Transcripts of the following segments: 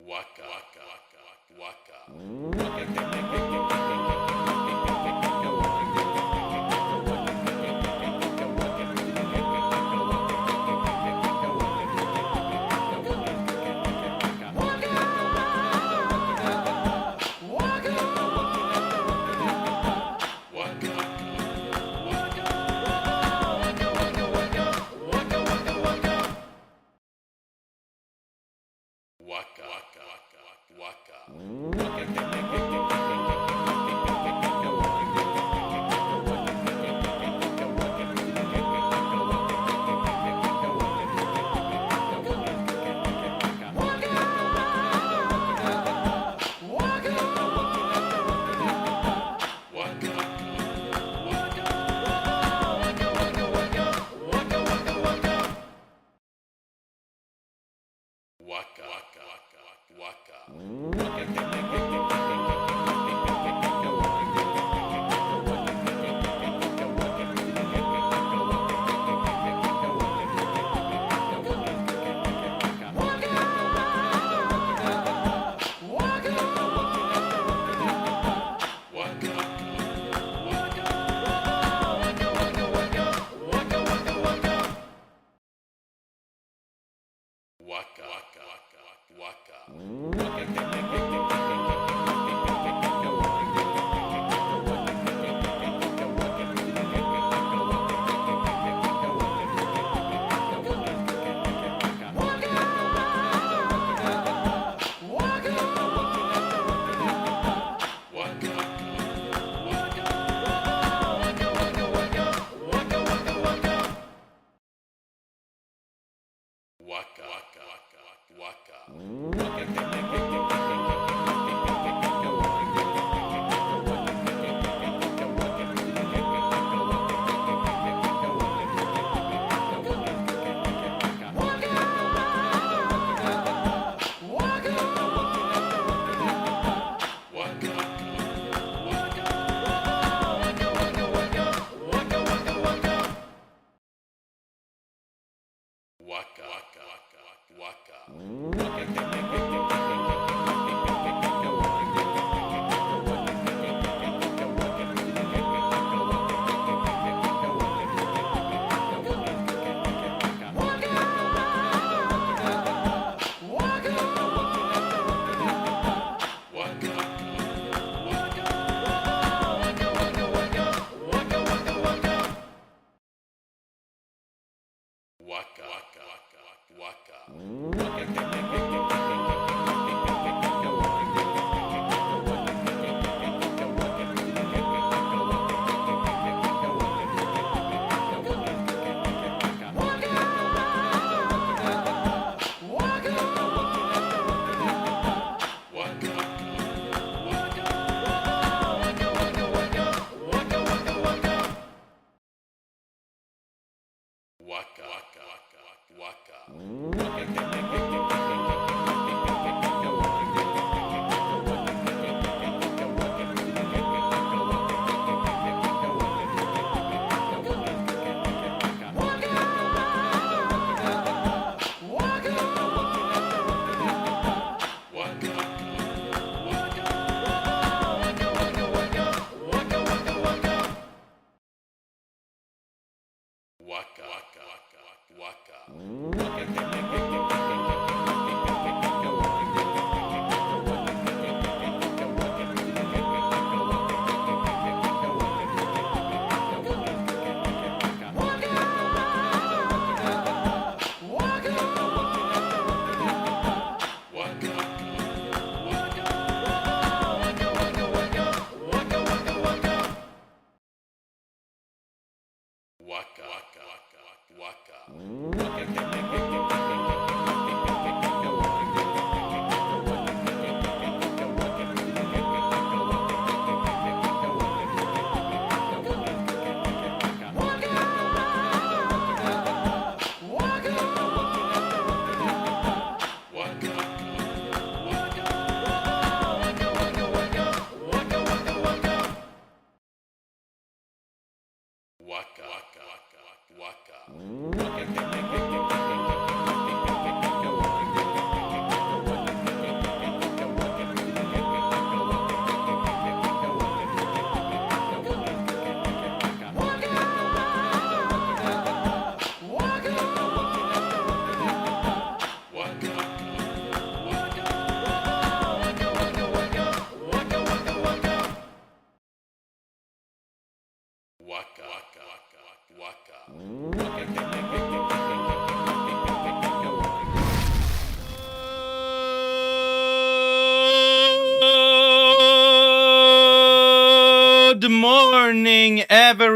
Waka waka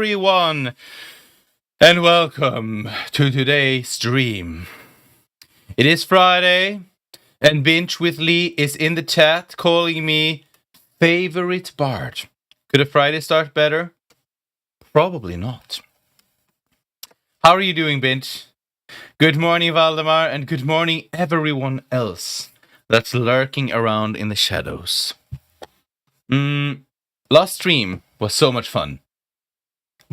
everyone, and welcome to today's stream. It is Friday, and Binge with Lee is in the chat calling me favorite bard. Could a Friday start better? Probably not. How are you doing, Binge? Good morning, Valdemar, and good morning, everyone else that's lurking around in the shadows. Last stream was so much fun.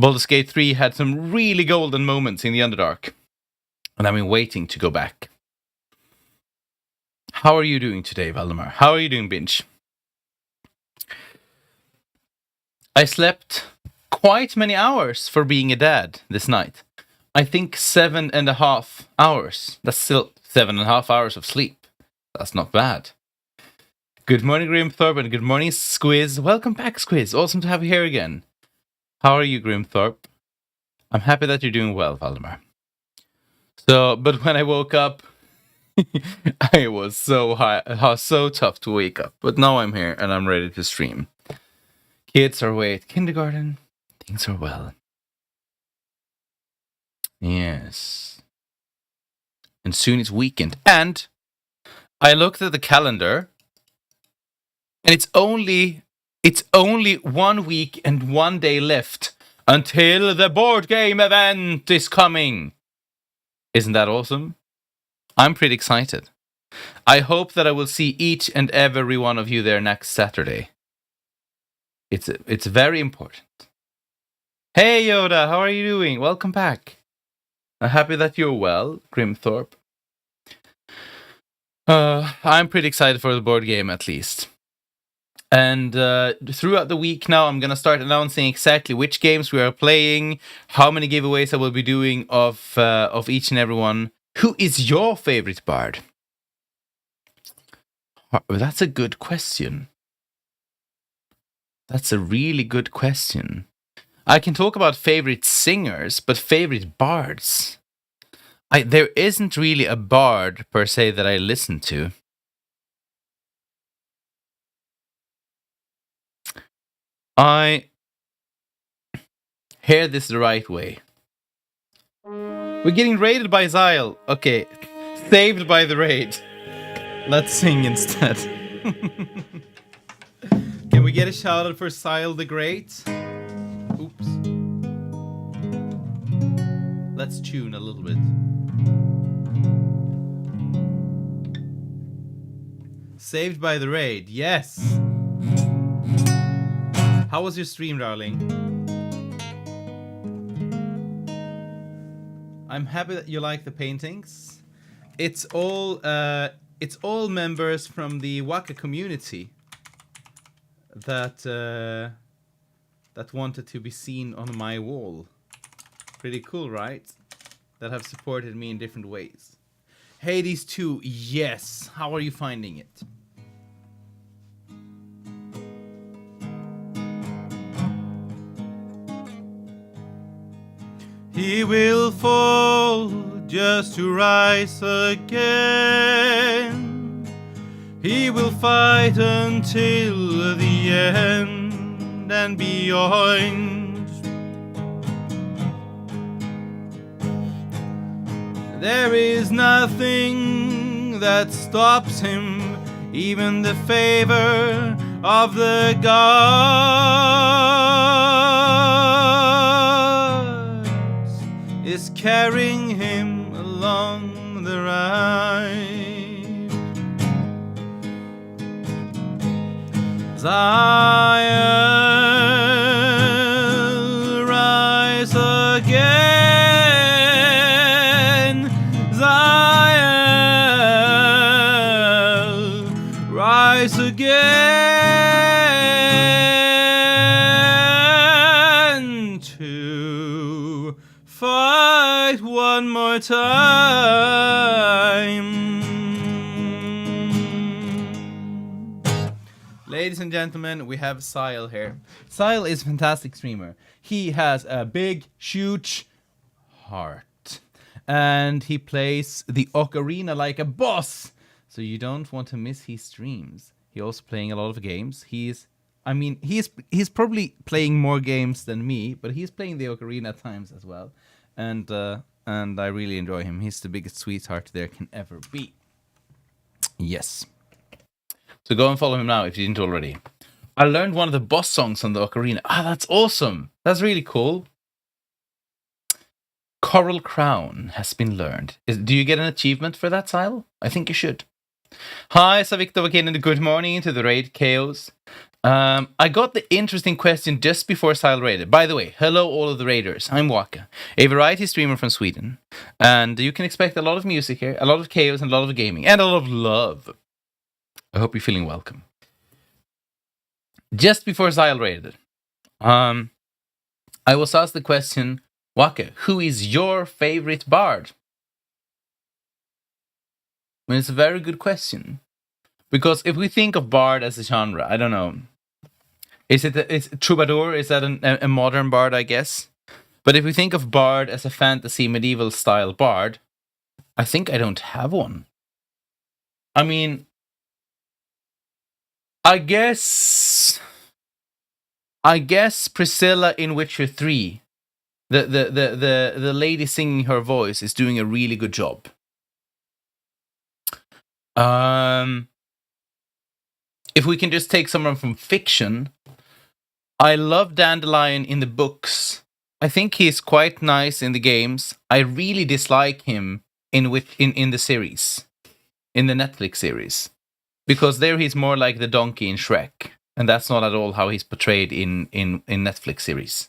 Baldur's Gate 3 had some really golden moments in the Underdark, and I've been waiting to go back. How are you doing today, Valdemar? How are you doing, Binge? I slept quite many hours for being a dad this night. I think 7.5 hours. That's still 7.5 hours of sleep. That's not bad. Good morning, Grimthorpe, and good morning, Squiz. Welcome back, Squiz. Awesome to have you here again. How are you, Grimthorpe? I'm happy that you're doing well, Valdemar. But when I woke up, I was so high, so tough to wake up. But now I'm here and I'm ready to stream. Kids are away at kindergarten. Things are well. Yes. And soon it's weekend. And I looked at the calendar, and it's only 1 week and 1 day left until the board game event is coming. Isn't that awesome? I'm pretty excited. I hope that I will see each and every one of you there next Saturday. It's very important. Hey Yoda, how are you doing? Welcome back. I'm happy that you're well, Grimthorpe. I'm pretty excited for the board game, at least. And throughout the week now, I'm going to start announcing exactly which games we are playing, how many giveaways I will be doing of each and every one. Who is your favorite bard? That's a good question. That's a really good question. I can talk about favorite singers, but favorite bards? There isn't really a bard, per se, that I listen to. I hear this the right way. We're getting raided by Zyle. Okay, saved by the raid. Let's sing instead. Can we get a shout out for Zyle the Great? Oops. Let's tune a little bit. Saved by the raid, yes. How was your stream, darling? I'm happy that you like the paintings. It's all members from the Waka community that wanted to be seen on my wall. Pretty cool, right? That have supported me in different ways. Hades 2, yes. How are you finding it? He will fall just to rise again. He will fight until the end and beyond. There is nothing that stops him, even the favor of the gods is carrying him along the ride. Zion, rise again. Zion, rise again to fight one more time. Ladies and gentlemen, we have Zyle here. Zyle is a fantastic streamer. He has a big, huge heart. And he plays the ocarina like a boss. So you don't want to miss his streams. He's also playing a lot of games. I mean, he's probably playing more games than me, but he's playing the ocarina at times as well, and I really enjoy him. He's the biggest sweetheart there can ever be. Yes. So go and follow him now if you didn't already. I learned one of the boss songs on the ocarina. Ah, that's awesome. That's really cool. Coral Crown has been learned. Do you get an achievement for that, Sile? I think you should. Hi, Savictor Vakinen. Good morning to the raid chaos. I got the interesting question just before Sile raided. By the way, hello all of the raiders. I'm Waka, a variety streamer from Sweden. And you can expect a lot of music here, a lot of chaos, and a lot of gaming, and a lot of love. I hope you're feeling welcome. Just before Sile raided, I was asked the question, Waka, who is your favorite bard? I mean, it's a very good question. Because if we think of bard as a genre, I don't know. Is troubadour? Is that a modern bard, I guess? But if we think of bard as a fantasy medieval style bard, I think I don't have one. I mean, I guess Priscilla in Witcher 3, the lady singing her voice is doing a really good job. If we can just take someone from fiction, I love Dandelion in the books. I think he's quite nice in the games. I really dislike him in the series, in the Netflix series, because there he's more like the donkey in Shrek, and that's not at all how he's portrayed in Netflix series.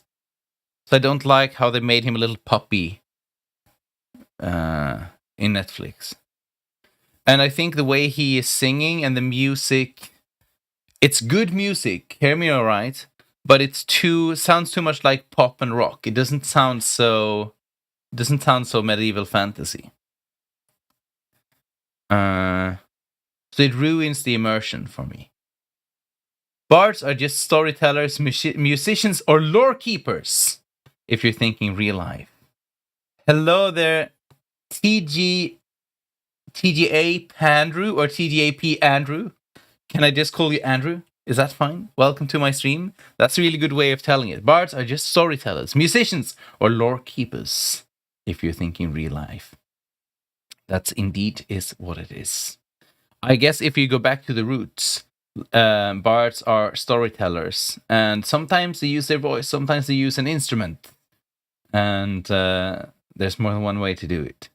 So I don't like how they made him a little puppy in Netflix. And I think the way he is singing and the music, it's good music. Hear me all right. But sounds too much like pop and rock. It doesn't sound so medieval fantasy. So it ruins the immersion for me. Bards are just storytellers, musicians, or lore keepers, if you're thinking real life. Hello there, TGA Andrew or TGAP Andrew. Can I just call you Andrew? Is that fine? Welcome to my stream. That's a really good way of telling it. Bards are just storytellers, musicians, or lore keepers, if you're thinking real life. That's indeed is what it is. I guess if you go back to the roots, bards are storytellers, and sometimes they use their voice, sometimes they use an instrument, and there's more than one way to do it.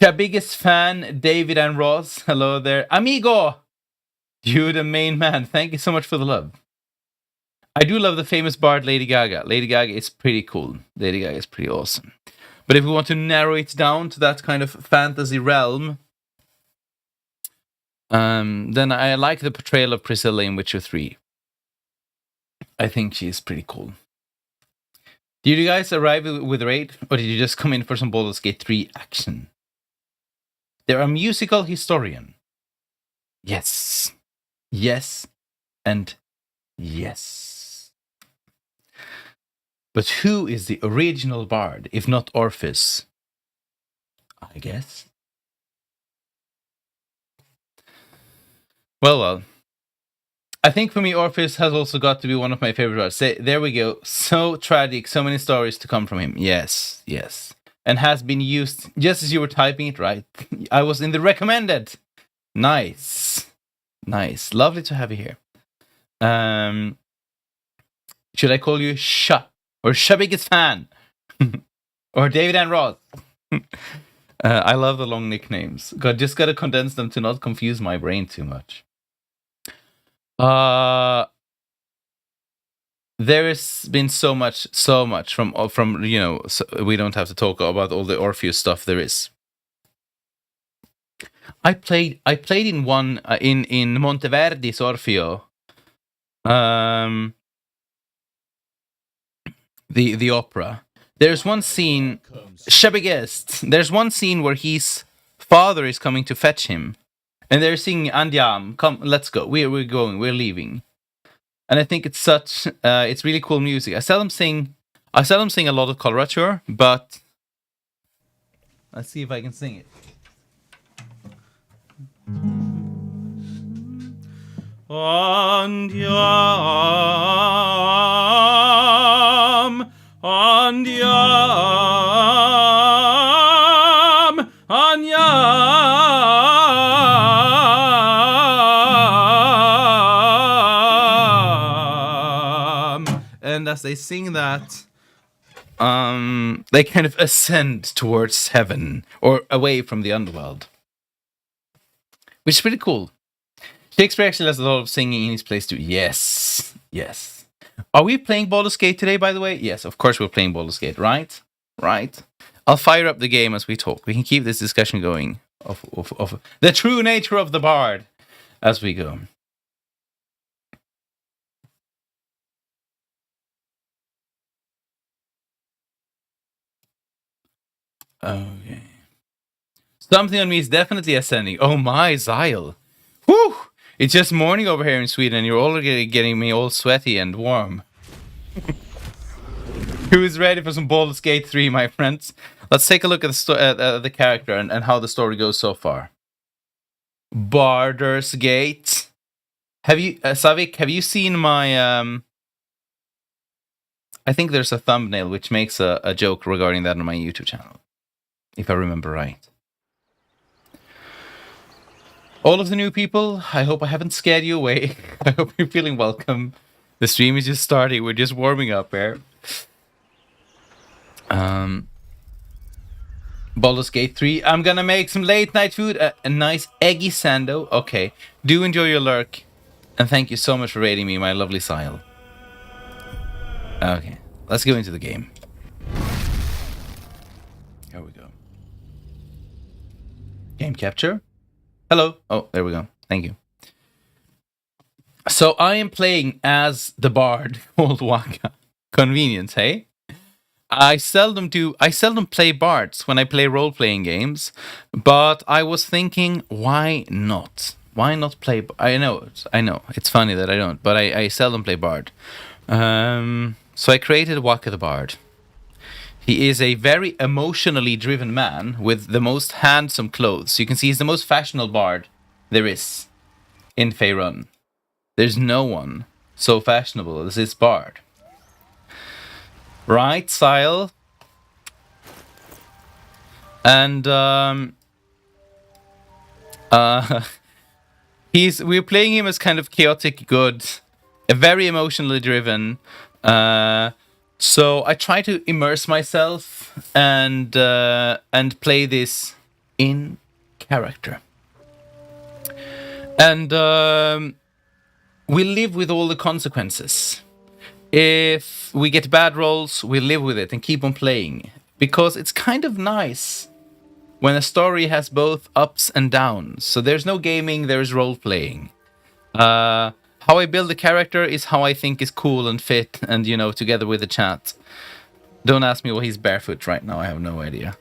Your biggest fan, David and Ross. Hello there. Amigo! You the main man. Thank you so much for the love. I do love the famous bard Lady Gaga. Lady Gaga is pretty cool. Lady Gaga is pretty awesome. But if we want to narrow it down to that kind of fantasy realm, then I like the portrayal of Priscilla in Witcher 3. I think she is pretty cool. Did you guys arrive with raid, or did you just come in for some Baldur's Gate 3 action? They're a musical historian. Yes. Yes. And yes. But who is the original bard, if not Orpheus? I guess. Well. I think for me, Orpheus has also got to be one of my favorite bards. There we go. So tragic. So many stories to come from him. Yes. And has been used, just as you were typing it, right? I was in the recommended. Nice. Lovely to have you here. Should I call you Sha or Sha biggest fan or David and Ross? I love the long nicknames. Just gotta condense them to not confuse my brain too much. There has been so much from so we don't have to talk about all the Orpheus stuff there is. I played in one in Monteverdi's Orfeo. The opera. There's one scene, shabby guest. There's one scene where his father is coming to fetch him, and they're singing "Andiam." Come, let's go. We're going. We're leaving. And I think it's it's really cool music. I seldom sing a lot of colorature, but let's see if I can sing it. Anyam, Anyam, Anyam. And as they sing that, they kind of ascend towards heaven or away from the underworld, which is pretty cool. Shakespeare actually has a lot of singing in his plays too. Yes, yes. Are we playing Baldur's Gate today, by the way? Yes, of course we're playing Baldur's Gate, right? Right. I'll fire up the game as we talk. We can keep this discussion going of the true nature of the bard as we go. Okay. Something on me is definitely ascending. Oh my, Zyle. Whew! It's just morning over here in Sweden and you're already getting me all sweaty and warm. Who is ready for some Baldur's Gate 3, my friends? Let's take a look at the character and how the story goes so far. Baldur's Gate. Have you, Savik, have you seen my, I think there's a thumbnail which makes a joke regarding that on my YouTube channel, if I remember right. All of the new people, I hope I haven't scared you away. I hope you're feeling welcome. The stream is just starting. We're just warming up here. Baldur's Gate 3. I'm gonna make some late night food. A nice eggy sando. Okay. Do enjoy your lurk. And thank you so much for raiding me, my lovely Sile. Okay. Let's go into the game. Here we go. Game capture. Hello. Oh, there we go. Thank you. So I am playing as the bard called Waka. Convenience, hey? I seldom play bards when I play role-playing games, but I was thinking, why not? Why not play? I know, it's funny that I don't, but I seldom play bard. So I created Waka the Bard. He is a very emotionally driven man with the most handsome clothes. You can see he's the most fashionable bard there is in Faerun. There's no one so fashionable as this bard. Right, Sile? And we're playing him as kind of chaotic good, very emotionally driven. So I try to immerse myself and play this in character. And we live with all the consequences. If we get bad rolls, we live with it and keep on playing. Because it's kind of nice when a story has both ups and downs. So there's no gaming, there's role-playing. How I build a character is how I think is cool and fit and, together with the chat. Don't ask me why he's barefoot right now, I have no idea.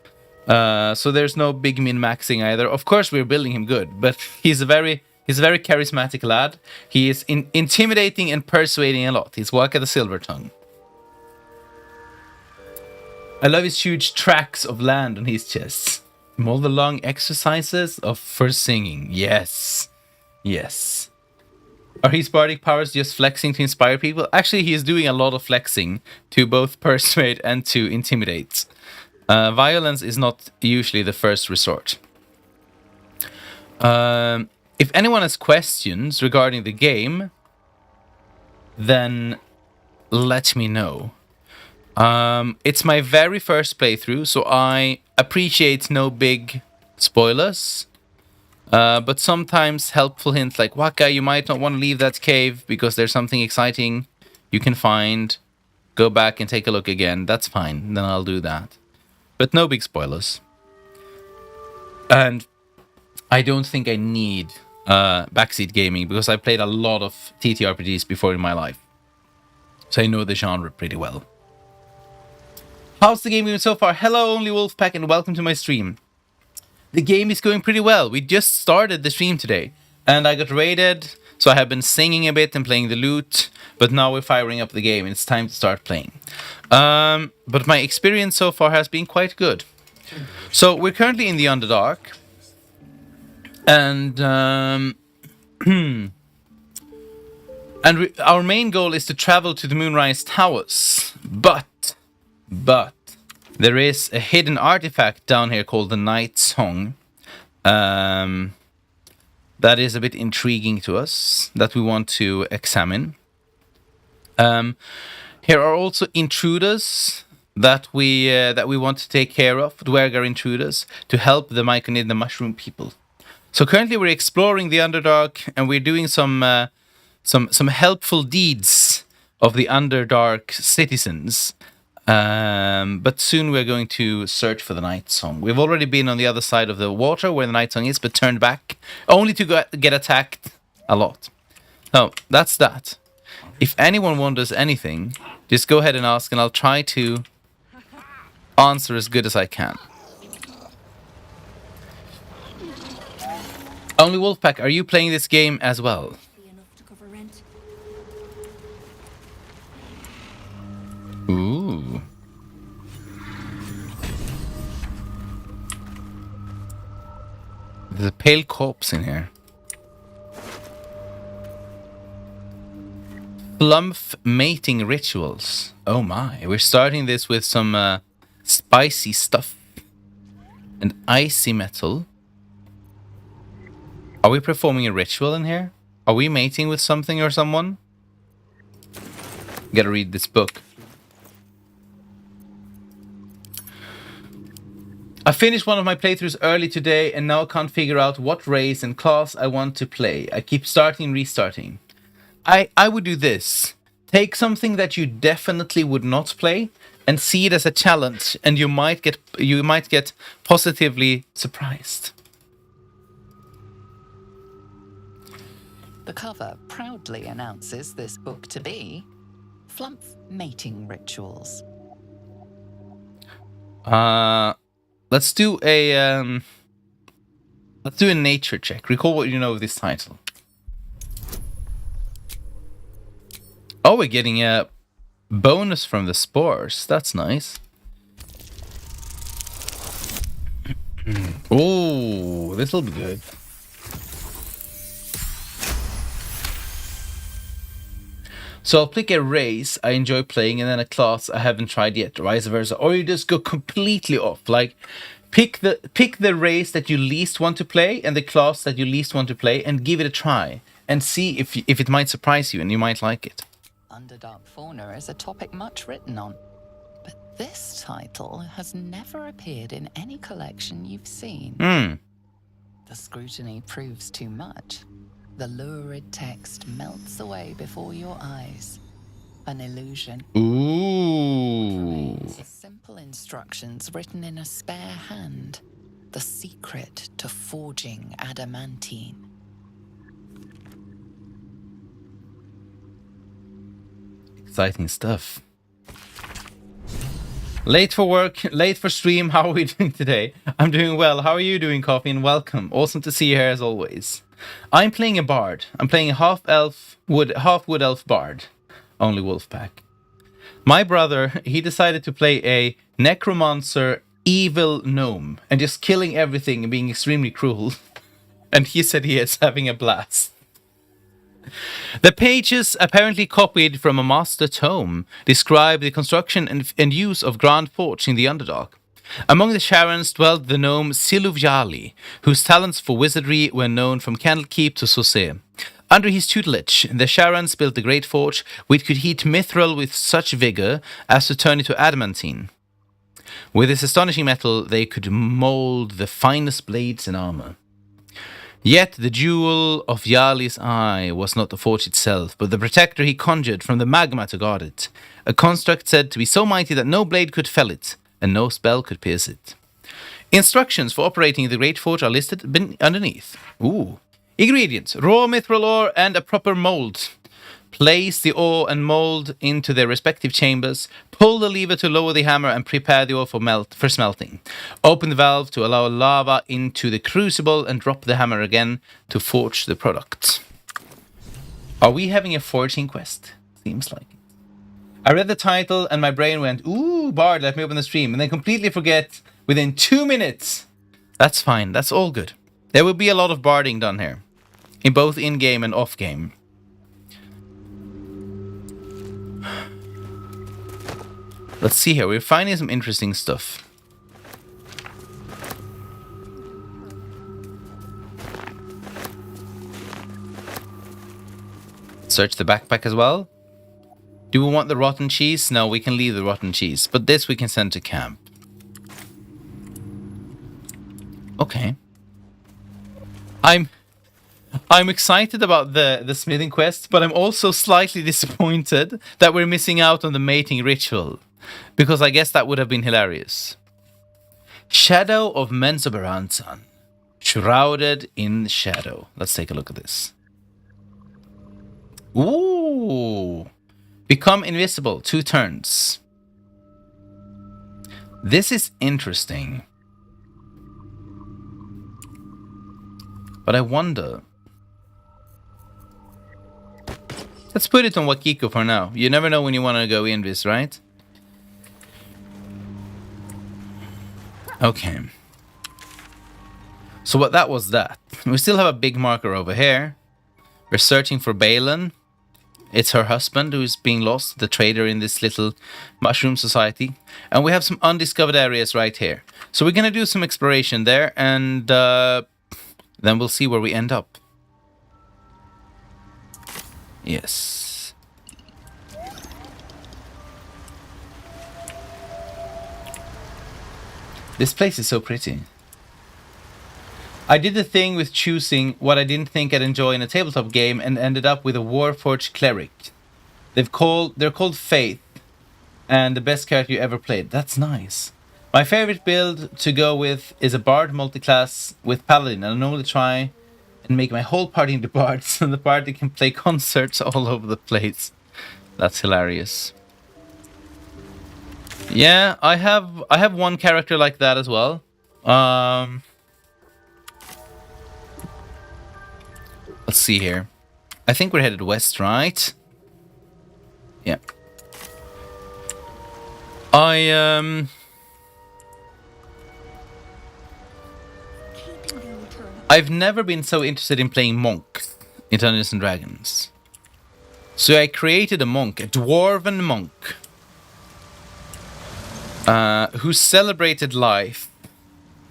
So there's no big min-maxing either. Of course we're building him good, but he's a very charismatic lad. He is intimidating and persuading a lot. He's Waka the Silvertongue. I love his huge tracts of land on his chest. All the long exercises for singing. Yes. Yes. Are his bardic powers just flexing to inspire people? Actually, he is doing a lot of flexing to both persuade and to intimidate. Violence is not usually the first resort. If anyone has questions regarding the game, then let me know. It's my very first playthrough, so I appreciate no big spoilers. But sometimes helpful hints like, Waka, you might not want to leave that cave because there's something exciting you can find. Go back and take a look again. That's fine. Then I'll do that. But no big spoilers. And I don't think I need backseat gaming because I played a lot of TTRPGs before in my life. So I know the genre pretty well. How's the game going so far? Hello, Only Wolfpack, and welcome to my stream. The game is going pretty well. We just started the stream today, and I got raided, so I have been singing a bit and playing the lute, but now we're firing up the game, and it's time to start playing. But my experience so far has been quite good. So we're currently in the Underdark, and And our main goal is to travel to the Moonrise Towers. But there is a hidden artifact down here called the Night Song. That is a bit intriguing to us, that we want to examine. Here are also intruders that we want to take care of, Dwergar intruders, to help the Myconid, the Mushroom people. So currently we're exploring the Underdark, and we're doing some helpful deeds of the Underdark citizens. But soon we're going to search for the Night Song. We've already been on the other side of the water where the Night Song is, but turned back, only to get attacked a lot. So that's that. If anyone wonders anything, just go ahead and ask, and I'll try to answer as good as I can. Only Wolfpack, are you playing this game as well? Ooh. There's a pale corpse in here. Flumph mating rituals. Oh my, we're starting this with some spicy stuff. And icy metal. Are we performing a ritual in here? Are we mating with something or someone? Gotta read this book. I finished one of my playthroughs early today and now can't figure out what race and class I want to play. I keep starting and restarting. I would do this. Take something that you definitely would not play and see it as a challenge, and you might get positively surprised. The cover proudly announces this book to be Flumph Mating Rituals. Let's do a nature check. Recall what you know of this title. Oh, we're getting a bonus from the spores. That's nice. Oh, this'll be good. So I'll pick a race I enjoy playing and then a class I haven't tried yet, or vice versa. Or you just go completely off. Like, pick the race that you least want to play and the class that you least want to play, and give it a try and see if it might surprise you and you might like it. Underdark fauna is a topic much written on, but this title has never appeared in any collection you've seen. The scrutiny proves too much. The lurid text melts away before your eyes. An illusion. Ooh. Simple instructions written in a spare hand. The secret to forging adamantine. Exciting stuff. Late for work, late for stream. How are we doing today? I'm doing well. How are you doing, Coffee? And welcome. Awesome to see you here as always. I'm playing a bard. I'm playing a half wood elf bard. Only Wolfpack. My brother, he decided to play a necromancer evil gnome and just killing everything and being extremely cruel. And he said he is having a blast. The pages, apparently copied from a master tome, describe the construction and use of Grand Forge in the Underdark. Among the Sharons dwelled the gnome Siluvjali, whose talents for wizardry were known from Candlekeep to Saussure. Under his tutelage, the Sharons built a great forge which could heat mithril with such vigor as to turn it to adamantine. With this astonishing metal, they could mold the finest blades and armor. Yet the jewel of Yali's eye was not the forge itself, but the protector he conjured from the magma to guard it, a construct said to be so mighty that no blade could fell it, and no spell could pierce it. Instructions for operating the great forge are listed underneath. Ooh. Ingredients: raw mithril ore and a proper mold. Place the ore and mold into their respective chambers, pull the lever to lower the hammer and prepare the ore for smelting. Open the valve to allow lava into the crucible and drop the hammer again to forge the product. Are we having a forging quest? Seems like it. I read the title and my brain went, ooh, Bard, let me open the stream, and then completely forget within 2 minutes. That's fine, that's all good. There will be a lot of barding done here, in both in-game and off-game. Let's see here. We're finding some interesting stuff. Search the backpack as well. Do we want the rotten cheese? No, we can leave the rotten cheese. But this we can send to camp. Okay. I'm excited about the smithing quest, but I'm also slightly disappointed that we're missing out on the mating ritual. Because I guess that would have been hilarious. Shadow of Menzoberranzan. Shrouded in shadow. Let's take a look at this. Ooh. Become invisible. 2 turns. This is interesting. But I wonder. Let's put it on Wakiko for now. You never know when you want to go invis, right? Okay. So what that was that. We still have a big marker over here. We're searching for Balin. It's her husband who is being lost, the trader in this little mushroom society. And we have some undiscovered areas right here. So we're going to do some exploration there, and then we'll see where we end up. Yes. This place is so pretty. I did the thing with choosing what I didn't think I'd enjoy in a tabletop game and ended up with a Warforged cleric. They're called Faith, and the best character you ever played. That's nice. My favorite build to go with is a Bard multiclass with Paladin, and I normally try and make my whole party into Bards, so the party can play concerts all over the place. That's hilarious. Yeah, I have one character like that as well. Let's see here. I think we're headed west, right? Yeah. I've never been so interested in playing monk in Dungeons and Dragons. So I created a monk, a dwarven monk, who celebrated life.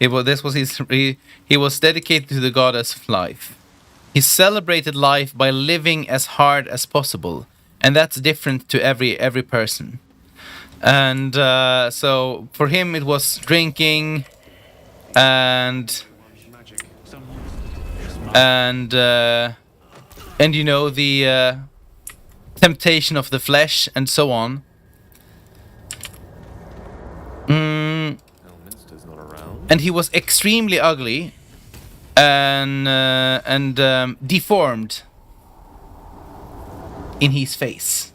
He was dedicated to the goddess of life. He celebrated life by living as hard as possible, and that's different to every person. And so for him it was drinking and you know, the temptation of the flesh and so on. And he was extremely ugly and deformed in his face.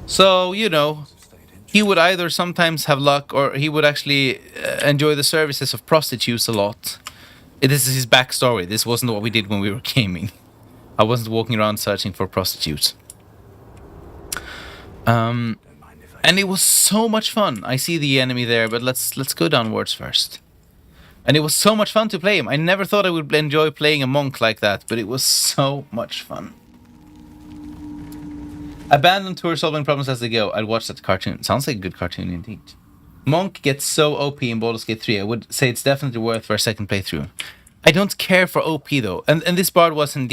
So, you know, he would either sometimes have luck, or he would actually enjoy the services of prostitutes a lot. This is his backstory. This wasn't what we did when we were gaming. I wasn't walking around searching for prostitutes. And it was so much fun. I see the enemy there, but let's go downwards first. And it was so much fun to play him. I never thought I would enjoy playing a monk like that, but it was so much fun. Abandon tour solving problems as they go. I'd watch that cartoon. Sounds like a good cartoon indeed. Monk gets so OP in Baldur's Gate 3. I would say it's definitely worth for a second playthrough. I don't care for OP though. And this bard was in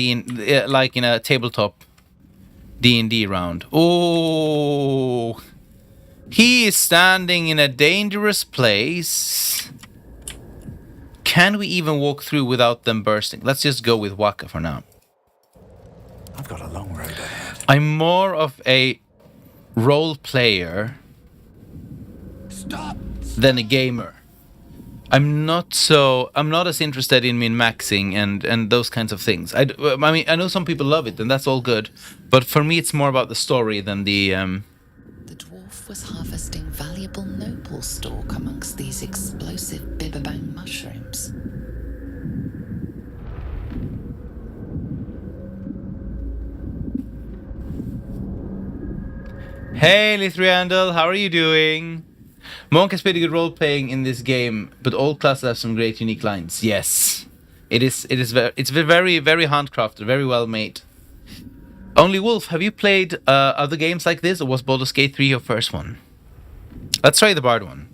like in a tabletop D&D round. Oh, he is standing in a dangerous place. Can we even walk through without them bursting? Let's just go with Waka for now. I've got a long road ahead. I'm more of a role player than a gamer. I'm not as interested in min-maxing and those kinds of things. I mean, I know some people love it, and that's all good. But for me, it's more about the story than the... The dwarf was harvesting valuable noble stalk amongst these explosive bibberbang mushrooms. Hey, Lithriandel, how are you doing? Monk has pretty good role-playing in this game, but all classes have some great unique lines. Yes, it's very, very handcrafted, very well made. Only Wolf, have you played other games like this, or was Baldur's Gate 3 your first one? Let's try the Bard one.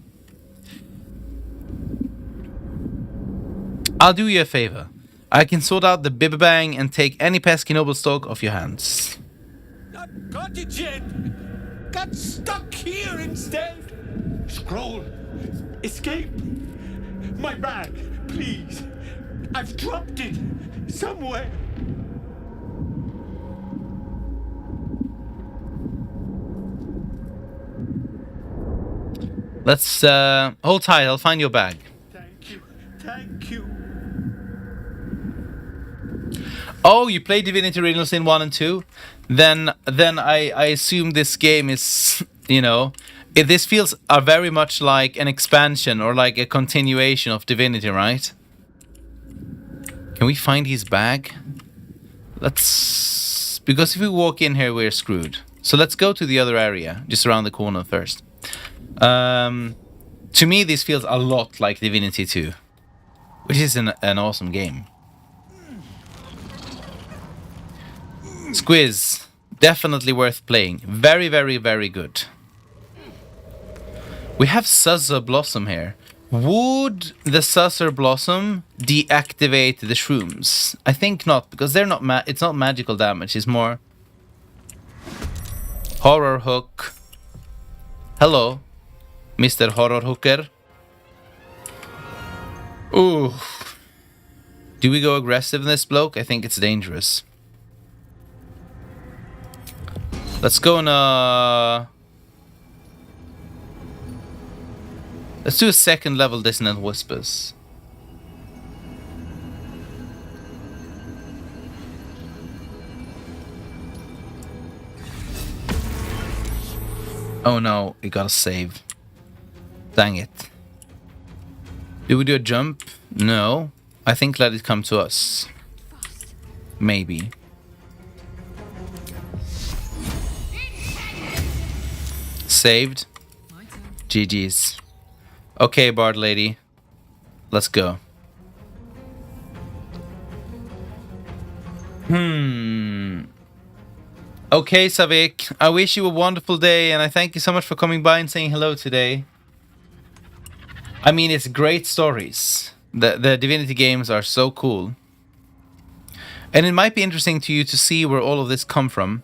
I'll do you a favor. I can sort out the Bibibang and take any pesky noble stock off your hands. Not got it yet. Got stuck here instead. Scroll. Escape. My bag, please. I've dropped it somewhere. Let's hold tight. I'll find your bag. Thank you. Thank you. Oh, you played Divinity Original Sin 1 and 2? Then I assume this game is, you know, this feels very much like an expansion or like a continuation of Divinity, right? Can we find his bag? Let's... Because if we walk in here, we're screwed. So let's go to the other area, just around the corner first. To me, this feels a lot like Divinity 2, which is an awesome game. Squiz, definitely worth playing. Very, very, very good. We have Suzzur Blossom here. Would the Suzzur Blossom deactivate the shrooms? I think not, because they're not. It's not magical damage. It's more horror hook. Hello, Mr. Horror Hooker. Ooh. Do we go aggressive in this bloke? I think it's dangerous. Let's go on let's do a second level Dissonant Whispers. Oh no, we gotta save. Dang it. Do we do a jump? No. I think let it come to us. Maybe. Saved. GG's. Okay, Bard lady. Let's go. Okay, Savik. I wish you a wonderful day, and I thank you so much for coming by and saying hello today. I mean, it's great stories. The Divinity games are so cool. And it might be interesting to you to see where all of this come from.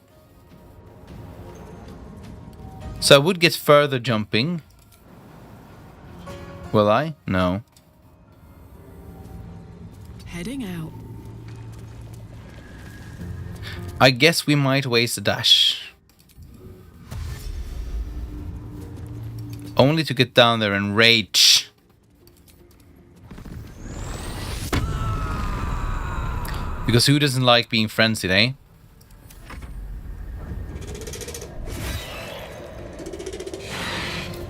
So I would get further jumping. Will I? No. Heading out. I guess we might waste a dash. Only to get down there and rage. Because who doesn't like being frenzied, eh?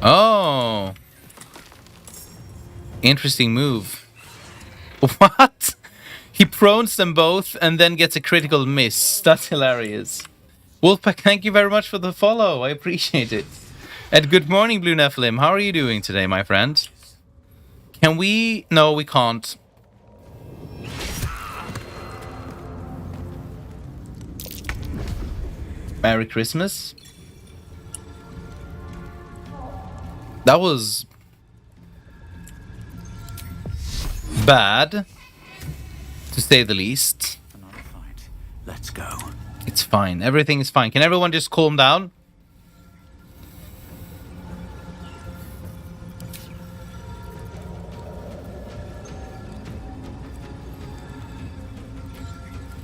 Oh. Interesting move. What? He prones them both and then gets a critical miss. That's hilarious. Wolfpack, thank you very much for the follow. I appreciate it. And good morning, Blue Nephilim. How are you doing today, my friend? Can we... No, we can't. Merry Christmas. That was... bad, to say the least. Another fight. Let's go. It's fine. Everything is fine. Can everyone just calm down?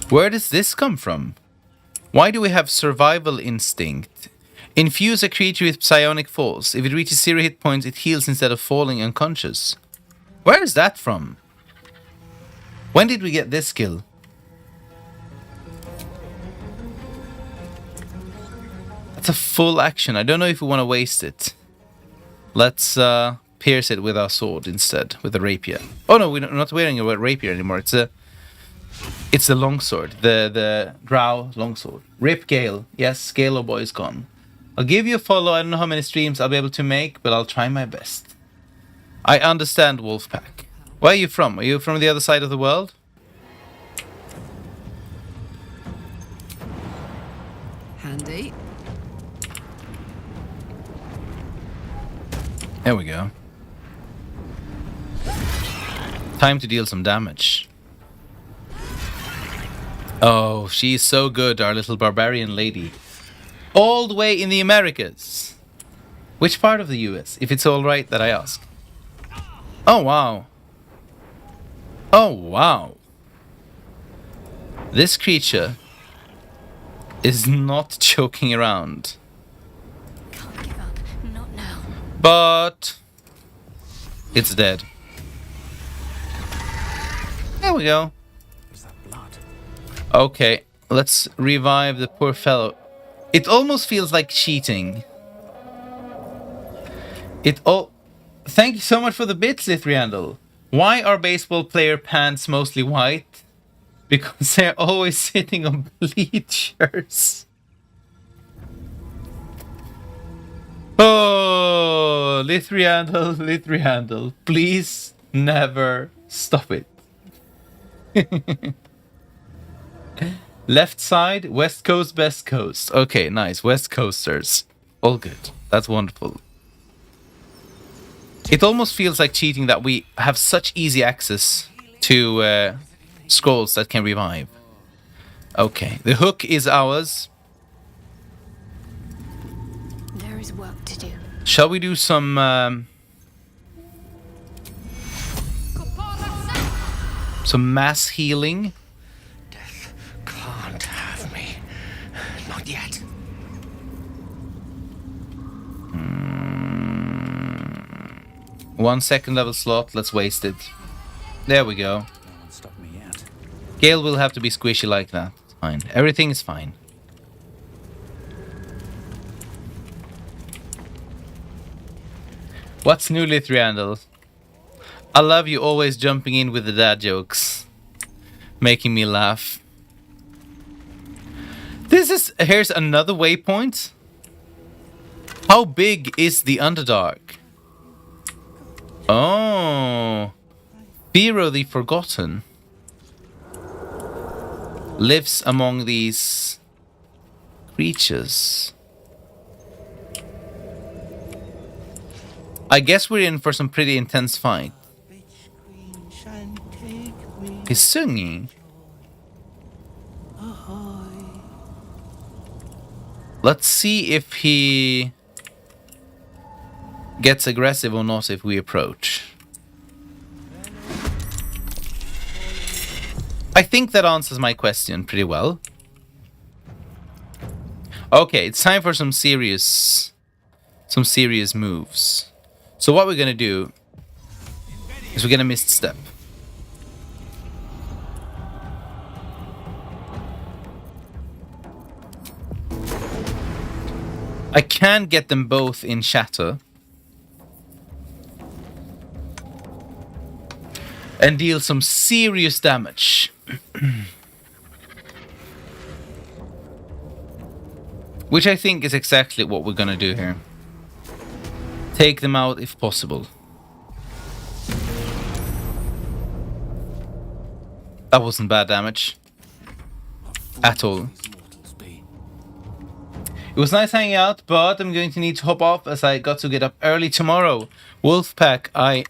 Where does this come from? Why do we have survival instinct? Infuse a creature with psionic force. If it reaches 0 hit points, it heals instead of falling unconscious. Where is that from? When did we get this skill? That's a full action. I don't know if we want to waste it. Let's pierce it with our sword instead, with a rapier. Oh no, we're not wearing a rapier anymore. It's a longsword, the Drow longsword. Rip Gale. Yes, Gale boy is gone. I'll give you a follow. I don't know how many streams I'll be able to make, but I'll try my best. I understand, Wolfpack. Where are you from? Are you from the other side of the world? Handy. There we go. Time to deal some damage. Oh, she's so good, our little barbarian lady. All the way in the Americas. Which part of the US, if it's alright that I ask? Oh, wow. Oh, wow. This creature is not joking around. Can't give up. Not now. But it's dead. There we go. Is that blood? Okay, let's revive the poor fellow. It almost feels like cheating. Thank you so much for the bits, Ithriandel. Why are baseball player pants mostly white? Because they're always sitting on bleachers. Oh, Ithriandel, please never stop it. Left side, West Coast, Best Coast. Okay, nice. West Coasters. All good. That's wonderful. It almost feels like cheating that we have such easy access to scrolls that can revive. Okay, the hook is ours. There is work to do. Shall we do some mass healing? Death can't have me. Not yet. 1 second level slot. Let's waste it. There we go. No one stopped me yet. Gale will have to be squishy like that. It's fine. Everything is fine. What's new, Lithriandel? I love you always jumping in with the dad jokes. Making me laugh. Here's another waypoint. How big is the Underdark? Oh. Firo the Forgotten lives among these creatures. I guess we're in for some pretty intense fight. He's singing. Let's see if he gets aggressive or not if we approach. I think that answers my question pretty well. Okay, it's time for some serious moves. So what we're gonna do is we're gonna misstep. I can get them both in shatter. And deal some serious damage. Which I think is exactly what we're gonna do here. Take them out if possible. That wasn't bad damage. At all. It was nice hanging out, but I'm going to need to hop off as I got to get up early tomorrow. Wolfpack, I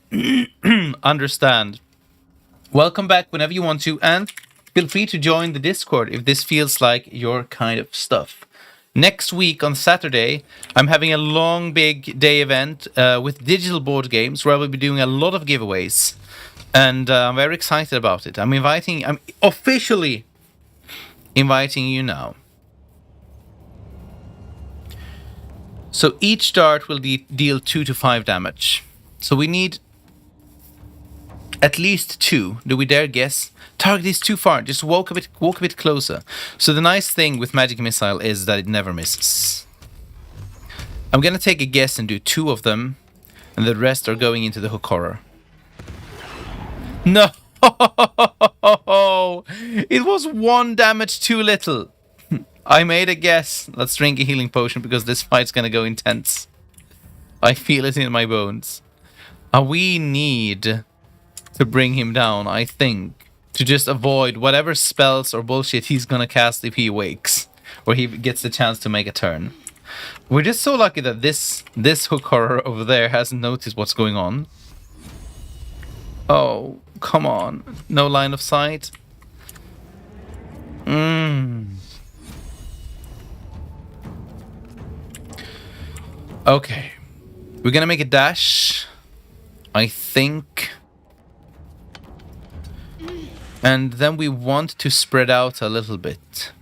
understand. Welcome back whenever you want to, and feel free to join the Discord if this feels like your kind of stuff. Next week on Saturday, I'm having a long, big day event with digital board games where I will be doing a lot of giveaways. And I'm very excited about it. I'm officially inviting you now. So each dart will deal 2 to 5 damage. So we need at least 2. Do we dare guess? Target is too far. Just walk a bit closer. So the nice thing with Magic Missile is that it never misses. I'm gonna take a guess and do 2 of them, and the rest are going into the hook horror. No! It was 1 damage too little. I made a guess. Let's drink a healing potion because this fight's gonna go intense. I feel it in my bones. We need to bring him down, I think, to just avoid whatever spells or bullshit he's gonna cast if he wakes, or he gets the chance to make a turn. We're just so lucky that this hook horror over there hasn't noticed what's going on. Oh, come on. No line of sight. Okay. We're gonna make a dash, I think. And then we want to spread out a little bit.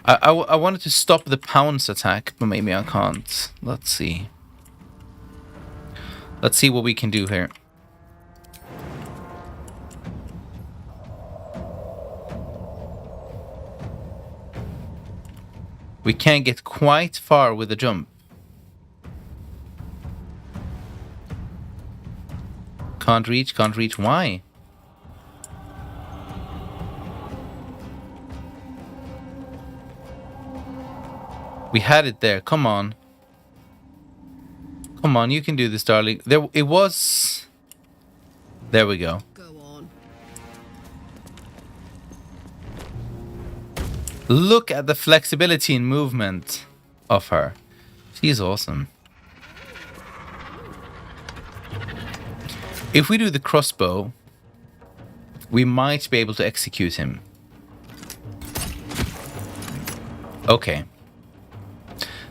I wanted to stop the pounce attack, but maybe I can't. Let's see. Let's see what we can do here. We can't get quite far with the jump. Can't reach, can't reach. Why? We had it there. Come on. Come on, you can do this, darling. There, it was... There we go. Go on. Look at the flexibility and movement of her. She's awesome. If we do the crossbow, we might be able to execute him. Okay.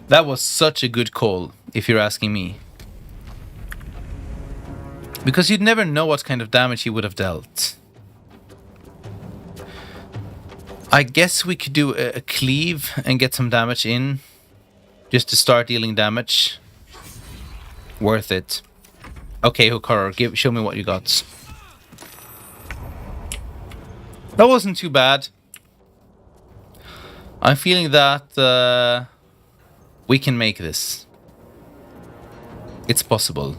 That was such a good call, if you're asking me. Because you'd never know what kind of damage he would have dealt. I guess we could do a cleave and get some damage in. Just to start dealing damage. Worth it. Okay, Hokaro, show me what you got. That wasn't too bad. I'm feeling that we can make this. It's possible.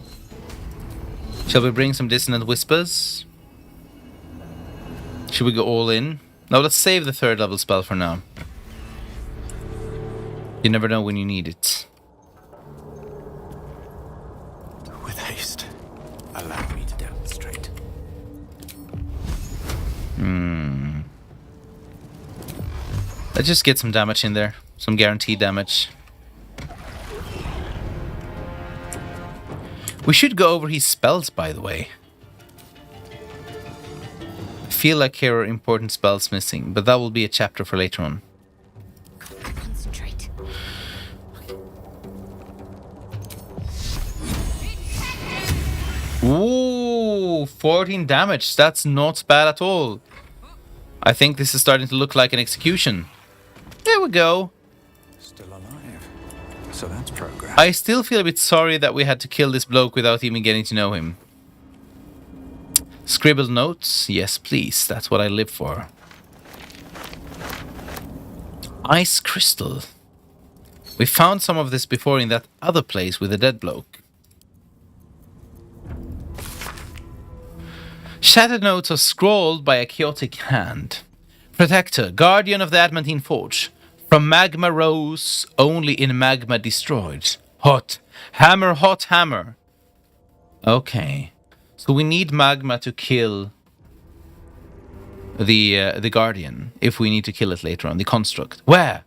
Shall we bring some dissonant whispers? Should we go all in? No, let's save the 3rd level spell for now. You never know when you need it. With haste, allow me to demonstrate. Let's just get some damage in there. Some guaranteed damage. We should go over his spells, by the way. I feel like here are important spells missing, but that will be a chapter for later on. Concentrate. Ooh, 14 damage. That's not bad at all. I think this is starting to look like an execution. There we go. Still alive. So that's progress. I still feel a bit sorry that we had to kill this bloke without even getting to know him. Scribbled notes? Yes, please. That's what I live for. Ice crystal. We found some of this before in that other place with the dead bloke. Shattered notes are scrawled by a chaotic hand. Protector, guardian of the adamantine forge. From magma rose, only in magma destroyed. Hot hammer. Okay. So we need magma to kill the guardian, if we need to kill it later on, the construct. Where?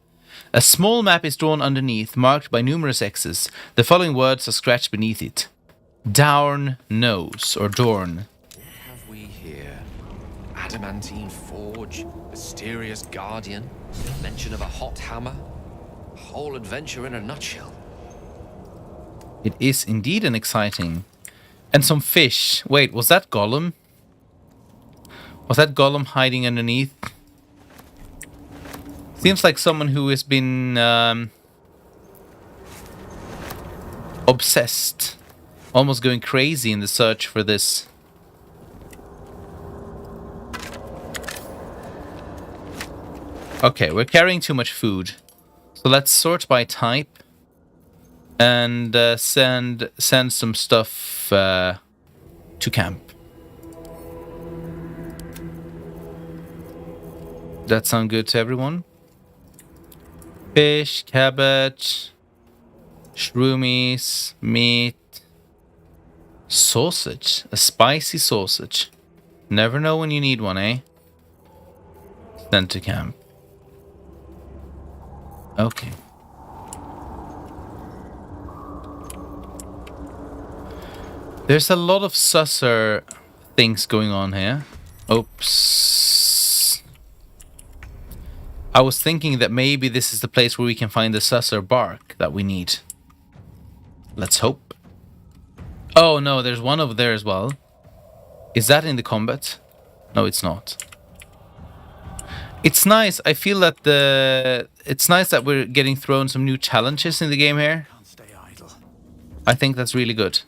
A small map is drawn underneath, marked by numerous X's. The following words are scratched beneath it. Down knows, or Dorn. Have we here? Adamantine forge, mysterious guardian, mention of a hot hammer. A whole adventure in a nutshell. It is indeed an exciting. And some fish. Wait, was that Gollum? Was that Gollum hiding underneath? Seems like someone who has been obsessed. Almost going crazy in the search for this. Okay, we're carrying too much food. So let's sort by type. And send some stuff to camp. That sound good to everyone? Fish, cabbage, shroomies, meat, sausage. A spicy sausage. Never know when you need one, eh? Send to camp. Okay. There's a lot of susser things going on here. Oops. I was thinking that maybe this is the place where we can find the susser bark that we need. Let's hope. Oh no, there's one over there as well. Is that in the combat? No, it's not. It's nice. I feel that it's nice that we're getting thrown some new challenges in the game here. Can't stay idle. I think that's really good.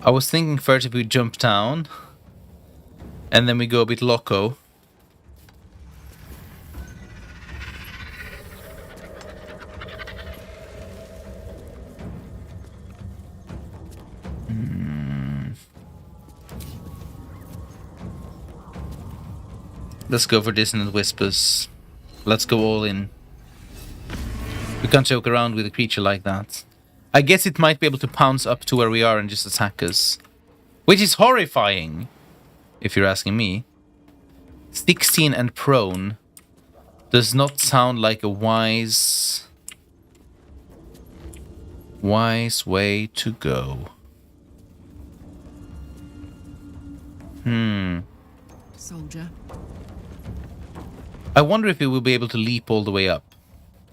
I was thinking first if we jump down and then we go a bit loco. Let's go for Dissonant Whispers. Let's go all in. We can't joke around with a creature like that. I guess it might be able to pounce up to where we are and just attack us. Which is horrifying, if you're asking me. 16 and prone does not sound like a wise way to go. Soldier. I wonder if we will be able to leap all the way up.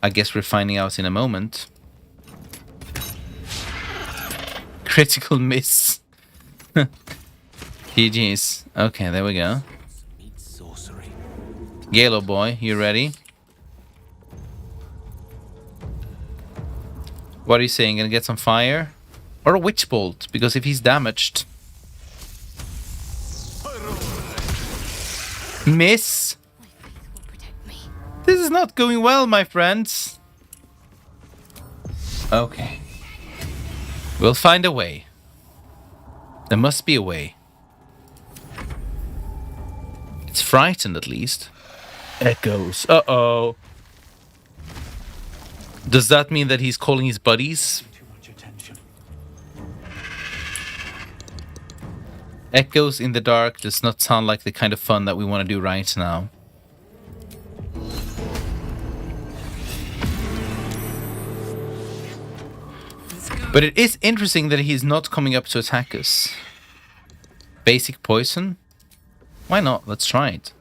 I guess we're finding out in a moment. Critical miss. GG's. Okay, there we go. Meet sorcery. Galo boy, you ready? What are you saying? Gonna get some fire? Or a witch bolt? Because if he's damaged... Miss? My faith will protect me. This is not going well, my friends. Okay. We'll find a way. There must be a way. It's frightened, at least. Echoes. Uh-oh. Does that mean that he's calling his buddies? Too much attention. Echoes in the dark does not sound like the kind of fun that we want to do right now. But it is interesting that he's not coming up to attack us. Basic poison? Why not? Let's try it.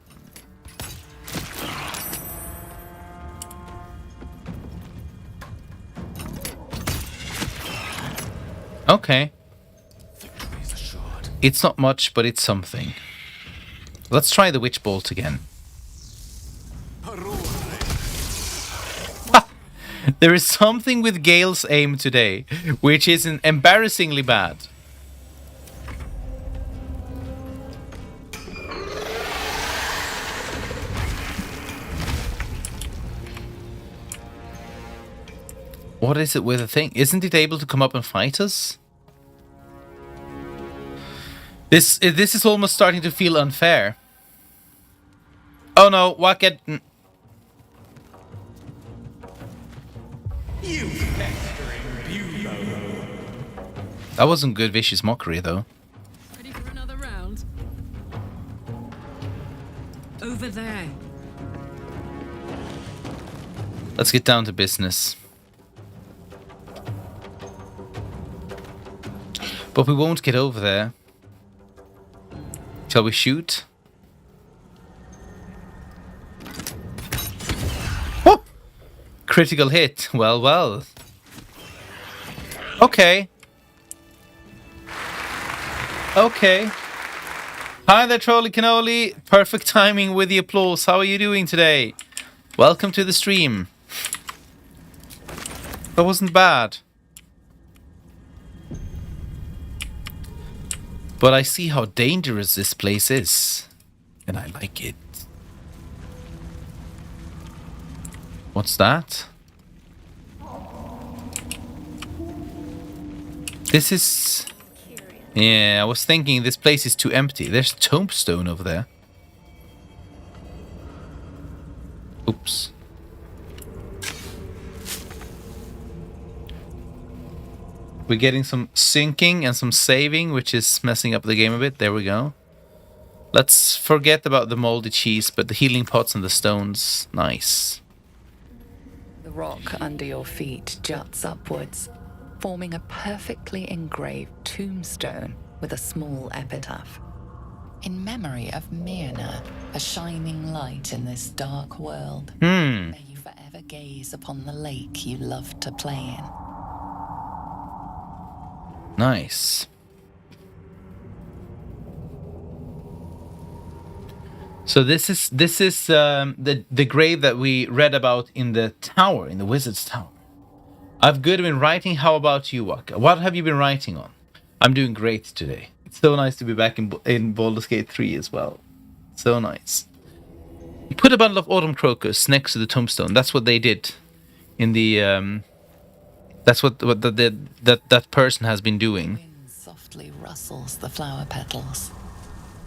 Okay. Victory's assured. It's not much, but it's something. Let's try the Witch Bolt again. There is something with Gale's aim today, which is embarrassingly bad. What is it with the thing? Isn't it able to come up and fight us? This is almost starting to feel unfair. Oh no, whack it. That wasn't good vicious mockery though. Ready for another round? Over there. Let's get down to business. But we won't get over there. Shall we shoot? Whoop! Critical hit. Well, well. Okay. Okay. Hi there, Trolly Cannoli. Perfect timing with the applause. How are you doing today? Welcome to the stream. That wasn't bad. But I see how dangerous this place is. And I like it. What's that? This is... Yeah, I was thinking this place is too empty. There's tombstone over there. Oops. We're getting some syncing and some saving, which is messing up the game a bit. There we go. Let's forget about the moldy cheese, but the healing pots and the stones, nice. The rock under your feet juts upwards, forming a perfectly engraved tombstone with a small epitaph. In memory of Myrna, a shining light in this dark world. May you forever gaze upon the lake you loved to play in. Nice. So this is the grave that we read about in the tower, in the wizard's tower. I've good been writing. How about you, Waka? What have you been writing on? I'm doing great today. It's so nice to be back in Baldur's Gate 3 as well. So nice. You put a bundle of autumn crocus next to the tombstone. That's what they did in the that's what that person has been doing. Wind softly rustles the flower petals.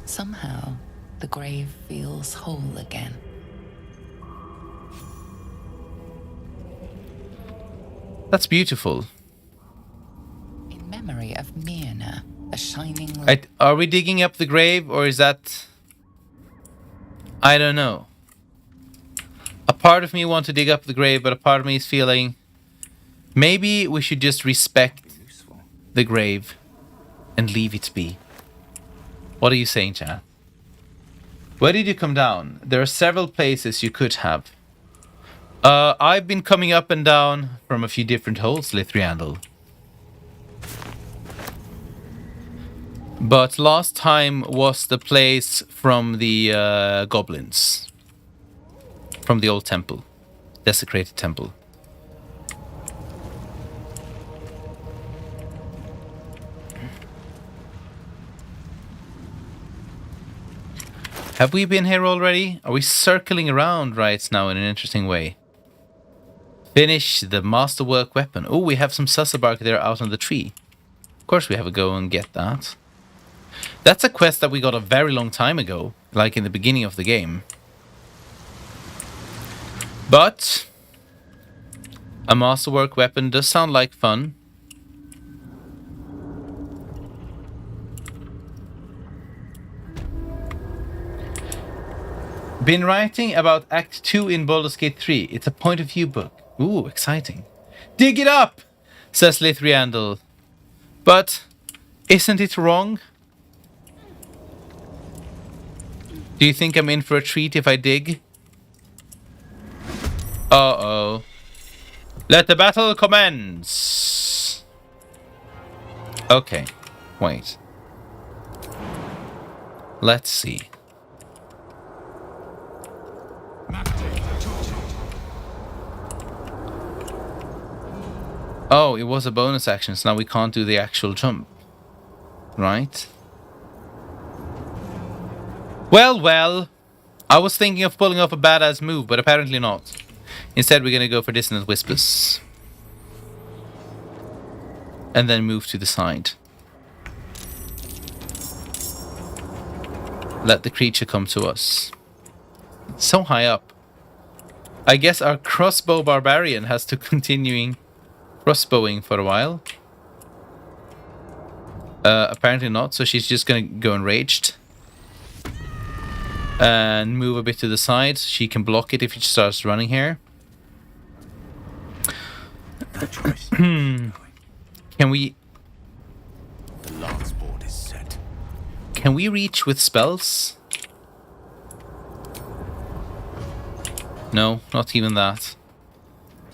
Somehow, the grave feels whole again. That's beautiful. In memory of Myrna, a shining light. Are we digging up the grave, or is that... I don't know. A part of me wants to dig up the grave, but a part of me is feeling... maybe we should just respect the grave and leave it be. What are you saying, Chad? Where did you come down? There are several places you could have. I've been coming up and down from a few different holes, Lithriandel. But last time was the place from the goblins. From the old temple. Desecrated temple. Have we been here already? Are we circling around right now in an interesting way? Finish the masterwork weapon. Oh, we have some Sussabark there out on the tree. Of course we have a go and get that. That's a quest that we got a very long time ago, like in the beginning of the game. But a masterwork weapon does sound like fun. Been writing about Act 2 in Baldur's Gate 3. It's a point of view book. Ooh, exciting. Dig it up, says Lithriandel. But isn't it wrong? Do you think I'm in for a treat if I dig? Uh-oh. Let the battle commence. Okay, wait. Let's see. Oh, it was a bonus action, so now we can't do the actual jump. Right? Well. I was thinking of pulling off a badass move, but apparently not. Instead, we're gonna go for Dissonant Whispers. And then move to the side. Let the creature come to us. So high up. I guess our crossbow barbarian has to continuing crossbowing for a while. Apparently not, so she's just gonna go enraged. And move a bit to the side. She can block it if it starts running here. Can we... The last board is set. Can we reach with spells? No, not even that.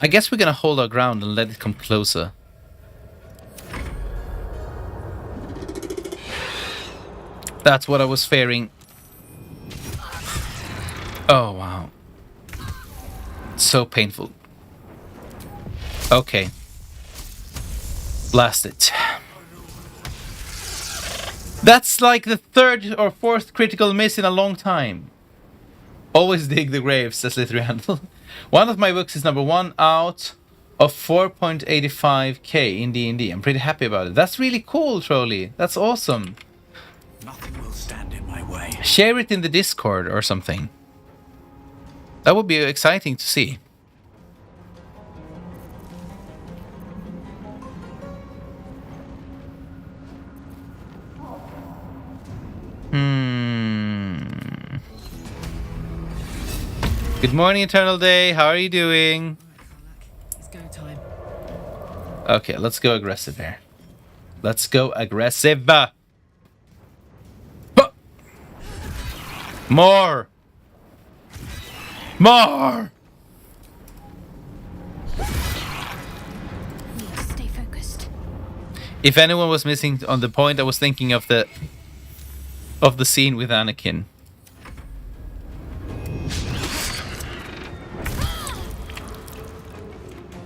I guess we're gonna hold our ground and let it come closer. That's what I was fearing. Oh, wow. So painful. Okay. Blast it. That's like the third or fourth critical miss in a long time. Always dig the grave, says Lithriandel. One of my books is number 1 out of 4.85k in D&D. I'm pretty happy about it. That's really cool, Trolley. That's awesome. Nothing will stand in my way. Share it in the Discord or something. That would be exciting to see. Good morning, Eternal Day. How are you doing? It's go time. Okay, let's go aggressive here. Let's go aggressive. Huh. More. More. Stay focused. If anyone was missing on the point, I was thinking of the scene with Anakin.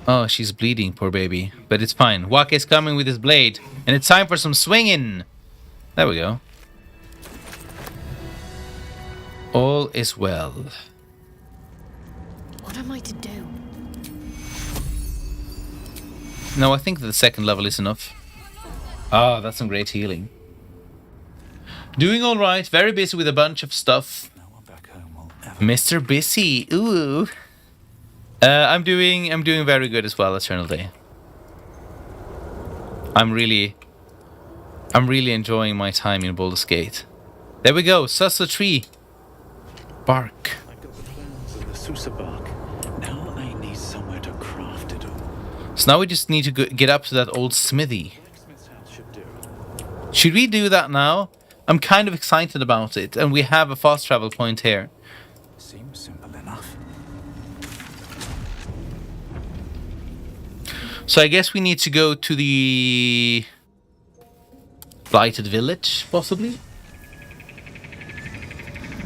Oh, she's bleeding, poor baby. But it's fine. Waka is coming with his blade, and it's time for some swinging. There we go. All is well. What am I to do? No, I think the second level is enough. Ah, that's some great healing. Doing all right. Very busy with a bunch of stuff. No one back home will ever. Mr. Busy. Ooh. I'm doing very good as well, Eternal Day. I'm really enjoying my time in Baldur's Gate. There we go. Sussa tree. Bark. I've got the plans and the Susa bark. Now I need somewhere to craft it all. So now we just need to get up to that old smithy. Blacksmith's house should do. Should we do that now? I'm kind of excited about it, and we have a fast travel point here. Seems simple enough. So I guess we need to go to the Blighted Village, possibly?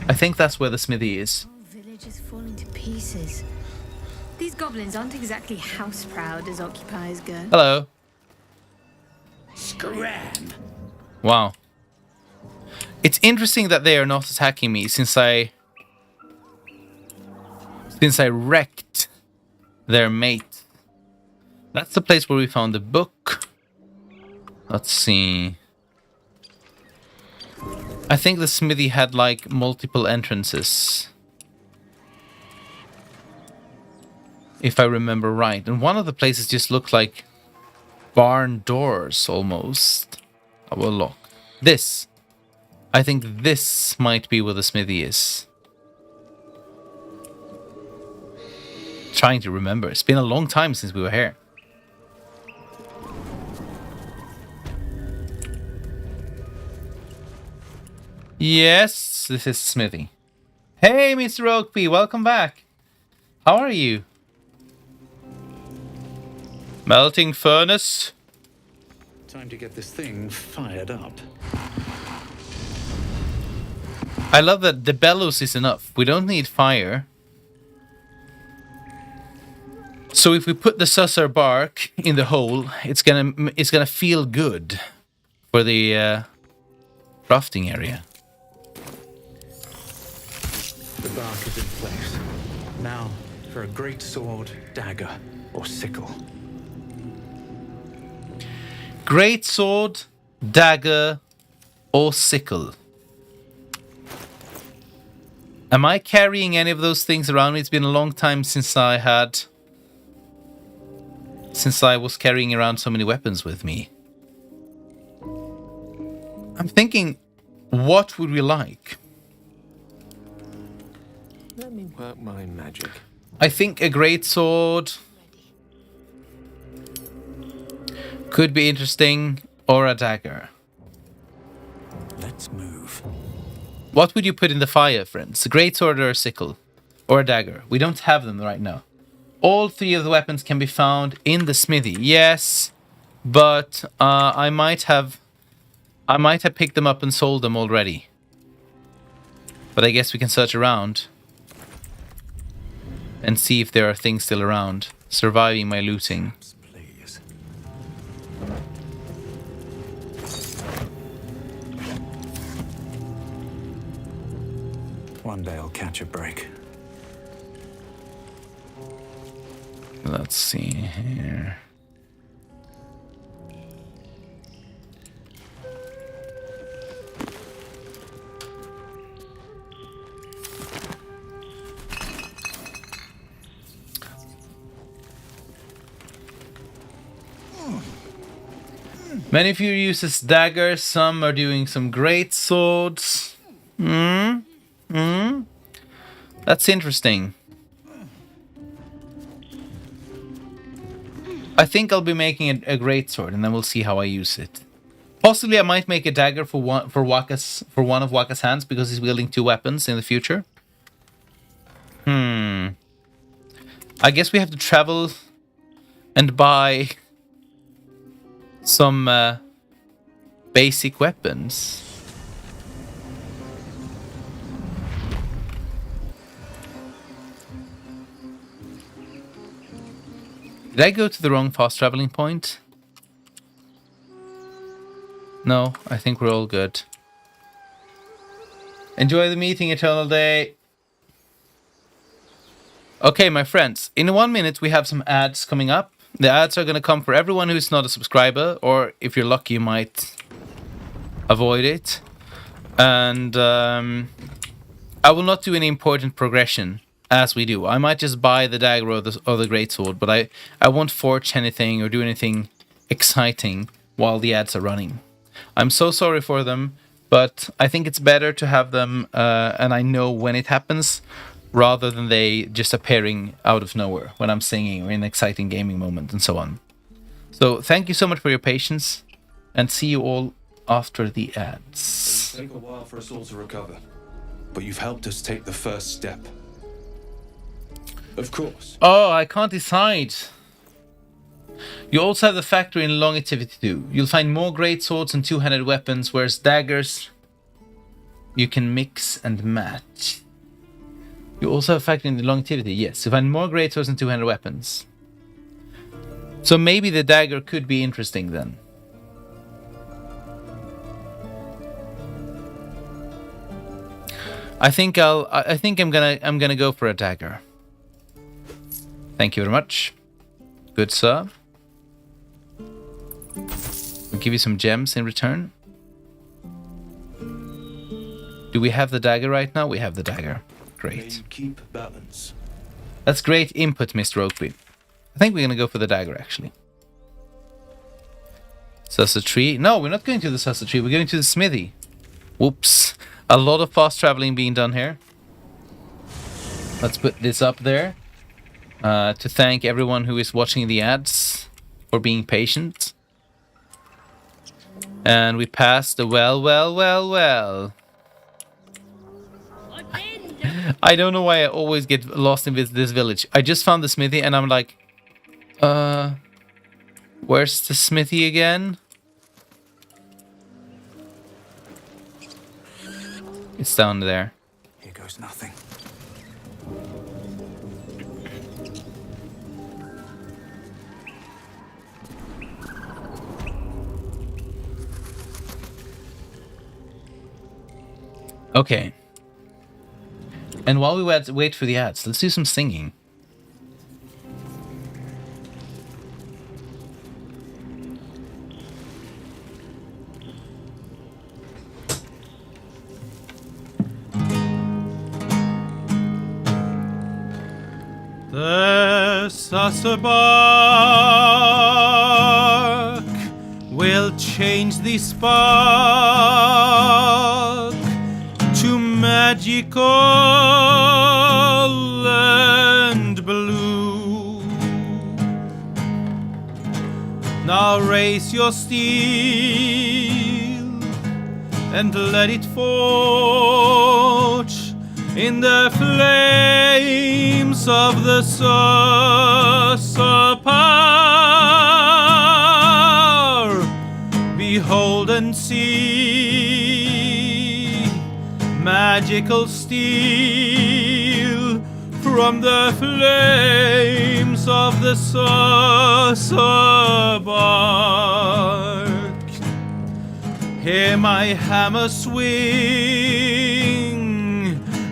I think that's where the smithy is. The whole village is falling to pieces. These goblins aren't exactly house proud as occupiers go. Hello. Scram! Wow. It's interesting that they are not attacking me since I wrecked their mate. That's the place where we found the book. Let's see. I think the smithy had like multiple entrances. If I remember right. And one of the places just looked like barn doors almost. Oh, well, look. This. I think this might be where the smithy is. Trying to remember. It's been a long time since we were here. Yes, this is Smithy. Hey, Mr. Oakby, welcome back. How are you? Melting furnace. Time to get this thing fired up. I love that the bellows is enough. We don't need fire. So if we put the sussar bark in the hole, it's gonna feel good for the crafting area. The bark is in place. Now for a great sword, dagger, or sickle. Great sword, dagger, or sickle. Am I carrying any of those things around me? It's been a long time since I was carrying around so many weapons with me. I'm thinking, what would we like? Let me work my magic. I think a great sword could be interesting, or a dagger. Let's move. What would you put in the fire, friends? A great sword or a sickle? Or a dagger? We don't have them right now. All three of the weapons can be found in the smithy. Yes, but I might have picked them up and sold them already. But I guess we can search around and see if there are things still around. Surviving my looting. Please. One day I'll catch a break. Let's see here. Many of you uses daggers, some are doing some great swords. That's interesting. I think I'll be making a great sword, and then we'll see how I use it. Possibly, I might make a dagger for one of Wakka's hands because he's wielding 2 weapons in the future. I guess we have to travel and buy some basic weapons. Did I go to the wrong fast traveling point? No, I think we're all good. Enjoy the meeting, Eternal Day. Okay, my friends. In 1 minute, we have some ads coming up. The ads are going to come for everyone who's not a subscriber, or if you're lucky, you might avoid it. And I will not do any important progression as we do. I might just buy the dagger or the greatsword, but I won't forge anything or do anything exciting while the ads are running. I'm so sorry for them, but I think it's better to have them and I know when it happens rather than they just appearing out of nowhere when I'm singing or in an exciting gaming moment and so on. So thank you so much for your patience and see you all after the ads. It'll take a while for us all to recover, but you've helped us take the first step. Of course. Oh, I can't decide. You also have the factor in longevity too. You'll find more great swords and 2-handed weapons, whereas daggers you can mix and match. You also have a factor in the longevity, yes. You find more great swords and 2-handed weapons. So maybe the dagger could be interesting then. I think I'm gonna go for a dagger. Thank you very much. Good sir. We'll give you some gems in return. Do we have the dagger right now? We have the dagger. Great. Keep balance. That's great input, Mr. Oakby. I think we're gonna go for the dagger actually. Sussa tree. No, we're not going to the Sussa tree. We're going to the smithy. Whoops. A lot of fast traveling being done here. Let's put this up there. To thank everyone who is watching the ads for being patient. And we passed the well. I don't know why I always get lost in this village. I just found the smithy and I'm like, where's the smithy again? It's down there. Here goes nothing. Okay. And while we wait for the ads, let's do some singing. The Sussa bark will change the spark to magical and blue. Now raise your steel and let it forge in the flames of the Sussa power. Behold and see magical steel from the flames of the Sussa bark. Hear my hammer swing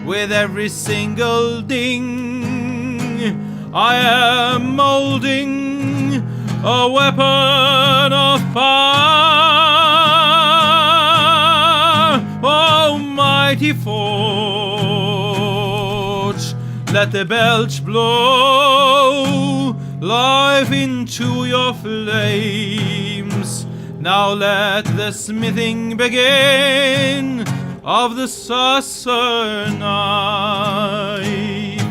with every single ding. I am molding a weapon of power. Almighty forge, let the belch blow life into your flames. Now let the smithing begin of the Sussa knife.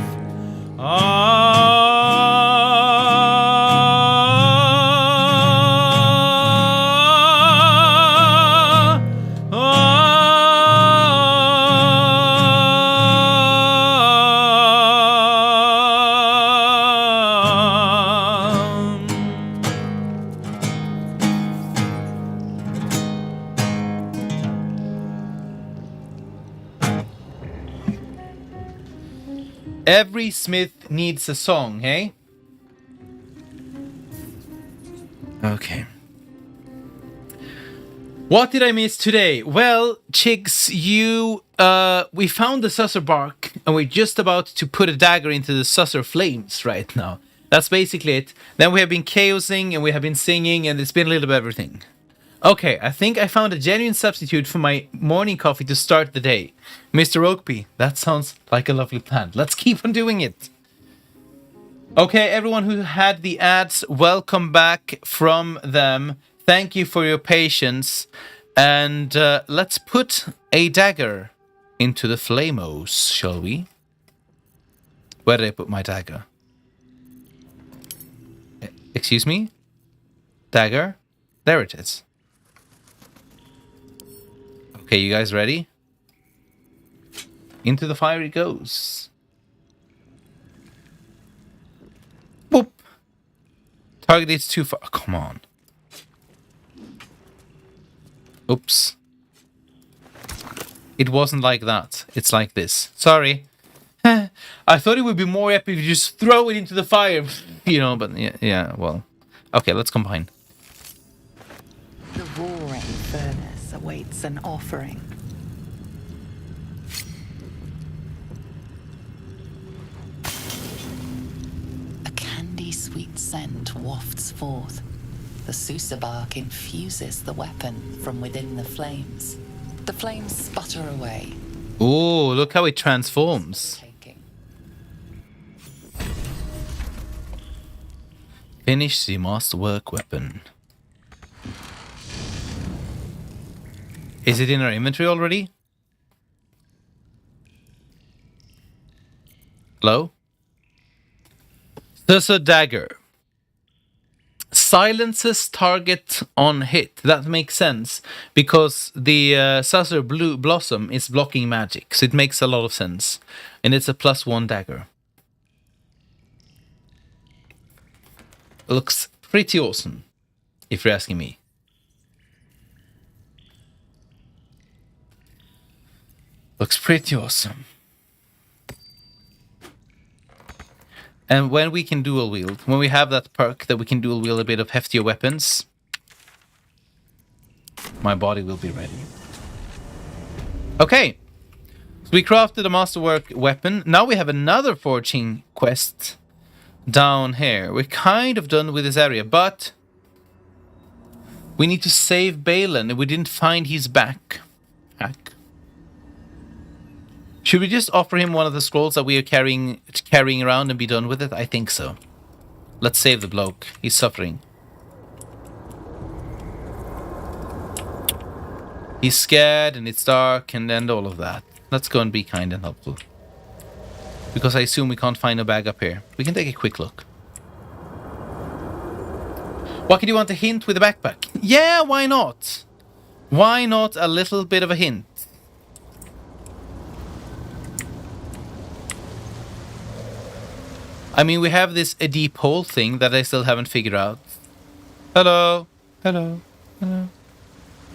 Every smith needs a song, hey? Okay. What did I miss today? Well, Chigs, we found the Susser bark, and we're just about to put a dagger into the Susser flames right now. That's basically it. Then we have been chaosing, and we have been singing, and it's been a little bit of everything. Okay, I think I found a genuine substitute for my morning coffee to start the day. Mr. Oakby, that sounds like a lovely plan. Let's keep on doing it. Okay, everyone who had the ads, welcome back from them. Thank you for your patience. And let's put a dagger into the flamos, shall we? Where did I put my dagger? Excuse me? Dagger? There it is. Okay, you guys ready? Into the fire it goes. Boop. Target is too far. Oh, come on. Oops. It wasn't like that. It's like this. Sorry. I thought it would be more epic if you just throw it into the fire. You know, but yeah, well. Okay, let's combine. The roaring furnace awaits an offering. A candy-sweet scent wafts forth. The Susa bark infuses the weapon from within the flames. The flames sputter away. Oh, look how it transforms. Finish the masterwork weapon. Is it in our inventory already? Hello? There's a dagger. Silences target on hit. That makes sense because the Susser Blue Blossom is blocking magic, so it makes a lot of sense. And it's a +1 dagger. Looks pretty awesome, if you're asking me. Looks pretty awesome. And when we can dual wield, when we have that perk that we can dual wield a bit of heftier weapons, my body will be ready. Okay. So we crafted a masterwork weapon. Now we have another forging quest down here. We're kind of done with this area, but we need to save Balin, and we didn't find his back. Should we just offer him one of the scrolls that we are carrying around and be done with it? I think so. Let's save the bloke. He's suffering. He's scared and it's dark and all of that. Let's go and be kind and helpful. Because I assume we can't find a bag up here. We can take a quick look. What do you want a hint with a backpack? Yeah, why not? Why not a little bit of a hint? I mean, we have this a deep hole thing that I still haven't figured out. Hello. Hello. Hello.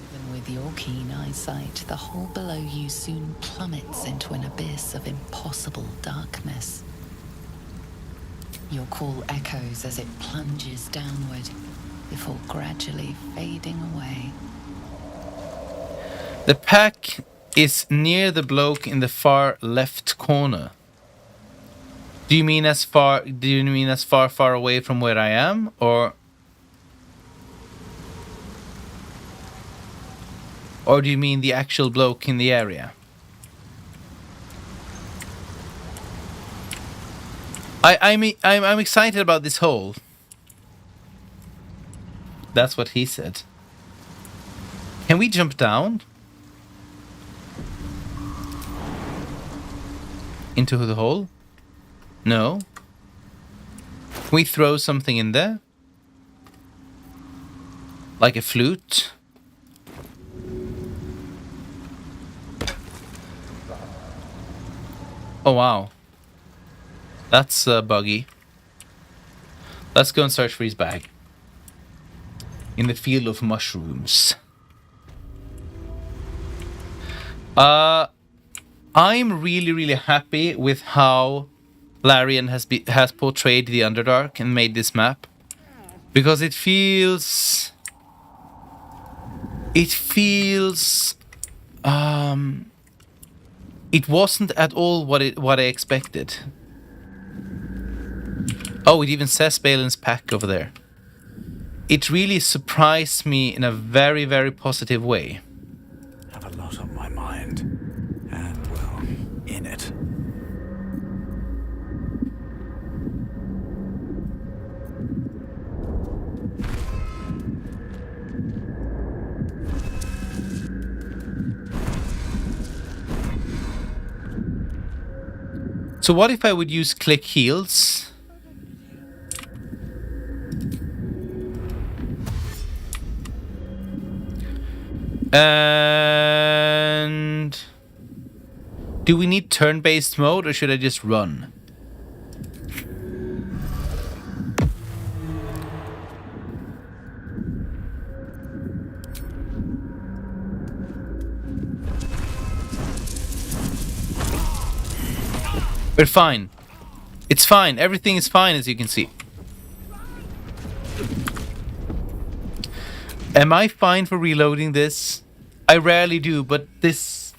Even with your keen eyesight, the hole below you soon plummets into an abyss of impossible darkness. Your call echoes as it plunges downward, before gradually fading away. The pack is near the bloke in the far left corner. Do you mean as far away from where I am, or do you mean the actual bloke in the area? I'm excited about this hole. That's what he said. Can we jump down into the hole? No. Can we throw something in there? Like a flute? Oh wow. That's buggy. Let's go and search for his bag. In the field of mushrooms. I'm really happy with how Larian has portrayed the Underdark and made this map, because it feels it wasn't at all what I expected. Oh, it even says Balin's pack over there. It really surprised me in a very, very positive way. Have a lot on my mind. And, well, in it. So what if I would use click heals? And do we need turn-based mode, or should I just run? We're fine. It's fine. Everything is fine, as you can see. Am I fine for reloading this? I rarely do, but this...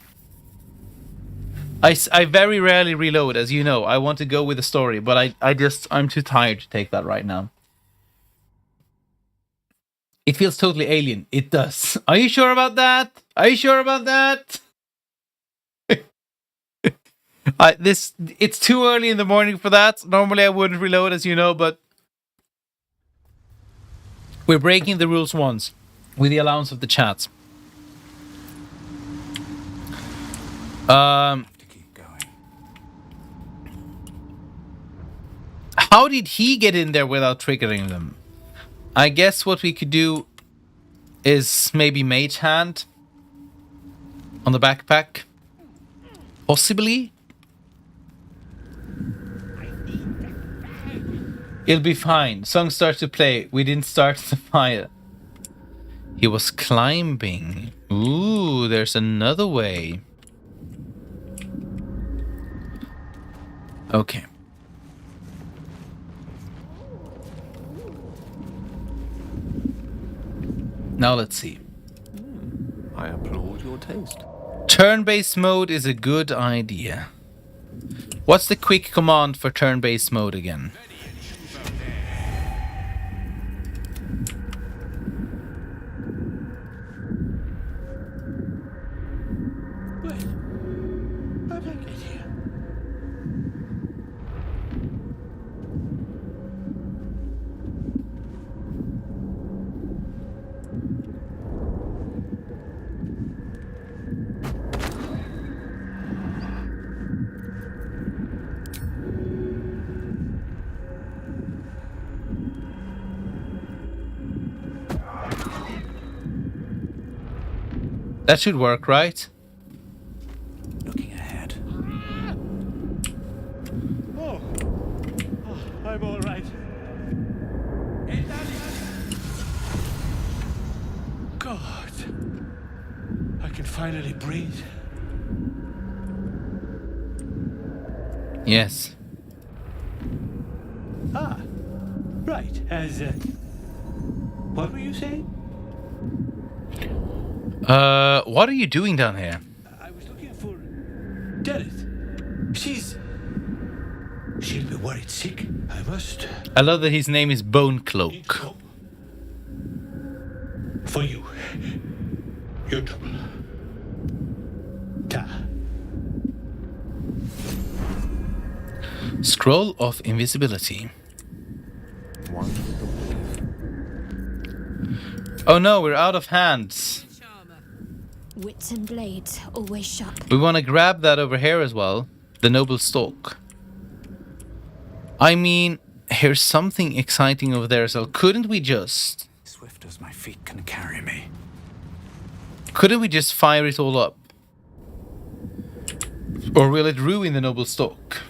I very rarely reload, as you know. I want to go with the story, but I'm too tired to take that right now. It feels totally alien. It does. Are you sure about that? Are you sure about that? It's too early in the morning for that. Normally I wouldn't reload, as you know, but we're breaking the rules once, with the allowance of the chat. To keep going. How did he get in there without triggering them? I guess what we could do is maybe Mage Hand on the backpack. Possibly. It'll be fine. Song starts to play. We didn't start the fire. He was climbing. Ooh, there's another way. Okay. Now let's see. I applaud your taste. Turn-based mode is a good idea. What's the quick command for turn-based mode again? Wait. How did I get here? That should work, right? Looking ahead. Oh, I'm all right. God, I can finally breathe. Yes. Ah, right. What were you saying? What are you doing down here? I was looking for Deneth. She'll be worried sick. I must. I love that his name is Bone Cloak. For you. Your trouble. Ta. Scroll of Invisibility. Oh no, we're out of hands. Wits and blades, always sharp. We want to grab that over here as well. The Noble Stalk. I mean, here's something exciting over there as well. Couldn't we just... Swift as my feet can carry me. Couldn't we just fire it all up? Or will it ruin the Noble Stalk?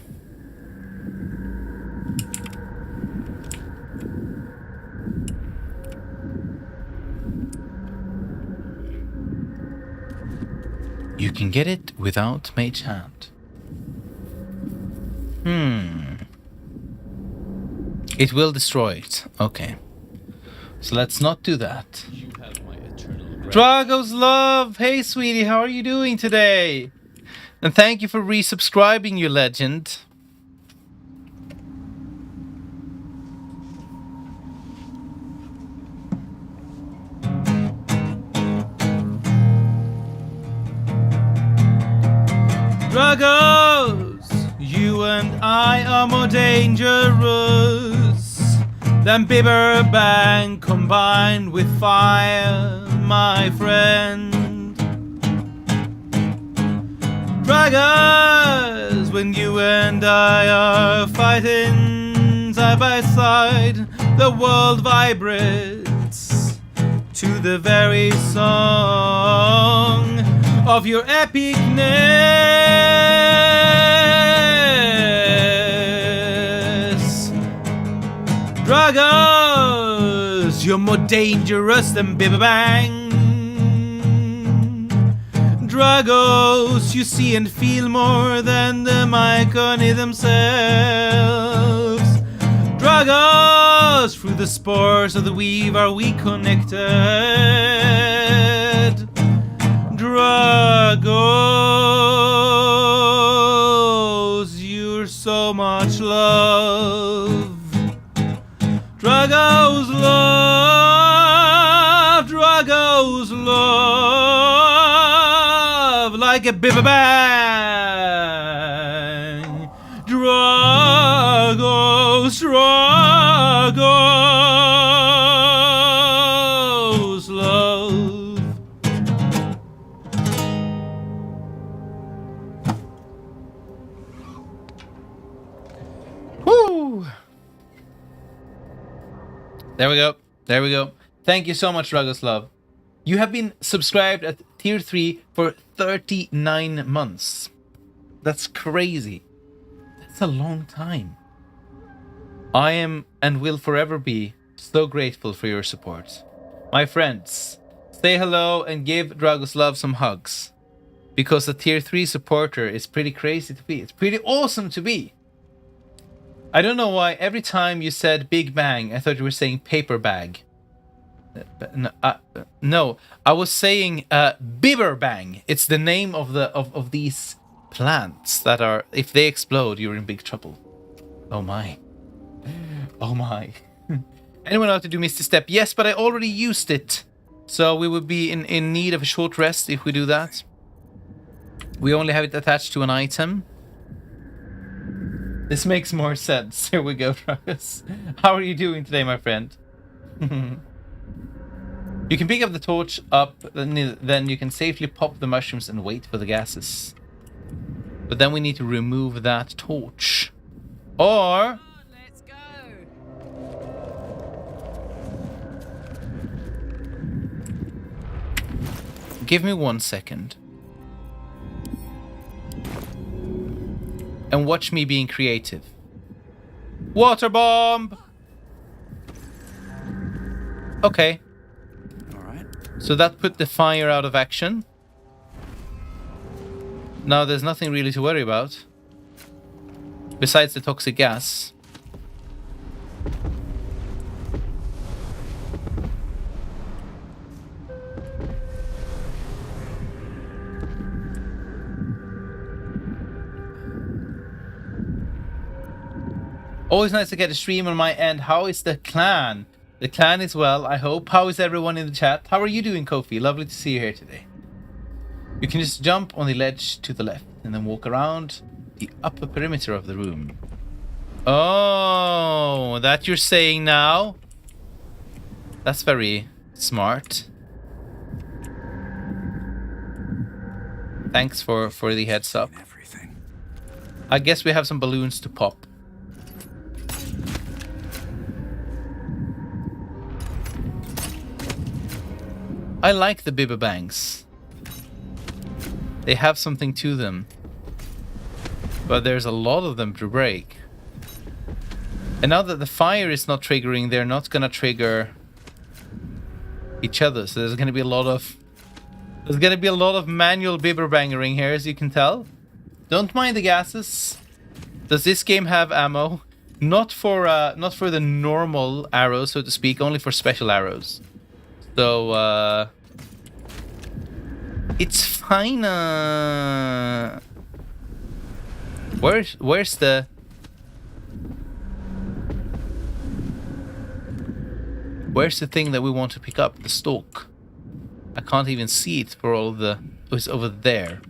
You can get it without Mage Hand. It will destroy it. Okay. So let's not do that. Drago's Love! Hey, sweetie, how are you doing today? And thank you for resubscribing, you legend. Dragos! You and I are more dangerous than Bibberbang combined with fire, my friend. Dragons, when you and I are fighting side by side, the world vibrates to the very song of your epicness. Dragons, you're more dangerous than Bibberbang. Dragos, you see and feel more than the Mycony themselves. Dragos, through the spores of the weave are we connected. Dragos, you're so much love. Dragos love, Dragos love, like a Bibberbang. Dragos, Dragos love. Woo! There we go. There we go. Thank you so much, Dragos Love. You have been subscribed at tier 3 for 39 months. That's crazy. That's a long time. I am and will forever be so grateful for your support. My friends, say hello and give Dragos Love some hugs. Because a tier 3 supporter is pretty crazy to be. It's pretty awesome to be. I don't know why every time you said Big Bang, I thought you were saying paper bag. No, I was saying Bibberbang. It's the name of the of these plants that are, if they explode, you're in big trouble. Oh my. Oh my. Anyone know how to do Misty Step? Yes, but I already used it. So we would be in need of a short rest if we do that. We only have it attached to an item. This makes more sense. Here we go, Travis. How are you doing today, my friend? You can pick up the torch up, then you can safely pop the mushrooms and wait for the gases. But then we need to remove that torch. Or... Let's go. Give me 1 second. And watch me being creative. Water bomb! Okay. Alright. So that put the fire out of action. Now there's nothing really to worry about. Besides the toxic gas. Always nice to get a stream on my end. How is the clan? The clan is well, I hope. How is everyone in the chat? How are you doing, Kofi? Lovely to see you here today. You can just jump on the ledge to the left and then walk around the upper perimeter of the room. Oh, that you're saying now? That's very smart. Thanks for the heads up. I guess we have some balloons to pop. I like the Bibberbangs. They have something to them. But there's a lot of them to break. And now that the fire is not triggering, they're not gonna trigger each other. So there's gonna be a lot of manual Bibberbangering here, as you can tell. Don't mind the gases. Does this game have ammo? Not for the normal arrows, so to speak, only for special arrows. So it's fine. Where's the thing that we want to pick up? The stalk. I can't even see it for all the... Oh, it's over there.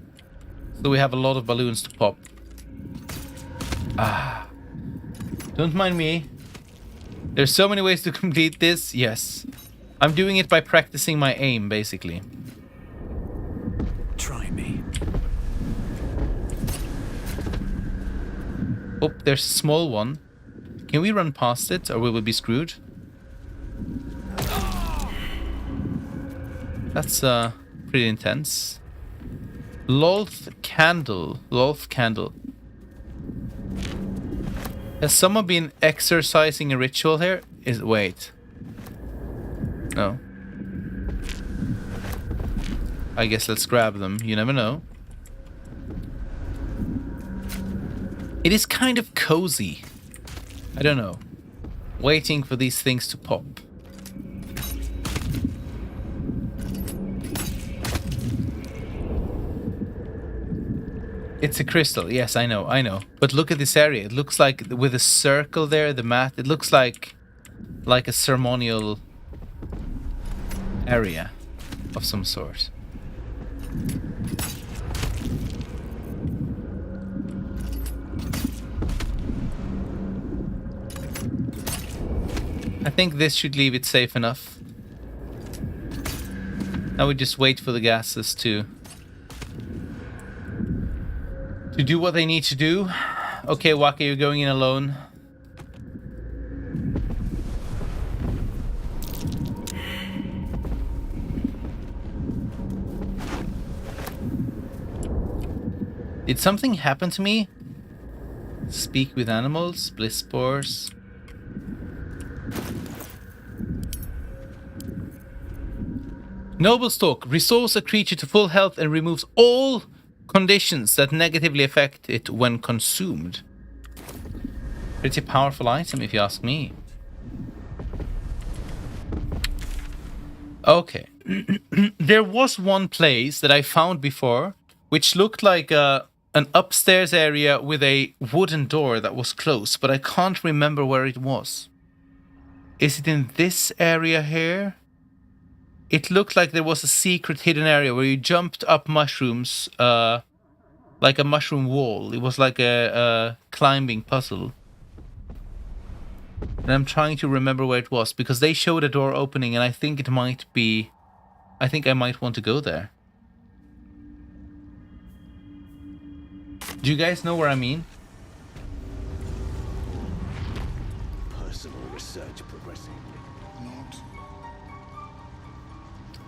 So we have a lot of balloons to pop. Ah. Don't mind me. There's so many ways to complete this. Yes. I'm doing it by practicing my aim, basically. Try me. Oh, there's a small one. Can we run past it, or will we be screwed? That's pretty intense. Lolth candle. Has someone been exercising a ritual here? Wait. No. I guess let's grab them. You never know. It is kind of cozy. I don't know. Waiting for these things to pop. It's a crystal. Yes, I know. But look at this area. It looks like with a circle there, the mat. It looks like a ceremonial area of some sort. I think this should leave it safe enough. Now we just wait for the gases to do what they need to do. Okay, Waka, you're going in alone. Did something happen to me? Speak with animals, bliss spores. Noble Stalk restores a creature to full health and removes all conditions that negatively affect it when consumed. Pretty powerful item, if you ask me. Okay. There was one place that I found before, which looked like an upstairs area with a wooden door that was closed, but I can't remember where it was. Is it in this area here? It looked like there was a secret hidden area where you jumped up mushrooms, like a mushroom wall. It was like a climbing puzzle. And I'm trying to remember where it was, because they showed a door opening, and I think it might be... I think I might want to go there. Do you guys know where I mean? Personal research progressing.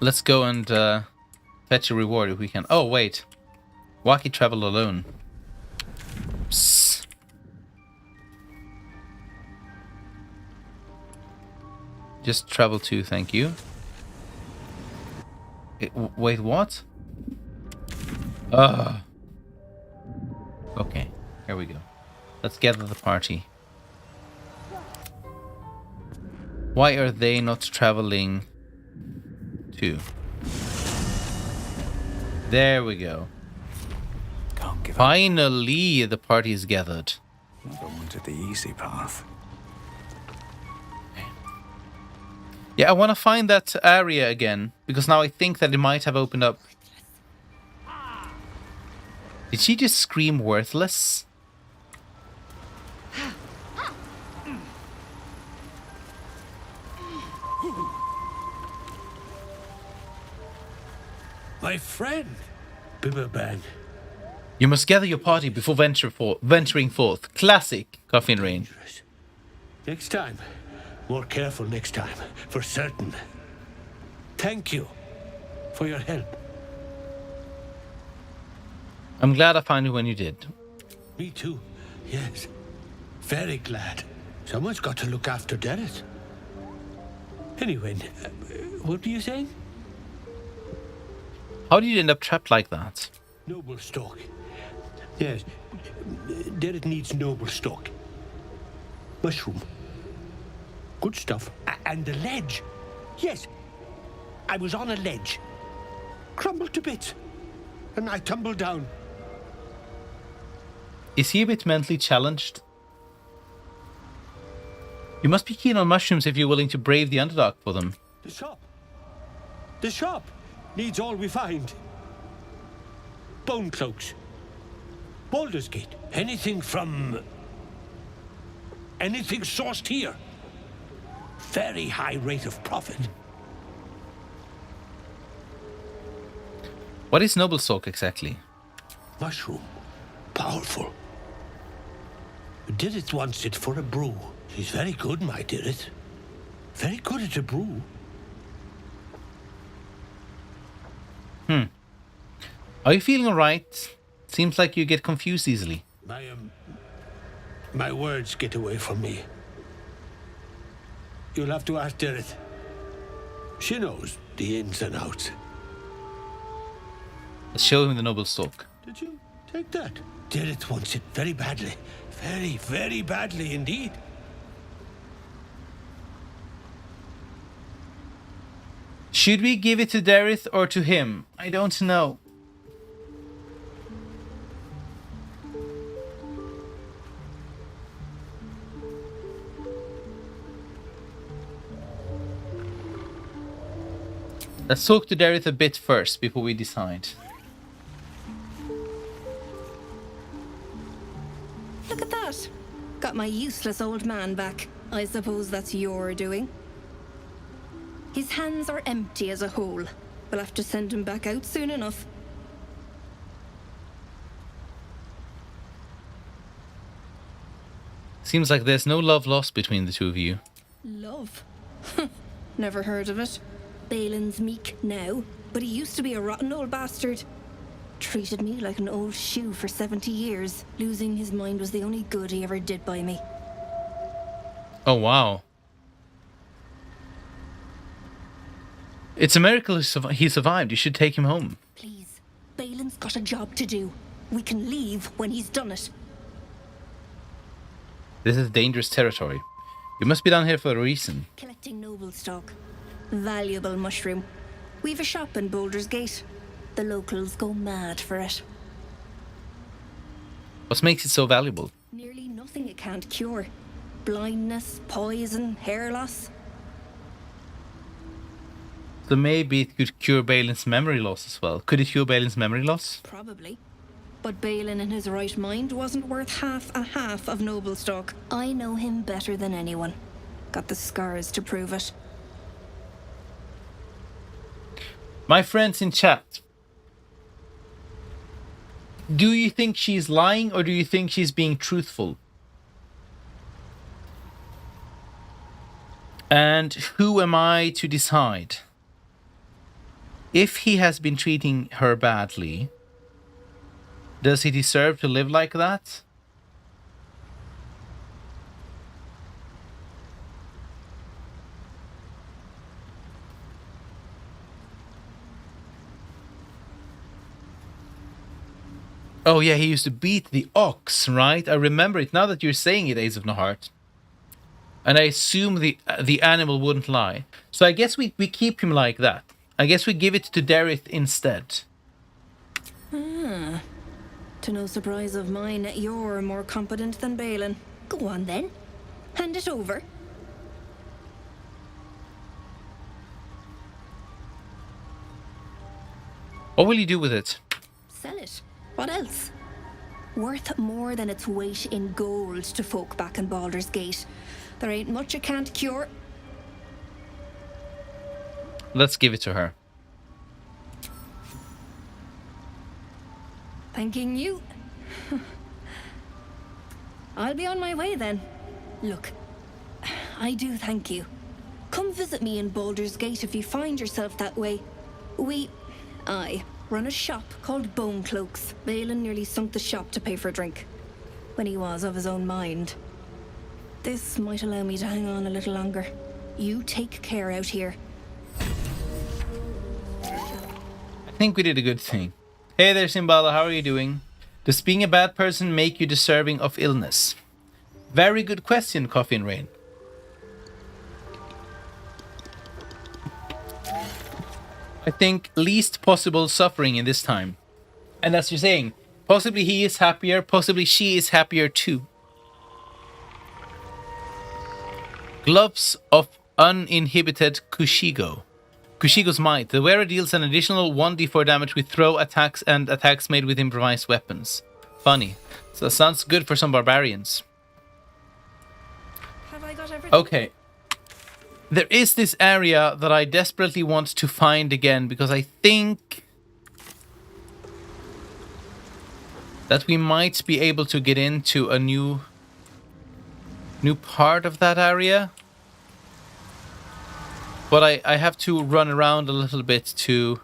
Let's go and fetch a reward if we can. Oh, wait. Waki travel alone. Psst. Just travel too, thank you. Wait, what? Okay, here we go. Let's gather the party. Why are they not traveling too? There we go. Can't give up. Finally, the party is gathered. I wanted the easy path. Yeah, I want to find that area again, because now I think that it might have opened up. Did she just scream worthless? My friend, Bibberban. You must gather your party before venturing forth. Classic Coffin Rain. Next time. More careful next time, for certain. Thank you for your help. I'm glad I found you when you did. Me too, yes. Very glad. Someone's got to look after Derek. Anyway, what were you saying? How did you end up trapped like that? Noble stock. Yes, Derek needs noble stock. Mushroom. Good stuff. And the ledge. Yes, I was on a ledge. Crumbled to bits. And I tumbled down. Is he a bit mentally challenged? You must be keen on mushrooms if you're willing to brave the underdark for them. The shop. The shop needs all we find. Bone cloaks. Baldur's Gate. Anything sourced here. Very high rate of profit. What is noble stalk exactly? Mushroom. Powerful. Dirith wants it for a brew. She's very good, my Dirith. Very good at a brew. Are you feeling alright? Seems like you get confused easily. My words get away from me. You'll have to ask Dirith. She knows the ins and outs. Let's show him the noble stalk. Did you take that? Dirith wants it very badly. Very, very badly indeed. Should we give it to Dareth or to him? I don't know. Let's talk to Dareth a bit first before we decide. Look at that. Got my useless old man back. I suppose that's your doing. His hands are empty as a whole. We'll have to send him back out soon enough. Seems like there's no love lost between the two of you. Love? Never heard of it. Balin's meek now, but he used to be a rotten old bastard. Treated me like an old shoe for 70 years. Losing his mind was the only good he ever did by me. Oh, wow. It's a miracle he survived. You should take him home. Please, Balin's got a job to do. We can leave when he's done it. This is dangerous territory. You must be down here for a reason. Collecting noble stock. Valuable mushroom. We've a shop in Baldur's Gate. The locals go mad for it. What makes it so valuable? Nearly nothing it can't cure. Blindness, poison, hair loss. So maybe it could cure Balin's memory loss as well. Could it cure Balin's memory loss? Probably. But Balin in his right mind wasn't worth half of noble stock. I know him better than anyone. Got the scars to prove it. My friends in chat, do you think she's lying or do you think she's being truthful? And who am I to decide? If he has been treating her badly, does he deserve to live like that? Oh yeah, he used to beat the ox, right? I remember it now that you're saying it, Ace of No Heart. And I assume the animal wouldn't lie. So I guess we keep him like that. I guess we give it to Dareth instead. To no surprise of mine, you're more competent than Balin. Go on then. Hand it over. What will you do with it? Sell it. What else? Worth more than its weight in gold to folk back in Baldur's Gate. There ain't much it can't cure. Let's give it to her. Thanking you. I'll be on my way then. Look, I do thank you. Come visit me in Baldur's Gate if you find yourself that way. I run a shop called Bone Cloaks. Balin nearly sunk the shop to pay for a drink. When he was of his own mind. This might allow me to hang on a little longer. You take care out here. I think we did a good thing. Hey there, Simbala, how are you doing? Does being a bad person make you deserving of illness? Very good question, Coffee and Rain. I think least possible suffering in this time. And as you're saying, possibly he is happier, possibly she is happier too. Gloves of uninhibited Kushigo. Kushigo's Might. The wearer deals an additional 1d4 damage with throw attacks and attacks made with improvised weapons. Funny. So that sounds good for some barbarians. Have I got everything? Okay. There is this area that I desperately want to find again because I think that we might be able to get into a new part of that area. But I have to run around a little bit to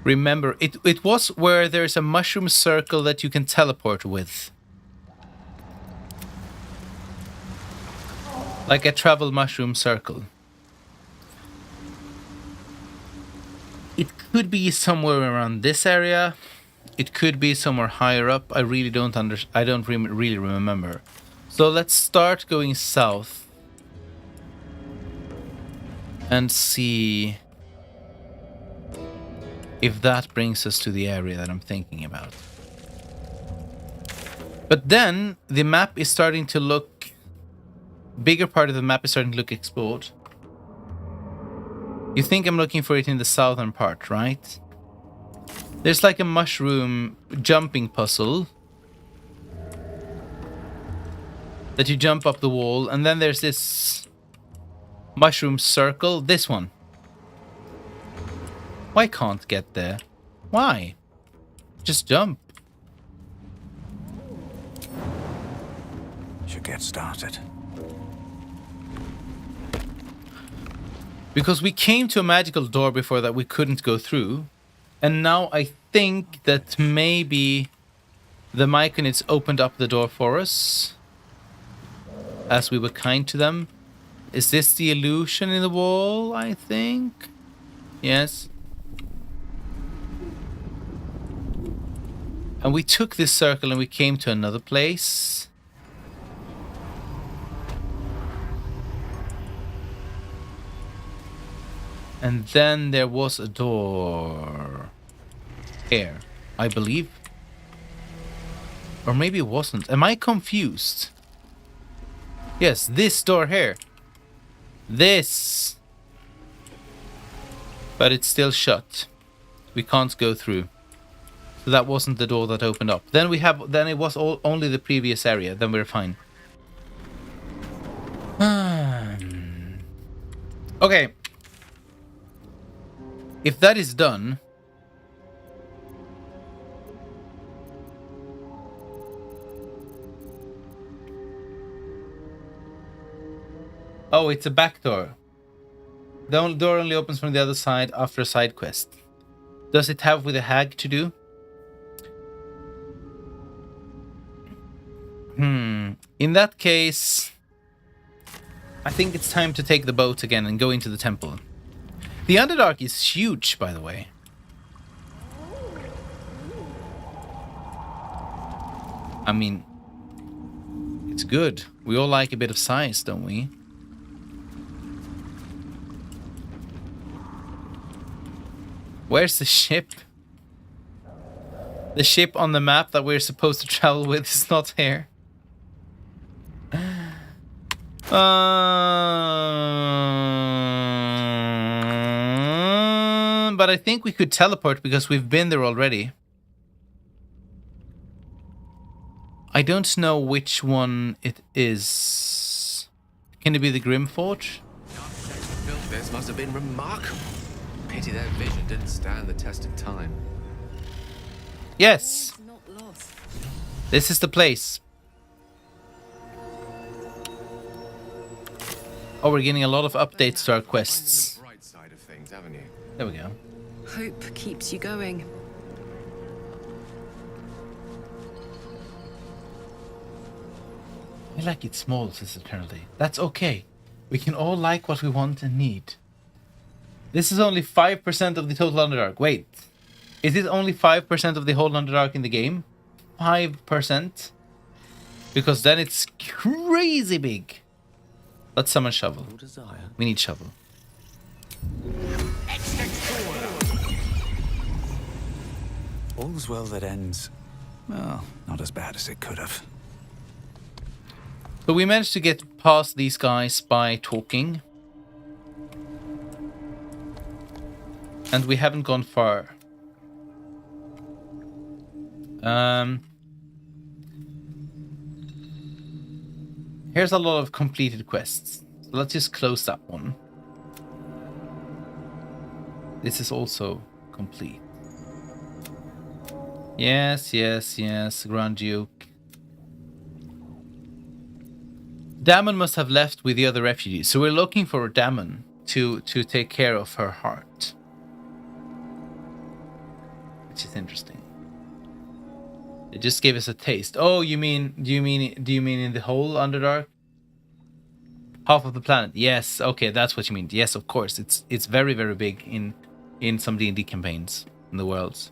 remember. It was where there's a mushroom circle that you can teleport with. Like a travel mushroom circle. It could be somewhere around this area. It could be somewhere higher up. I really don't really remember. So let's start going south and see if that brings us to the area that I'm thinking about. But then the map is starting to look, bigger part of the map is starting to look explored. You think I'm looking for it in the southern part, right? There's like a mushroom jumping puzzle that you jump up the wall, and then there's this mushroom circle, this one. Why can't get there? Why? Just jump. Should get started. Because we came to a magical door before that we couldn't go through. And now I think that maybe the Myconids opened up the door for us, as we were kind to them. Is this the illusion in the wall, I think? Yes. And we took this circle and we came to another place. And then there was a door here, I believe. Or maybe it wasn't. Am I confused? Yes, this door here. This. But it's still shut. We can't go through. So that wasn't the door that opened up. Then it was only the previous area. Then we're fine. Okay. If that is done, oh, it's a back door. The door only opens from the other side after a side quest. Does it have with a hag to do? In that case, I think it's time to take the boat again and go into the temple. The Underdark is huge, by the way. I mean, it's good. We all like a bit of size, don't we? Where's the ship? The ship on the map that we're supposed to travel with is not here. But I think we could teleport because we've been there already. I don't know which one it is. Can it be the Grimforge? The architects who built this must have been remarkable. Pity their vision didn't stand the test of time. Yes. Not lost. This is the place. Oh, we're getting a lot of updates to our quests. Bright side of things, haven't you? There we go. Hope keeps you going. I like it small, says Eternity. That's okay. We can all like what we want and need. This is only 5% of the total Underdark. Wait. Is it only 5% of the whole Underdark in the game? 5%? Because then it's crazy big. Let's summon Shovel. We need Shovel. All's well that ends, well, not as bad as it could have. But we managed to get past these guys by talking. And we haven't gone far. Here's a lot of completed quests. So let's just close that one. This is also complete. Yes, Grand Duke. Damon must have left with the other refugees, so we're looking for Damon to take care of her heart. Which is interesting. It just gave us a taste. Oh, do you mean in the whole Underdark? Half of the planet. Yes, okay, that's what you mean. Yes, of course. It's very, very big in some D&D campaigns in the worlds.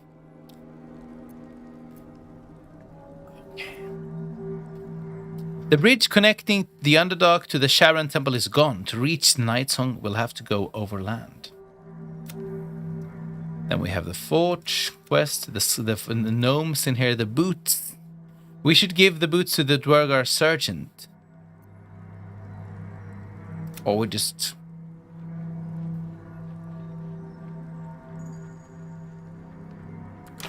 The bridge connecting the Underdark to the Sharon Temple is gone. To reach Nightsong, we'll have to go overland. Then we have the Forge quest, the gnomes in here, the boots. We should give the boots to the Dwergar Sergeant. Or we just...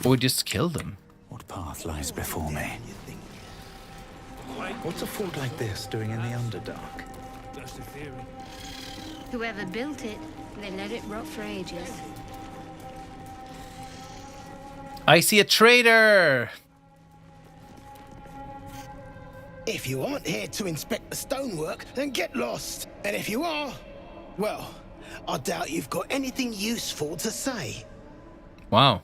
Or we just kill them. What path lies before me? What's a fort like this doing in the Underdark? That's the theory. Whoever built it, they let it rot for ages. I see a traitor! If you aren't here to inspect the stonework, then get lost. And if you are, well, I doubt you've got anything useful to say. Wow.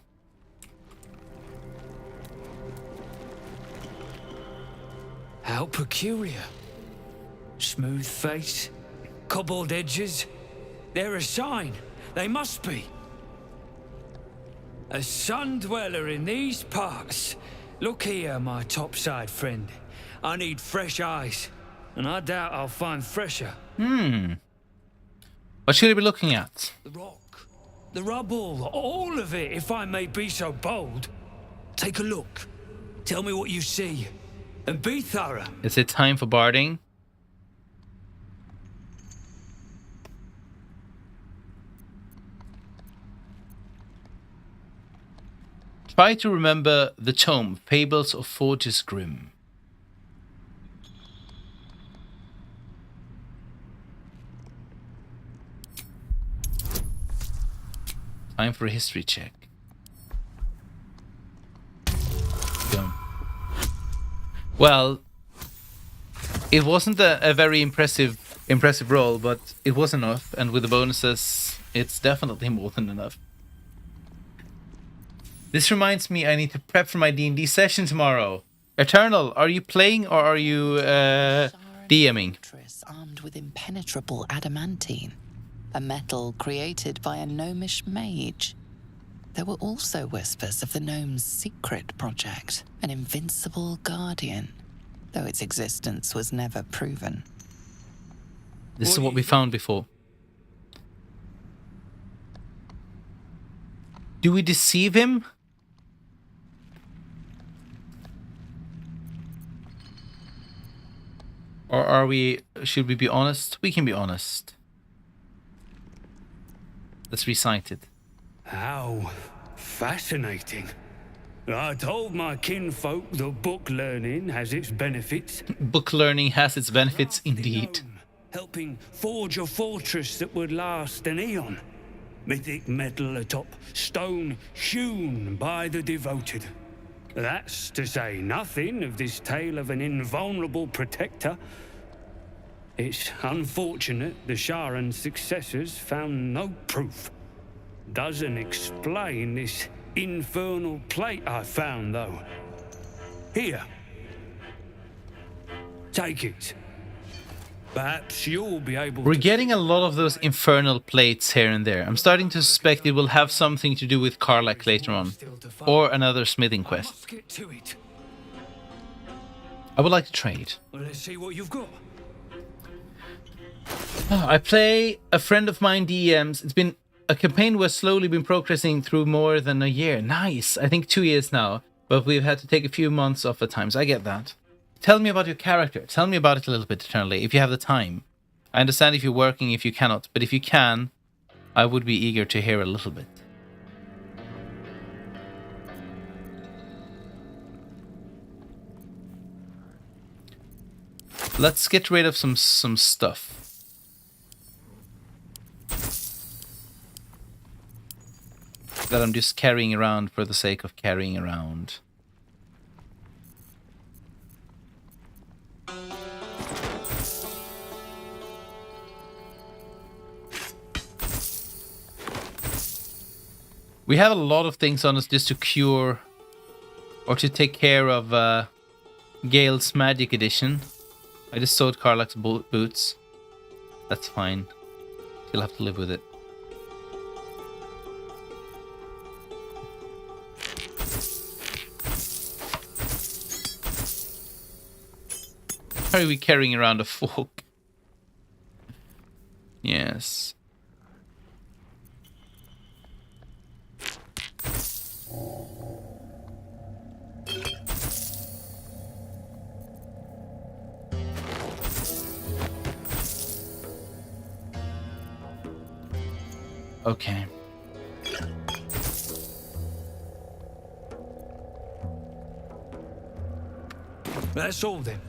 How peculiar. Smooth face, cobbled edges. They're a sign. They must be. A sun dweller in these parts. Look here, my topside friend. I need fresh eyes, and I doubt I'll find fresher. What should I be looking at? The rock, the rubble, all of it, if I may be so bold. Take a look. Tell me what you see. And be thorough. Is it time for barding? Try to remember the tome, Fables of Forges Grim. Time for a history check. Go. Well, it wasn't a very impressive roll, but it was enough, and with the bonuses, it's definitely more than enough. This reminds me, I need to prep for my D&D session tomorrow. Eternal, are you playing or are you DMing? Armed with impenetrable adamantine, a metal created by a gnomish mage. There were also whispers of the gnome's secret project, an invincible guardian, though its existence was never proven. This is what we found before. Do we deceive him? Or should we be honest? We can be honest. Let's recite it. How fascinating. I told my kinfolk that book learning has its benefits. Book learning has its benefits indeed. Helping forge a fortress that would last an eon. Mythic metal atop stone hewn by the devoted. That's to say nothing of this tale of an invulnerable protector. It's unfortunate the Sharon's successors found no proof. Doesn't explain this infernal plate I found, though. Here. Take it. Perhaps you'll be able We're getting a lot of those infernal plates here and there. I'm starting to suspect it will have something to do with Karlach later on. Or another smithing quest. I would like to trade. Well, let's see what you've got. I play a friend of mine DMs. It's been a campaign we've slowly been progressing through more than a year. Nice. I think 2 years now. But we've had to take a few months off at times. I get that. Tell me about your character. Tell me about it a little bit, Eternally, if you have the time. I understand if you're working, if you cannot. But if you can, I would be eager to hear a little bit. Let's get rid of some stuff. That I'm just carrying around for the sake of carrying around. We have a lot of things on us just to cure or to take care of Gale's Magic Edition. I just sewed Karlach's boots. That's fine. She'll have to live with it. Why are we carrying around a fork? Yes. Okay. That's all then.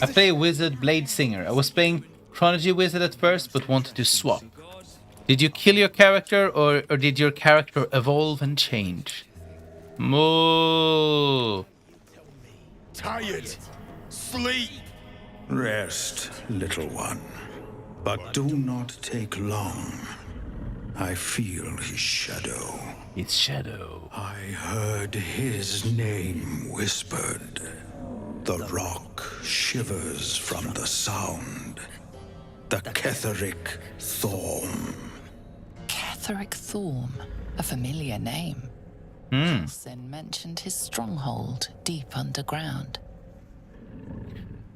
I play Wizard Blade Singer. I was playing Chronology Wizard at first, but wanted to swap. Did you kill your character, or did your character evolve and change? Moo. Tired. Sleep. Rest, little one. But do not take long. I feel his shadow. His shadow. I heard his name whispered. The rock shivers from the sound. The Ketheric Thorm. Ketheric Thorm, a familiar name. Sin mentioned his stronghold deep underground.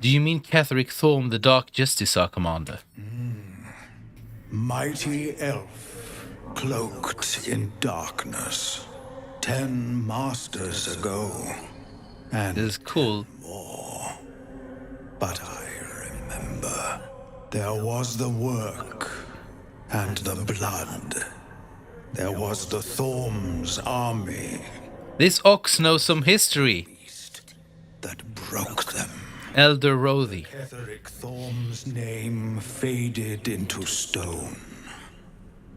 Do you mean Ketheric Thorm, the Dark Justice, our commander? Mighty elf, cloaked in darkness. 10 masters ago. And this is cool. More. But I remember. There was the work and the blood. There was the Thorm's army. This ox knows some history. That broke them. Elder Rothy. Ketheric Thorm's name faded into stone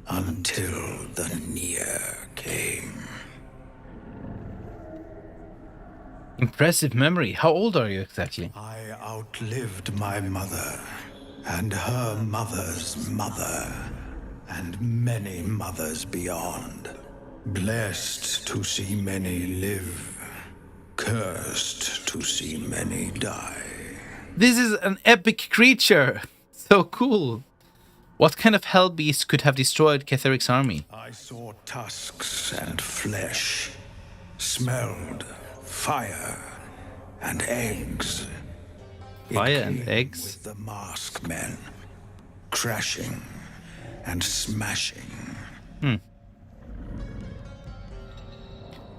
until the Near came. Impressive memory. How old are you exactly? I outlived my mother, and her mother's mother, and many mothers beyond. Blessed to see many live, cursed to see many die. This is an epic creature. So cool. What kind of hellbeast could have destroyed Ketheric's army? I saw tusks and flesh, smelled fire and eggs. Fire and eggs? With the mask men, crashing and smashing.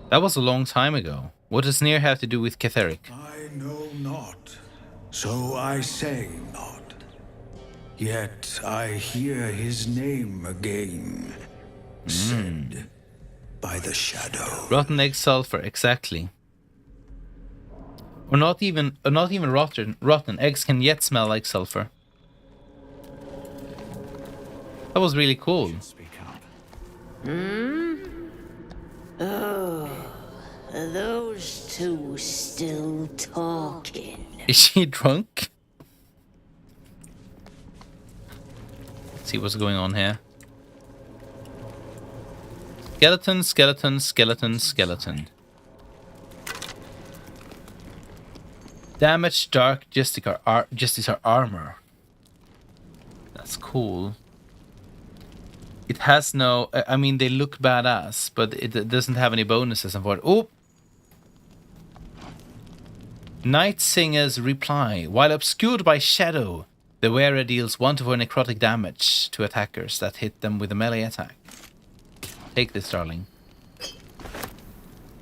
That was a long time ago. What does Near have to do with Ketheric? I know not, so I say not. Yet I hear his name again, said by the shadow. Rotten egg sulfur, exactly. Or not even rotten. Eggs can yet smell like sulfur. That was really cool. Oh, are those two still talking? Is she drunk? Let's see what's going on here. Skeleton, skeleton, skeleton, skeleton. Damaged Dark Justice armor. That's cool. It has no... I mean, they look badass, but it doesn't have any bonuses. Oh! Night Singer's reply. While obscured by shadow, the wearer deals 1-4 necrotic damage to attackers that hit them with a melee attack. Take this, darling.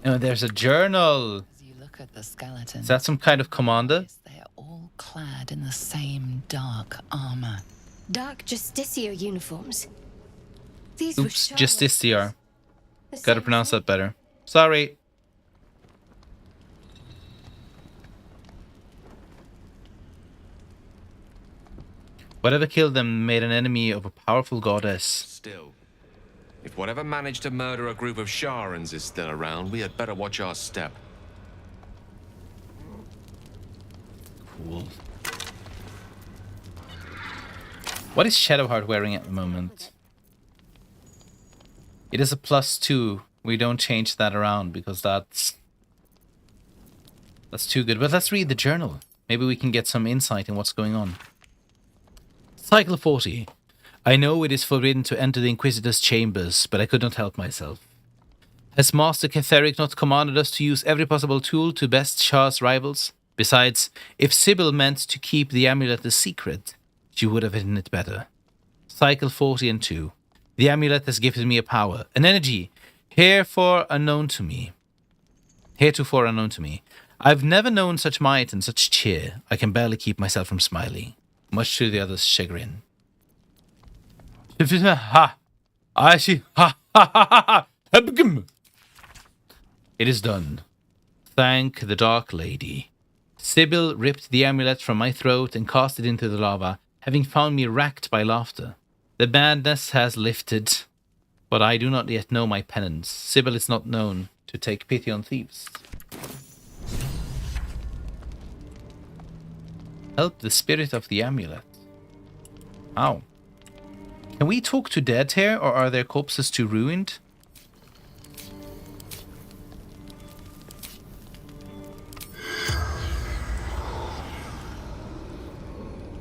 Oh, there's a journal. As you look at the skeleton, Is that some kind of commander? they are all clad in the same dark armor. Dark Justiciar uniforms. These were Oops, sharp. Justiciar. The Gotta same pronounce that better. Sorry. Whatever killed them made an enemy of a powerful goddess. Still, if whatever managed to murder a group of Sharans is still around, we had better watch our step. Cool. What is Shadowheart wearing at the moment? It is a +2. We don't change that around because that's too good. But let's read the journal. Maybe we can get some insight in what's going on. Cycle 40. I know it is forbidden to enter the Inquisitor's chambers, but I could not help myself. Has Master Catherick not commanded us to use every possible tool to best Shah's rivals? Besides, if Sybil meant to keep the amulet a secret, she would have hidden it better. Cycle 40 and 2. The amulet has given me a power, an energy, heretofore unknown to me. I've never known such might and such cheer. I can barely keep myself from smiling, much to the others' chagrin. Ha! I see. Ha! Ha! Ha! Ha! It is done. Thank the Dark Lady. Sybil ripped the amulet from my throat and cast it into the lava, having found me racked by laughter. The madness has lifted, but I do not yet know my penance. Sybil is not known to take pity on thieves. Help the spirit of the amulet. How? Can we talk to dead here, or are their corpses too ruined?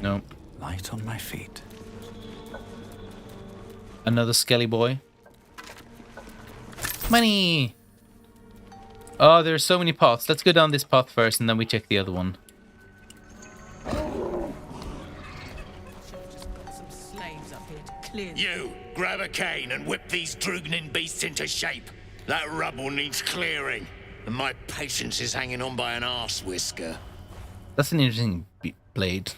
No. Light on my feet. Another skelly boy. Money! Oh, there's so many paths. Let's go down this path first, and then we check the other one. You, grab a cane and whip these Drugnin beasts into shape. That rubble needs clearing, and my patience is hanging on by an arse whisker. That's an interesting blade.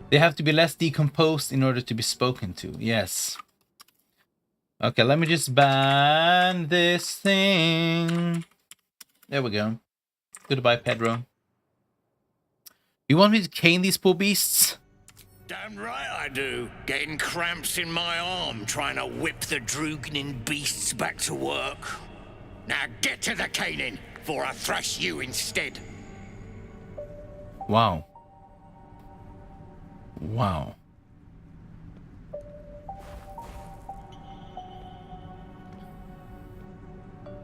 They have to be less decomposed in order to be spoken to. Yes. Okay, let me just ban this thing. There we go. Goodbye, Pedro. You want me to cane these poor beasts? Damn right I do. Getting cramps in my arm trying to whip the Drugnin beasts back to work. Now get to the caning, for I thrash you instead. Wow. Wow.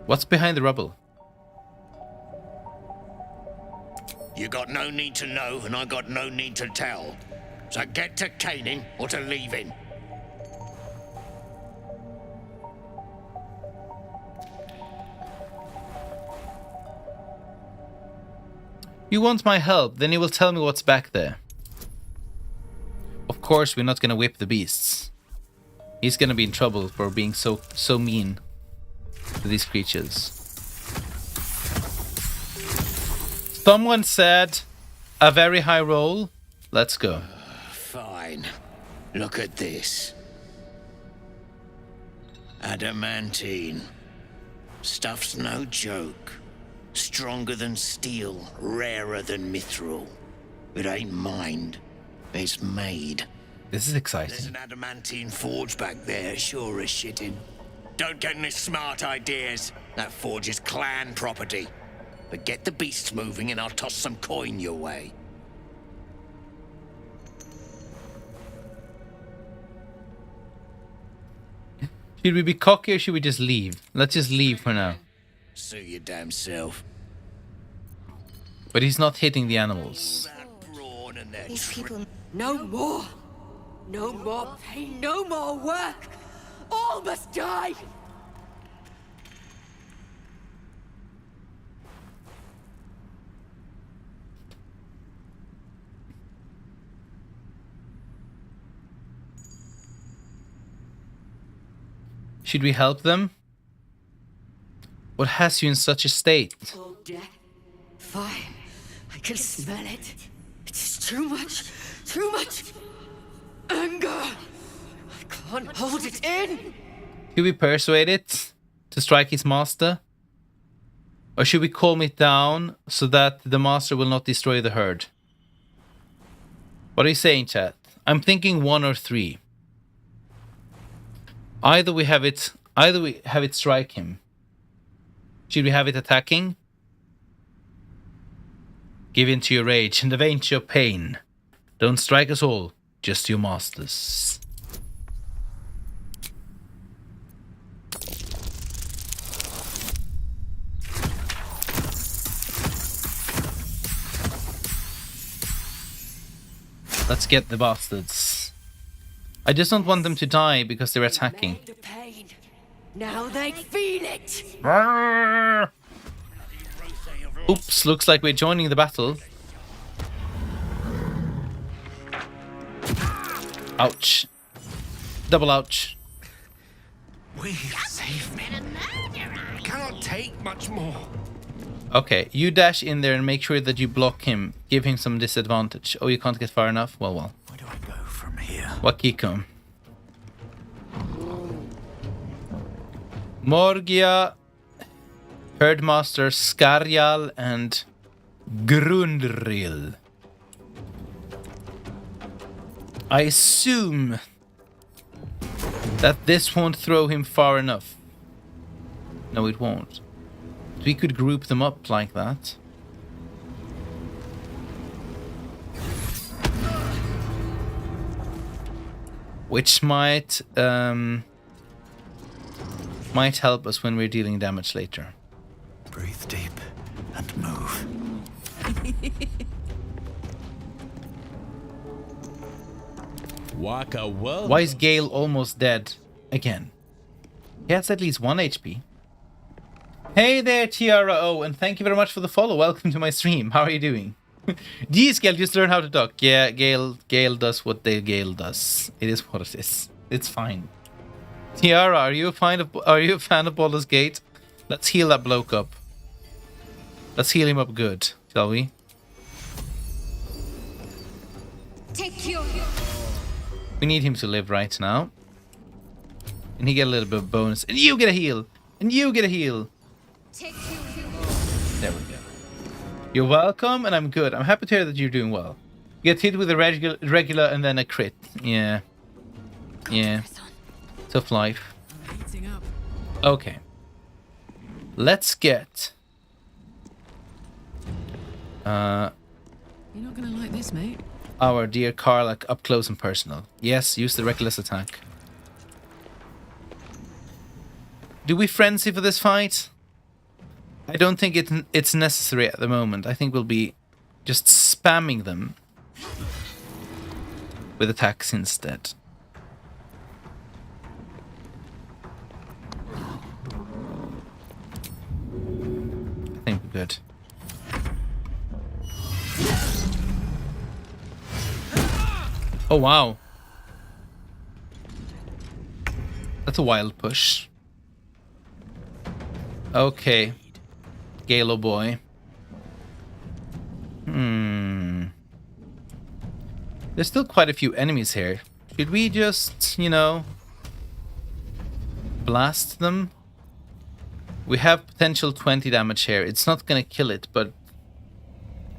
What's behind the rubble? You got no need to know, and I got no need to tell. So get to caning or to leaving. You want my help, then you will tell me what's back there. Of course, we're not gonna whip the beasts. He's gonna be in trouble for being so mean to these creatures. Someone said a very high roll. Let's go. Fine. Look at this. Adamantine. Stuff's no joke. Stronger than steel, rarer than mithril. It ain't mined. It's made. This is exciting. There's an adamantine forge back there, sure as shitting. Don't get any smart ideas. That forge is clan property. But get the beasts moving and I'll toss some coin your way. Should we be cocky or should we just leave? Let's just leave for now. Suit your damn self. But he's not hitting the animals. These people. No more! No more pain, no more work! All must die! Should we help them? What has you in such a state? All death. Fire. I can smell it. It's too much. Too much. Anger. I can't hold it in. Should we persuade it to strike its master? Or should we calm it down so that the master will not destroy the herd? What are you saying, chat? I'm thinking 1 or 3. Either we have it strike him. Should we have it attacking? Give in to your rage and avenge your pain. Don't strike us all, just your masters. Let's get the bastards. I just don't want them to die because they're attacking. The pain. Now they feel it. Oops, looks like we're joining the battle. Ouch. Double ouch. Please save me. I cannot take much more. Okay, you dash in there and make sure that you block him. Give him some disadvantage. Oh, you can't get far enough? Well, well. Where do I go from here? Wakikum. Morgia, Herdmaster Skarjal, and Grundril. I assume that this won't throw him far enough. No, it won't. We could group them up like that. Which might help us when we're dealing damage later. Breathe deep and move. Waka well. Why is Gale almost dead again? He has at least 1 HP. Hey there, Tiara O, and thank you very much for the follow. Welcome to my stream. How are you doing? Geez, Gale, just learn how to duck. Yeah, Gale does what Gale does. It is what it is. It's fine. Tiara, are you a fan of Baldur's Gate? Let's heal that bloke up. Let's heal him up good, shall we? Take your... We need him to live right now. And he get a little bit of bonus. And you get a heal! And you get a heal! There we go. You're welcome, and I'm good. I'm happy to hear that you're doing well. You get hit with a regular and then a crit. Yeah. Yeah. Tough life. Okay. Let's get... You're not gonna like this, mate. Our dear Karlach up close and personal. Yes, use the reckless attack. Do we frenzy for this fight? I don't think it's necessary at the moment. I think we'll be just spamming them with attacks instead. I think we're good. Oh wow. That's a wild push. Okay. Galo boy. There's still quite a few enemies here. Should we just, you know, blast them? We have potential 20 damage here. It's not gonna kill it, but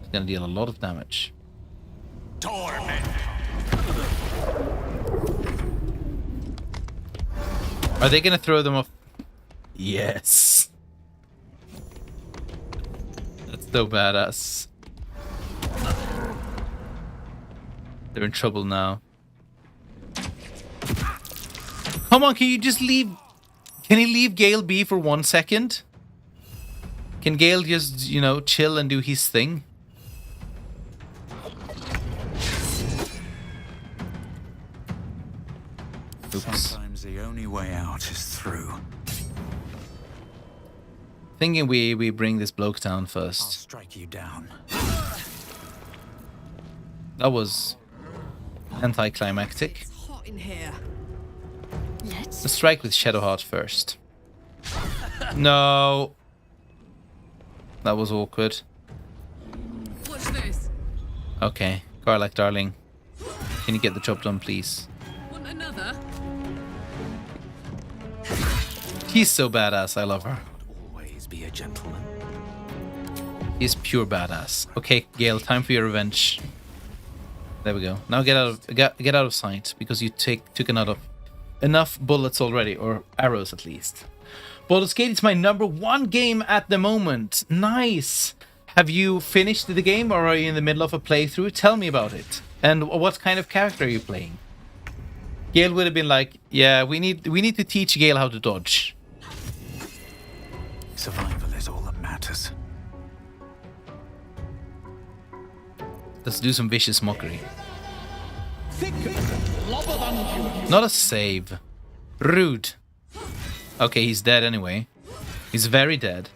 it's gonna deal a lot of damage. Are they gonna throw them off? Yes. That's so badass. They're in trouble now. Come on, can you just leave? Can he leave Gale be for 1 second? Can Gale just, you know, chill and do his thing? Oops. Sometimes the only way out is through. Thinking we bring this bloke down I'll first. strike you down. That was anticlimactic. Hot in here. Let's strike with Shadowheart first. No. That was awkward. What's this? Okay, Garlic darling. Can you get the job done, please? Want another? He's so badass, I love her. Always be a gentleman. He's pure badass. Okay, Gale, time for your revenge. There we go. Now get out of sight, because you took enough bullets already, or arrows at least. Baldur's Gate is my #1 game at the moment. Nice. Have you finished the game, or are you in the middle of a playthrough? Tell me about it. And what kind of character are you playing? Gale would have been like, yeah, we need to teach Gale how to dodge. Survival is all that matters. Let's do some vicious mockery. Not a save. Rude. Okay, he's dead anyway. He's very dead.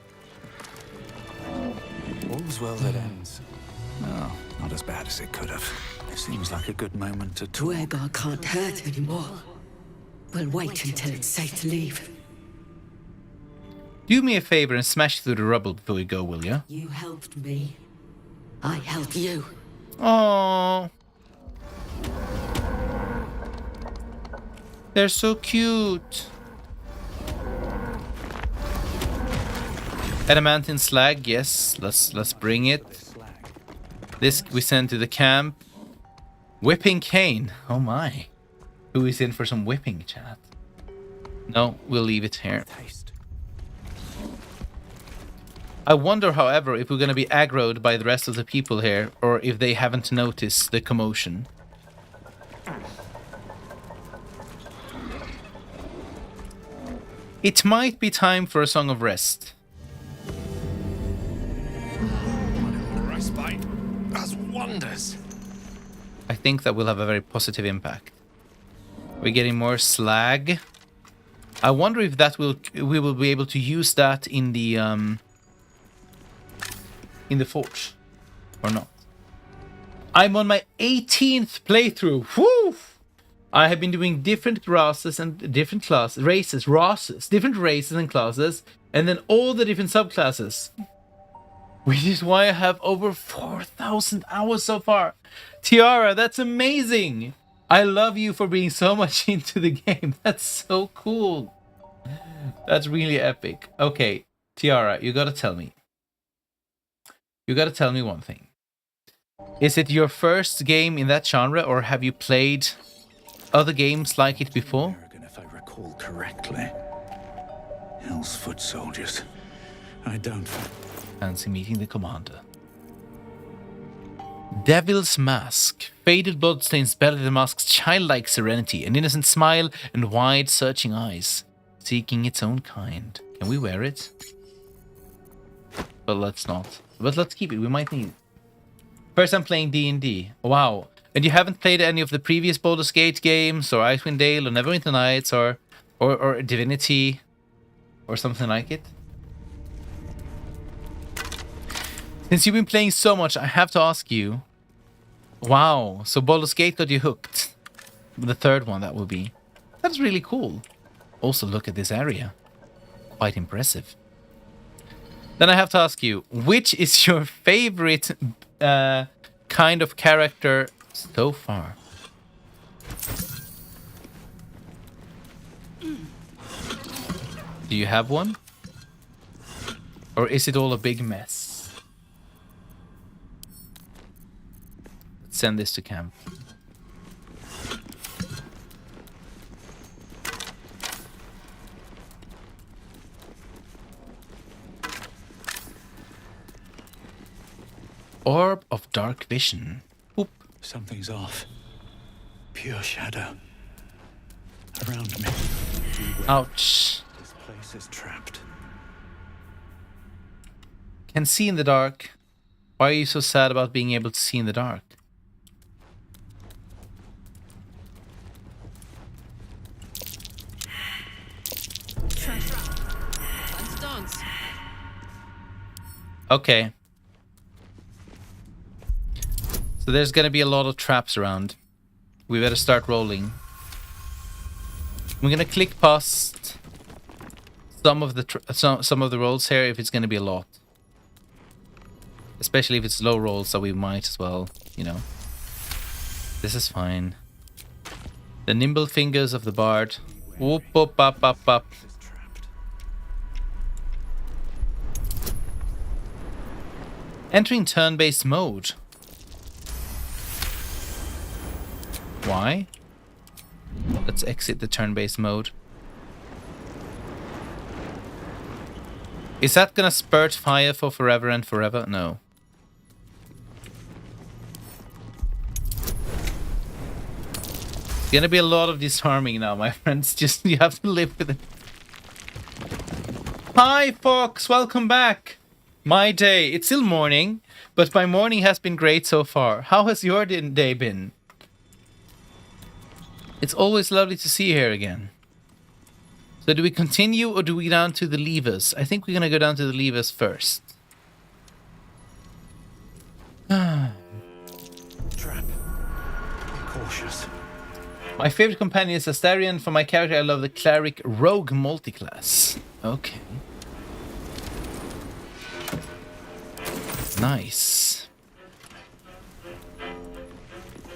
All's well that ends. No, not as bad as it could have. It seems like a good moment to talk. Duergar can't hurt anymore. We'll wait until it's safe to leave. Do me a favor and smash through the rubble before we go, will ya? You helped me. I helped you. Aww. They're so cute. Adamantine slag, yes. Let's bring it. This we send to the camp. Whipping cane. Oh my. Who is in for some whipping, chat? No, we'll leave it here. I wonder, however, if we're going to be aggroed by the rest of the people here, or if they haven't noticed the commotion. It might be time for a song of rest. Respite has wonders. I think that will have a very positive impact. We're getting more slag. I wonder if that we will be able to use that in the forge or not. I'm on my 18th playthrough. Woo! I have been doing different races and different different races and classes, and then all the different subclasses. Which is why I have over 4,000 hours so far. Tiara, that's amazing. I love you for being so much into the game. That's so cool. That's really epic. Okay, Tiara, you gotta tell me. You gotta tell me one thing. Is it your first game in that genre, or have you played other games like it before? If I recall correctly. Hell's Foot soldiers. I don't fancy meeting the commander. Devil's Mask. Faded bloodstains belly the mask's childlike serenity, an innocent smile, and wide, searching eyes, seeking its own kind. Can we wear it? But let's not. But let's keep it. We might need it. First, I'm playing D&D. Wow. And you haven't played any of the previous Baldur's Gate games, or Icewind Dale, or Neverwinter Nights, or Divinity, or something like it? Since you've been playing so much, I have to ask you. Wow, so Baldur's Gate got you hooked. The third one, that will be. That's really cool. Also, look at this area. Quite impressive. Then I have to ask you, which is your favorite kind of character so far? Do you have one? Or is it all a big mess? Let's send this to camp. Orb of Dark Vision. Oop. Something's off. Pure shadow. Around me. Ouch. This place is trapped. Can see in the dark. Why are you so sad about being able to see in the dark? Okay. So there's gonna be a lot of traps around. We better start rolling. I'm gonna click past some of the rolls here if it's gonna be a lot. Especially if it's low rolls, so we might as well, you know. This is fine. The nimble fingers of the bard. Whoop, up, up, up, up. Entering turn-based mode. Why? Let's exit the turn-based mode. Is that gonna spurt fire for forever and forever? No. It's gonna be a lot of disarming now, my friends. Just, you have to live with it. Hi, Fox! Welcome back! My day. It's still morning, but my morning has been great so far. How has your day been? It's always lovely to see you here again. So do we continue or do we go down to the levers? I think we're gonna go down to the levers first. Trap. Be cautious. My favorite companion is Astarion. For my character, I love the Cleric Rogue multiclass. Okay. Nice.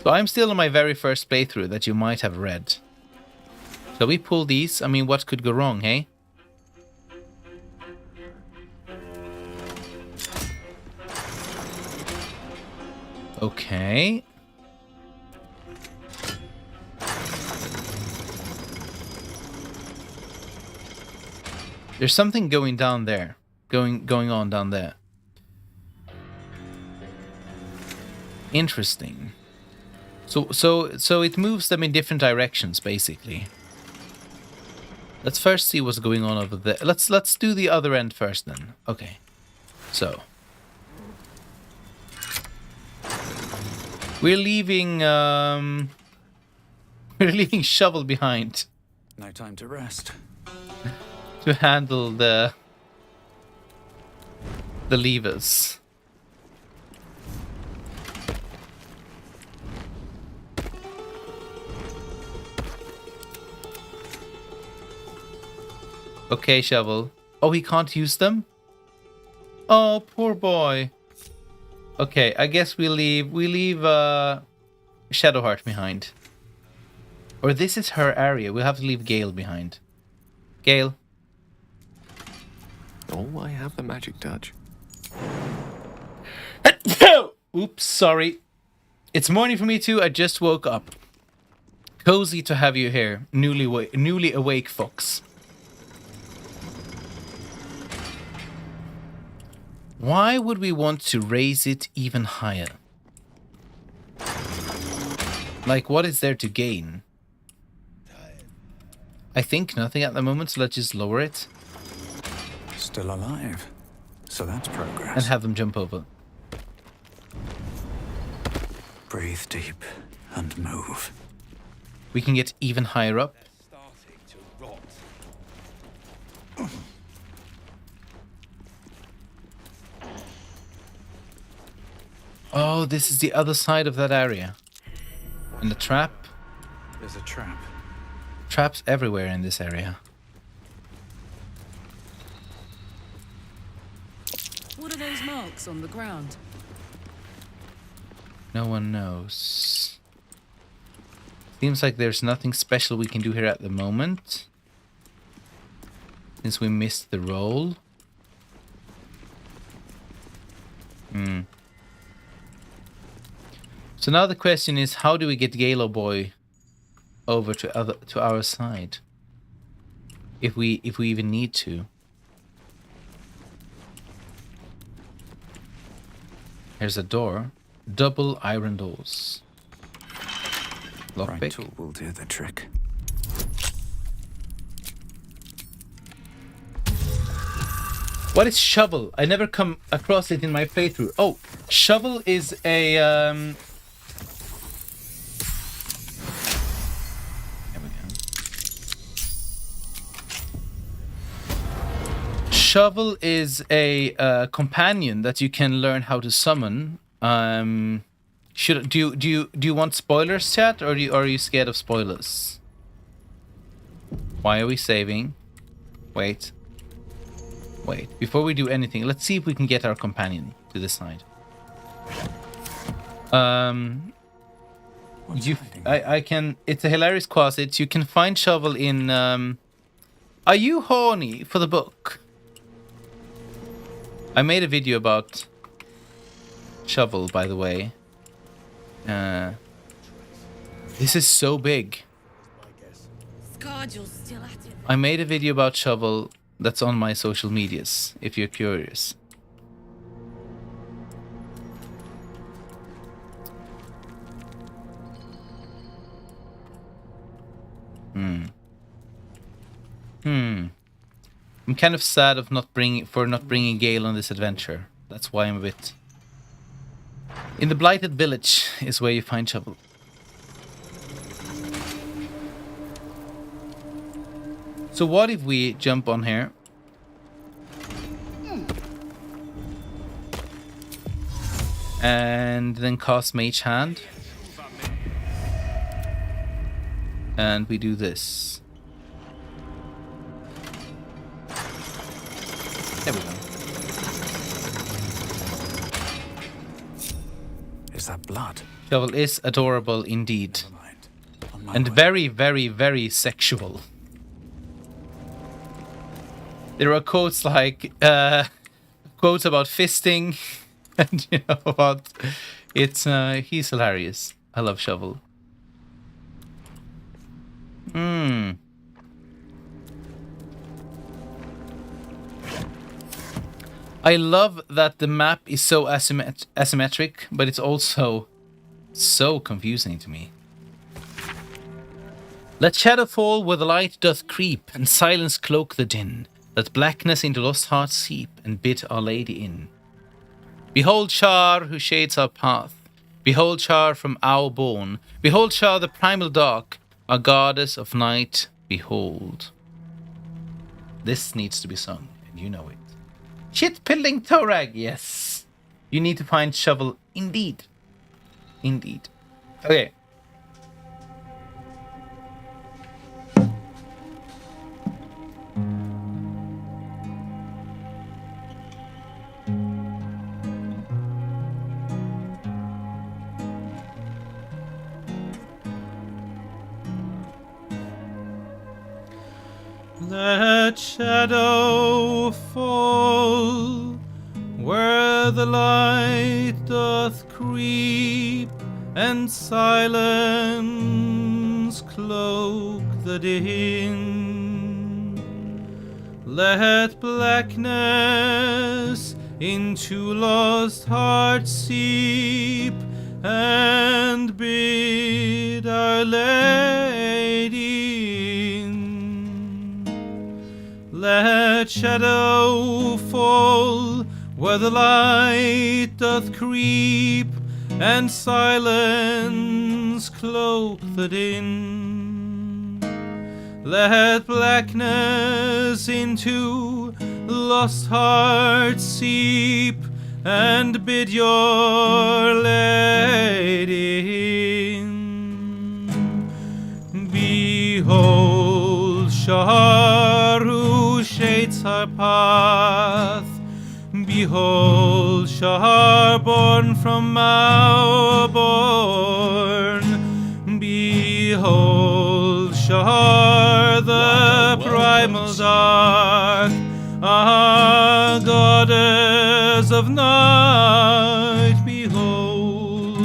So I'm still on my very first playthrough that you might have read. Shall we pull these? I mean, what could go wrong, hey? Okay. There's something going down there. Going on down there. Interesting. So it moves them in different directions, basically. Let's first see what's going on over there. Let's do the other end first, then. Okay. So we're leaving Shovel behind. No time to rest. To handle the levers. Okay, Shovel. Oh, he can't use them? Oh, poor boy. Okay, I guess we leave Shadowheart behind. Or this is her area. We'll have to leave Gale behind. Gale. Oh, I have the magic touch. Oops, sorry. It's morning for me too. I just woke up. Cozy to have you here, newly awake Fox. Why would we want to raise it even higher? Like, what is there to gain? I think nothing at the moment, so let's just lower it. Still alive. So that's progress. And have them jump over. Breathe deep and move. We can get even higher up. Oh, this is the other side of that area. And the trap? There's a trap. Traps everywhere in this area. What are those marks on the ground? No one knows. Seems like there's nothing special we can do here at the moment. Since we missed the roll. So now the question is, how do we get Galo Boy over to our side? If we even need to. Here's a door. Double iron doors. Lockpick. Right tool will do the trick. What is shovel? I never come across it in my playthrough. Oh, shovel is a Here we go. Shovel is a companion that you can learn how to summon. Do you want spoilers, chat, or are you scared of spoilers? Why are we saving? Wait. Before we do anything, let's see if we can get our companion to this side. I can. It's a hilarious quasit. You can find Shovel in. Are you horny for the book? I made a video about Shovel, by the way. This is so big. I made a video about Shovel that's on my social medias, if you're curious. I'm kind of sad of not bringing Gale on this adventure. That's why I'm a bit. In the Blighted Village is where you find Shovel. So what if we jump on here? And then cast Mage Hand. And we do this. There we go. Is that blood? Shovel is adorable indeed. And very, very, very sexual. There are quotes like, quotes about fisting. And you know what? It's, he's hilarious. I love Shovel. I love that the map is so asymmetric, but it's also so confusing to me. Let shadow fall where the light doth creep, and silence cloak the din. Let blackness into lost hearts seep, and bid Our Lady in. Behold Char, who shades our path. Behold Char from our born. Behold Char, the primal dark, our goddess of night. Behold. This needs to be sung, and you know it. Shit-pilling Torag, yes. You need to find Shovel, indeed. Indeed. Okay. Let shadow fall where the light doth creep, and silence cloak the din. Let blackness into lost hearts seep, and bid Our Lady in. Let shadow fall where the light doth creep, and silence cloak the din. Let blackness into lost hearts seep, and bid your Lady in. Behold Shar, who shades our path. Behold Shar, born from our born. Behold Shar, the primal dark, our goddess of night. Behold,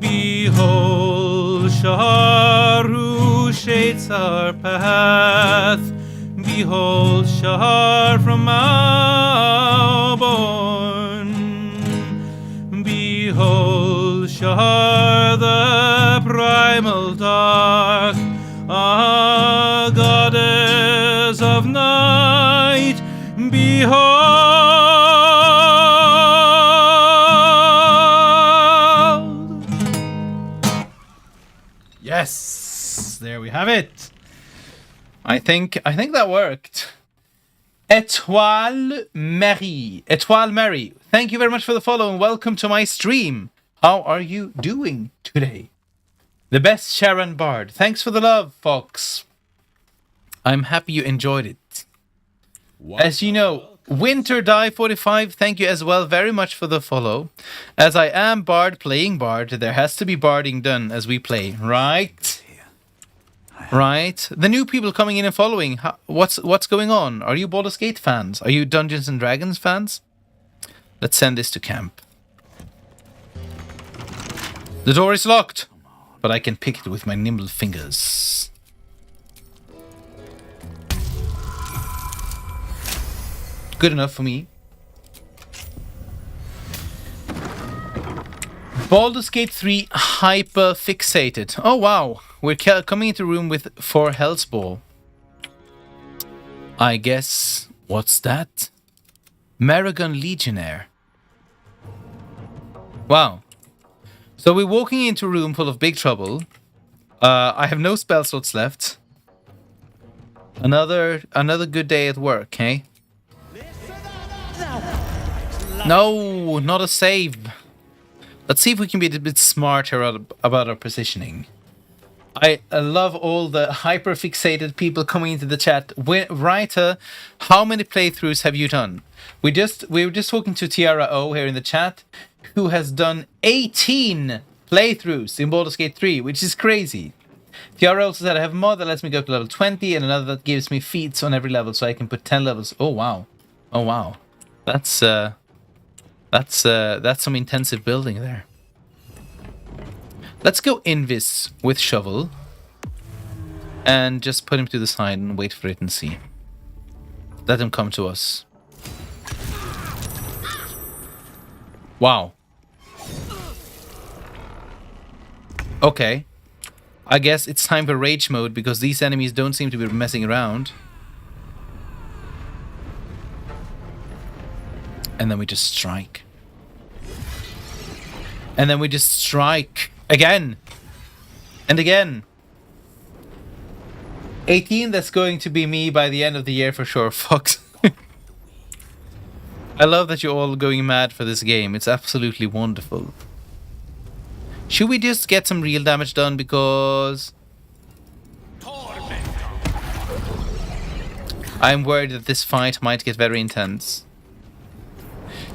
behold Shar, who shades our path. Behold Shar from our born. Behold Shar, the primal dark, our goddess of night. Behold. Yes, there we have it. I think that worked. Etoile Marie, thank you very much for the follow and welcome to my stream. How are you doing today? The best Sharon Bard. Thanks for the love, Fox. I'm happy you enjoyed it. As you know, Winter Die 45, thank you as well very much for the follow. As I am Bard playing Bard, there has to be barding done as we play, right? Right? The new people coming in and following, what's going on? Are you Baldur's Gate fans? Are you Dungeons and Dragons fans? Let's send this to camp. The door is locked, but I can pick it with my nimble fingers. Good enough for me. Baldur's Gate 3 hyper fixated. Oh wow, we're coming into a room with 4 Hell's Ball. I guess, what's that? Maragon Legionnaire. Wow. So we're walking into a room full of big trouble. I have no spell slots left. Another good day at work, hey? No, not a save. Let's see if we can be a bit smarter about our positioning. I love all the hyper-fixated people coming into the chat. Writer, how many playthroughs have you done? We were just talking to Tiara O here in the chat, who has done 18 playthroughs in Baldur's Gate 3, which is crazy. Tiara also said, I have a mod that lets me go up to level 20, and another that gives me feats on every level, so I can put 10 levels. Oh wow. Oh wow. That's some intensive building there. Let's go Invis with shovel and just put him to the side and wait for it and see. Let him come to us. Wow. Okay. I guess it's time for rage mode because these enemies don't seem to be messing around. And then we just strike. And then we just strike again and again. 18, that's going to be me by the end of the year for sure, Fox. I love that you're all going mad for this game. It's absolutely wonderful. Should we just get some real damage done because I'm worried that this fight might get very intense.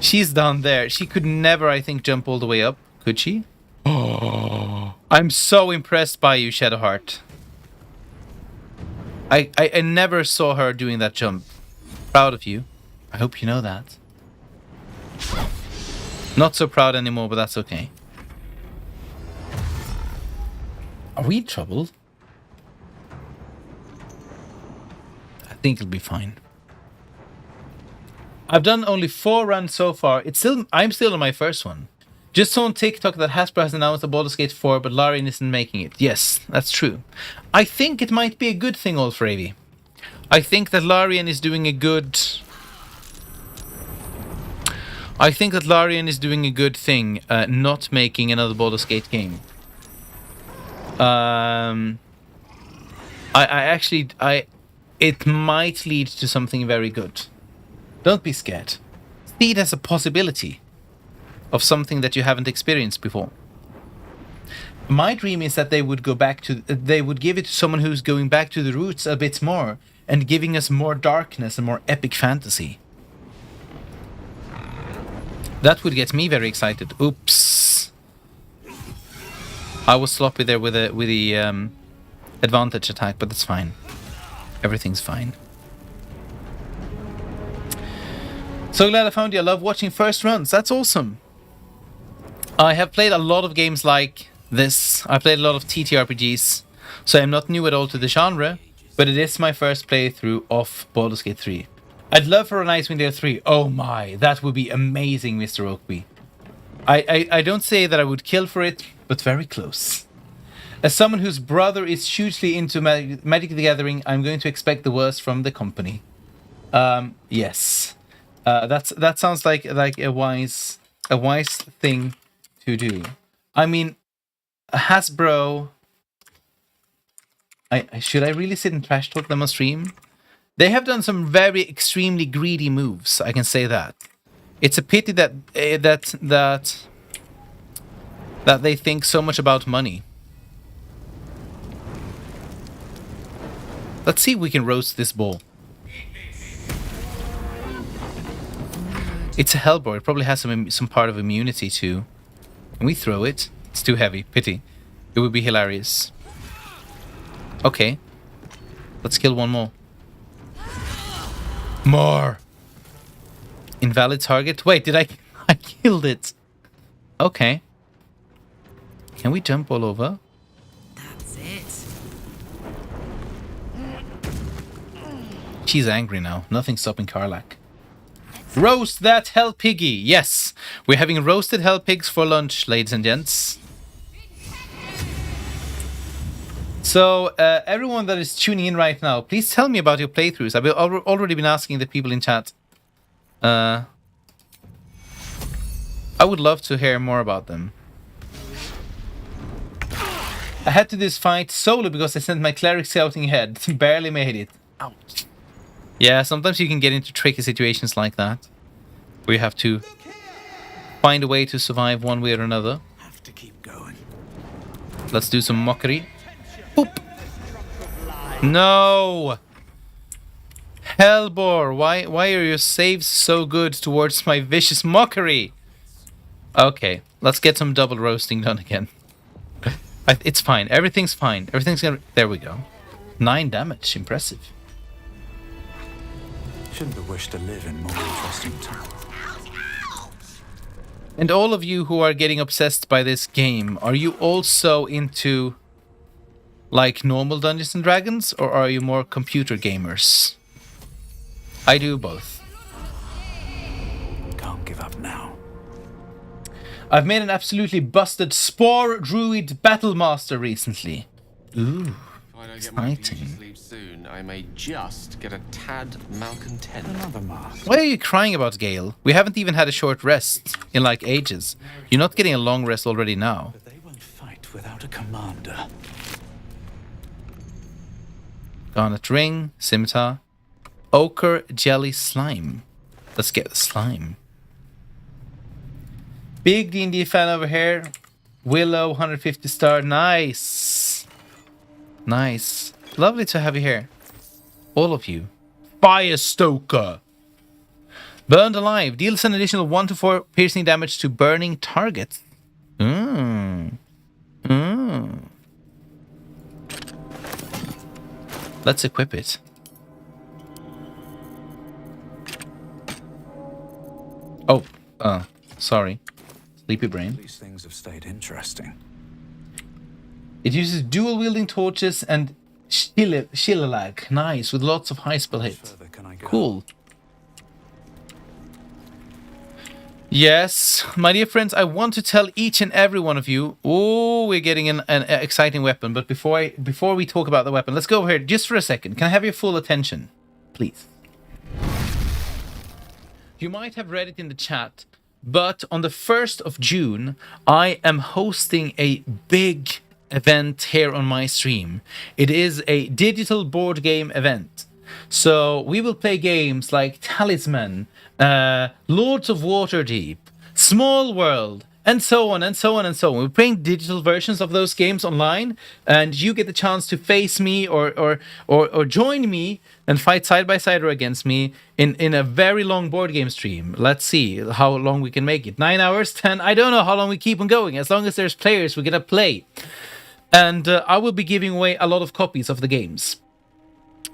She's down there. She could never, I think, jump all the way up. Could she? Oh, I'm so impressed by you, Shadowheart. I never saw her doing that jump. Proud of you. I hope you know that. Not so proud anymore, but that's okay. Are we in trouble? I think it'll be fine. I've done only 4 runs so far. I'm still on my first one. Just saw on TikTok that Hasbro has announced the Baldur's Gate 4, but Larian isn't making it. Yes, that's true. I think it might be a good thing, Old Fravy. I think that Larian is doing a good thing, not making another Baldur's Gate game. It might lead to something very good. Don't be scared. See it as a possibility of something that you haven't experienced before. My dream is that they would give it to someone who's going back to the roots a bit more and giving us more darkness and more epic fantasy. That would get me very excited. Oops. I was sloppy there with the advantage attack, but that's fine. Everything's fine. So glad I found you. I love watching first runs. That's awesome. I have played a lot of games like this. I played a lot of TTRPGs, so I'm not new at all to the genre, but it is my first playthrough of Baldur's Gate 3. I'd love for an Icewind Dale 3. Oh my, that would be amazing, Mr. Oakby. I don't say that I would kill for it, but very close. As someone whose brother is hugely into Magic the Gathering, I'm going to expect the worst from the company. Yes. That sounds like a wise thing to do. I mean, Hasbro. Should I really sit and trash talk them on stream? They have done some very extremely greedy moves, I can say that. It's a pity that that they think so much about money. Let's see if we can roast this bull. It's a hellboar. It probably has some part of immunity too. Can we throw it? It's too heavy. Pity. It would be hilarious. Okay. Let's kill one more. More! Invalid target? Wait, did I killed it. Okay. Can we jump all over? That's it. She's angry now. Nothing's stopping Karlach. Roast that hell piggy! Yes! We're having roasted hell pigs for lunch, ladies and gents. So, everyone that is tuning in right now, please tell me about your playthroughs. I've already been asking the people in chat. I would love to hear more about them. I had to do this fight solo because I sent my cleric scouting ahead. Barely made it. Ouch. Yeah, sometimes you can get into tricky situations like that, where you have to find a way to survive one way or another. Have to keep going. Let's do some mockery. Boop. No! Hellbor, why are your saves so good towards my vicious mockery? Okay, let's get some double roasting done again. It's fine. Everything's fine. Everything's gonna... There we go. 9 damage. Impressive. Shouldn't have wished to live in more interesting times. And all of you who are getting obsessed by this game, are you also into like normal Dungeons and Dragons, or are you more computer gamers? I do both. Can't give up now. I've made an absolutely busted Spore Druid Battlemaster recently. Ooh, exciting. Sleep soon. I may just get a tad malcontent. Another mask. Why are you crying about, Gale? We haven't even had a short rest in like ages. You're not getting a long rest already now. But they won't fight without a commander. Garnet Ring, Scimitar, Ochre Jelly Slime. Let's get the slime. Big D&D fan over here. Willow, 150 star. Nice. Nice. Lovely to have you here. All of you. Firestoker. Burned Alive. Deals an additional 1 to 4 piercing damage to burning targets. Let's equip it. Oh, sorry. Sleepy brain. These things have stayed interesting. It uses dual wielding torches and shillag. Nice, with lots of high spell hit. Cool. Yes, my dear friends, I want to tell each and every one of you. Oh, we're getting an exciting weapon. But before we talk about the weapon, let's go over here just for a second. Can I have your full attention, please? You might have read it in the chat, but on the 1st of June, I am hosting a big event here on my stream. It is a digital board game event. So we will play games like Talisman, Lords of Waterdeep, Small World, and so on and so on and so on. We're playing digital versions of those games online, and you get the chance to face me or join me and fight side by side or against me in a very long board game stream. Let's see how long we can make it. 9 hours, 10. I don't know how long we keep on going. As long as there's players, we're gonna play. And I will be giving away a lot of copies of the games.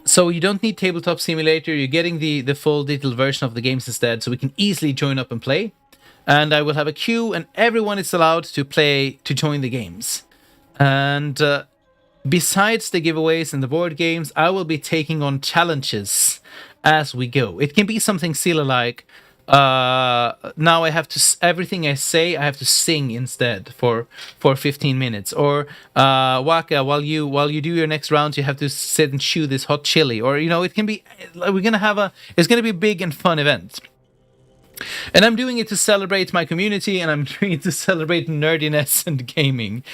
So you don't need Tabletop Simulator. You're getting the full digital version of the games instead, so we can easily join up and play. And I will have a queue, and everyone is allowed to join the games. And besides the giveaways and the board games, I will be taking on challenges as we go. It can be something silly like, now I have to, everything I say, I have to sing instead for 15 minutes. Or, Waka, while you do your next round, you have to sit and chew this hot chili. Or, you know, it can be, it's going to be a big and fun event. And I'm doing it to celebrate my community, and I'm doing it to celebrate nerdiness and gaming.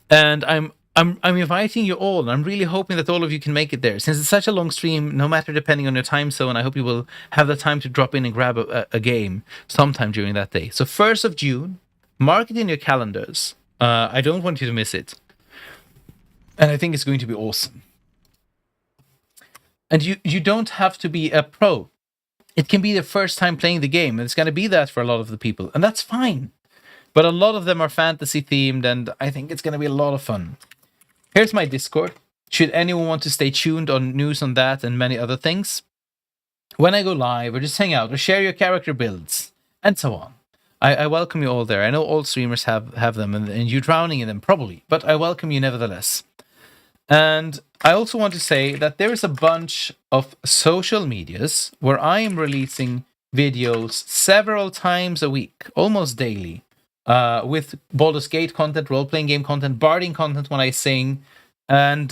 And I'm I'm inviting you all, and I'm really hoping that all of you can make it there. Since it's such a long stream, no matter depending on your time zone, I hope you will have the time to drop in and grab a game sometime during that day. So 1st of June, mark it in your calendars. I don't want you to miss it. And I think it's going to be awesome. And you don't have to be a pro. It can be the first time playing the game, and it's going to be that for a lot of the people, and that's fine. But a lot of them are fantasy themed, and I think it's going to be a lot of fun. Here's my Discord. Should anyone want to stay tuned on news on that and many other things, when I go live, or just hang out, or share your character builds, and so on. I welcome you all there. I know all streamers have them, and you're drowning in them, probably, but I welcome you nevertheless. And I also want to say that there is a bunch of social medias where I am releasing videos several times a week, almost daily, with Baldur's Gate content, role-playing game content, barding content when I sing. And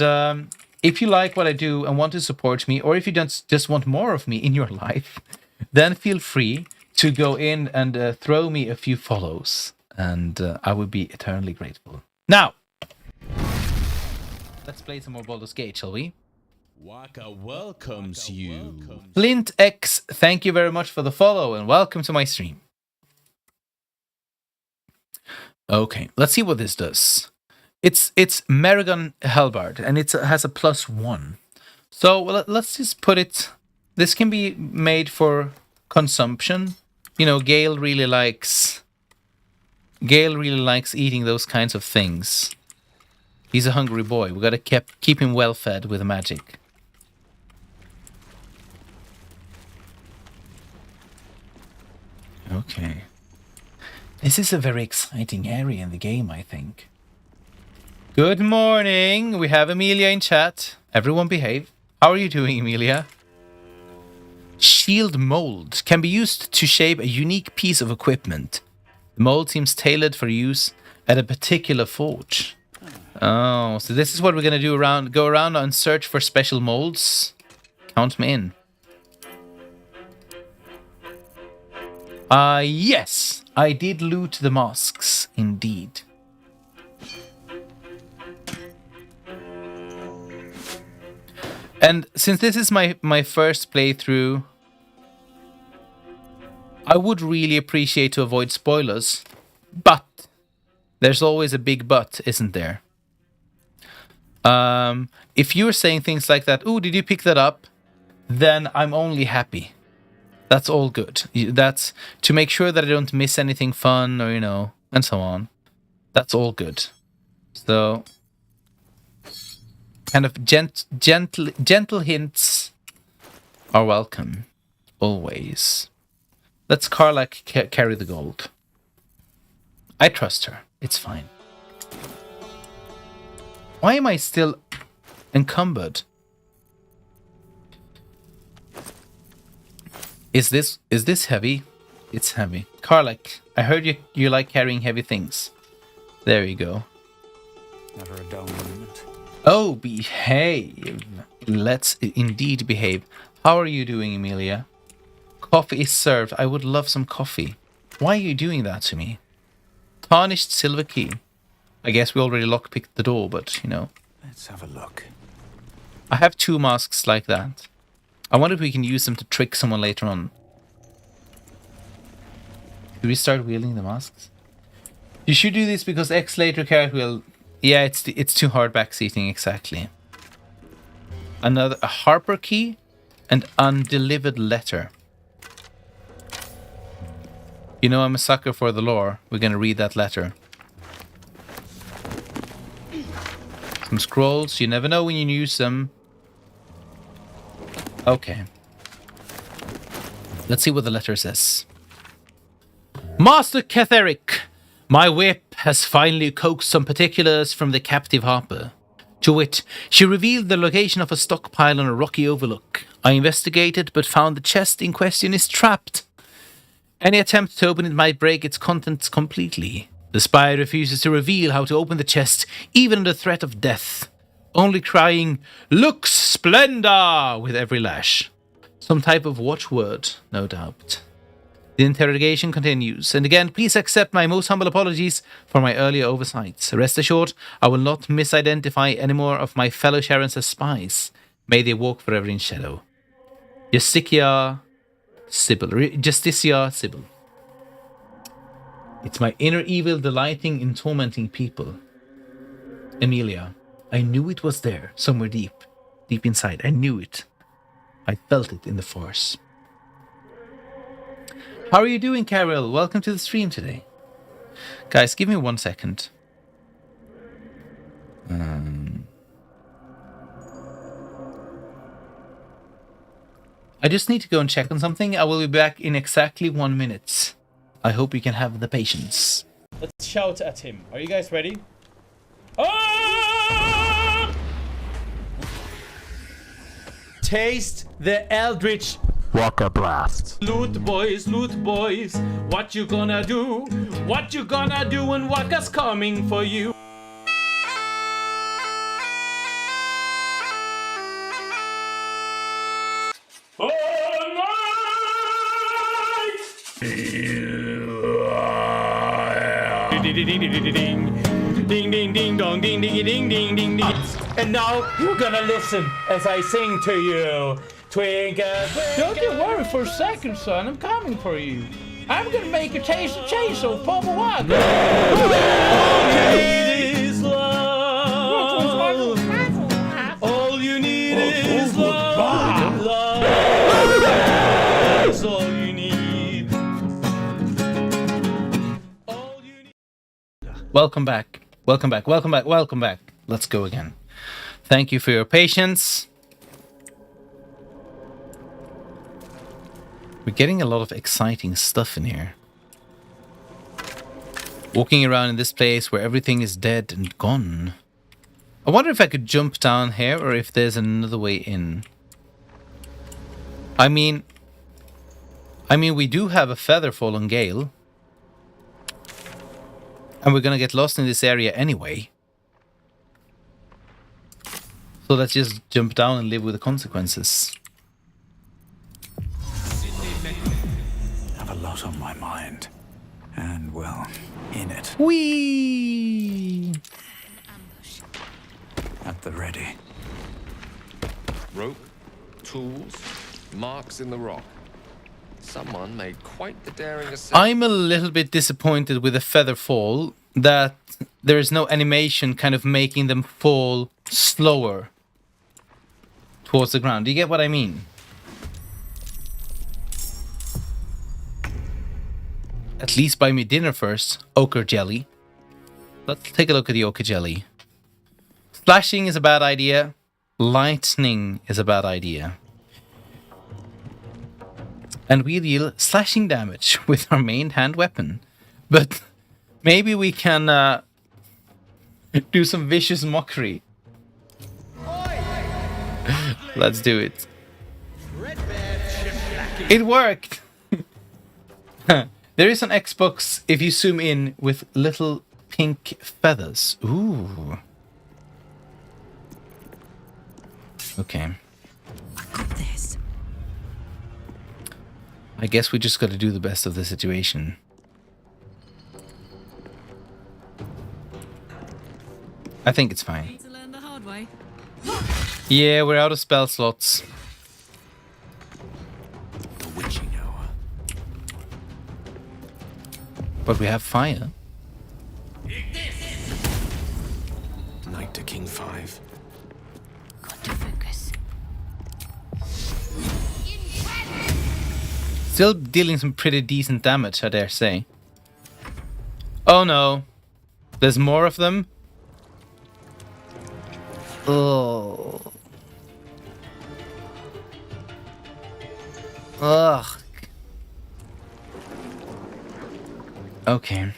if you like what I do and want to support me, or if you just want more of me in your life, then feel free to go in and throw me a few follows. And I would be eternally grateful. Now, let's play some more Baldur's Gate, shall we? Waka welcomes you. Flint X, thank you very much for the follow and welcome to my stream. Okay, let's see what this does. It's Merrigan Hellbard, and it has a +1. So let's just put it. This can be made for consumption. You know, Gale really likes eating those kinds of things. He's a hungry boy. We gotta keep him well fed with magic. Okay. This is a very exciting area in the game, I think. Good morning. We have Emilia in chat. Everyone behave. How are you doing, Emilia? Shield mold can be used to shape a unique piece of equipment. The mold seems tailored for use at a particular forge. Oh, so this is what we're gonna do go around and search for special molds. Count me in. Yes, I did loot the masks, indeed. And since this is my first playthrough, I would really appreciate to avoid spoilers. But there's always a big but, isn't there? If you're saying things like that, "Ooh, did you pick that up?" then I'm only happy. That's all good. That's to make sure that I don't miss anything fun or, and so on. That's all good. So, kind of gentle hints are welcome. Always. Let's Karlak carry the gold. I trust her. It's fine. Why am I still encumbered? Is this heavy? It's heavy. Karlak, I heard you like carrying heavy things. There you go. Never a dull moment. Oh, behave. Let's indeed behave. How are you doing, Emilia? Coffee is served. I would love some coffee. Why are you doing that to me? Tarnished silver key. I guess we already lockpicked the door, but, Let's have a look. I have 2 masks like that. I wonder if we can use them to trick someone later on. Do we start wielding the masks? You should do this because X later character will... Yeah, it's too hard backseating, exactly. A Harper key and undelivered letter. I'm a sucker for the lore. We're gonna read that letter. Some scrolls. You never know when you use them. Okay. Let's see what the letter says. Master Ketheric, my whip has finally coaxed some particulars from the captive Harper. To wit, she revealed the location of a stockpile on a rocky overlook. I investigated, but found the chest in question is trapped. Any attempt to open it might break its contents completely. The spy refuses to reveal how to open the chest, even under threat of death, only crying, "Lux Splendor!" with every lash. Some type of watchword, no doubt. The interrogation continues, and again, please accept my most humble apologies for my earlier oversights. Rest assured, I will not misidentify any more of my fellow Sharons as spies. May they walk forever in shadow. Justicia Sybil. It's my inner evil delighting in tormenting people. Emilia, I knew it was there, somewhere deep inside. I knew it. I felt it in the force. How are you doing, Carol? Welcome to the stream today. Guys, give me 1 second. I just need to go and check on something. I will be back in exactly 1 minute. I hope you can have the patience. Let's shout at him. Are you guys ready? Ah! Taste the Eldritch Walker Blast. Loot boys, what you gonna do? What you gonna do when Walker's coming for you? Ding ding ding dong ding ding ding ding ding ding. And now you're gonna listen as I sing to you. Twinkle, twinkle. Don't you worry for a second, son. I'm coming for you. I'm gonna make a taste of change of Papa Walker. All you need is love. Love. That's all you need. All you need. Welcome back. Welcome back. Welcome back. Welcome back. Let's go again. Thank you for your patience. We're getting a lot of exciting stuff in here. Walking around in this place where everything is dead and gone. I wonder if I could jump down here or if there's another way in. I mean, we do have a feather fallen gale. And we're gonna get lost in this area anyway. So let's just jump down and live with the consequences. I have a lot on my mind. And, well, in it. Whee! At the ready. Rope, tools, marks in the rock. Someone made quite the daring ascent. I'm a little bit disappointed with the feather fall, that there is no animation kind of making them fall slower towards the ground. Do you get what I mean? At least buy me dinner first. Ochre jelly. Let's take a look at the ochre jelly. Slashing is a bad idea. Lightning is a bad idea. And we deal slashing damage with our main hand weapon. But maybe we can do some vicious mockery. Let's do it. It worked! There is an Xbox if you zoom in with little pink feathers. Ooh. Okay. I guess we just got to do the best of the situation. I think it's fine. Need to learn the hard way. Yeah, we're out of spell slots. The witching hour. But we have fire. Knight to King 5. Got to focus. Still dealing some pretty decent damage, I dare say. Oh no. There's more of them. Oh. Ugh. Okay.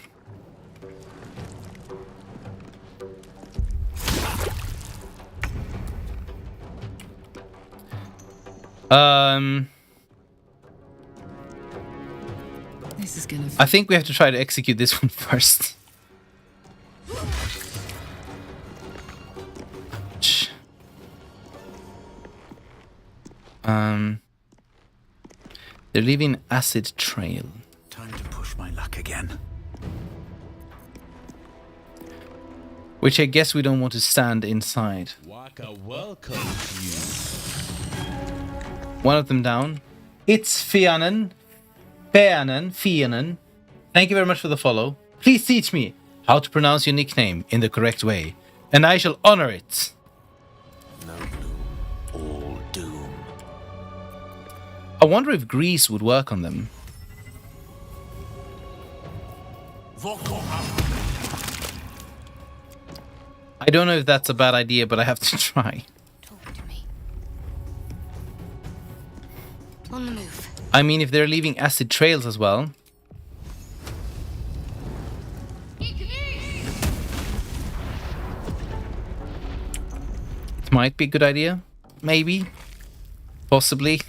This is gonna. I think we have to try to execute this one first. They're leaving acid trail. again. Which I guess we don't want to stand inside. Waka welcome to you. One of them down. It's Fianen. Fianen. Thank you very much for the follow. Please teach me how to pronounce your nickname in the correct way, and I shall honor it. No gloom, all doom. I wonder if grease would work on them. I don't know if that's a bad idea, but I have to try. Talk to me. On the move. I mean, if they're leaving acid trails as well. It might be a good idea. Maybe. Possibly.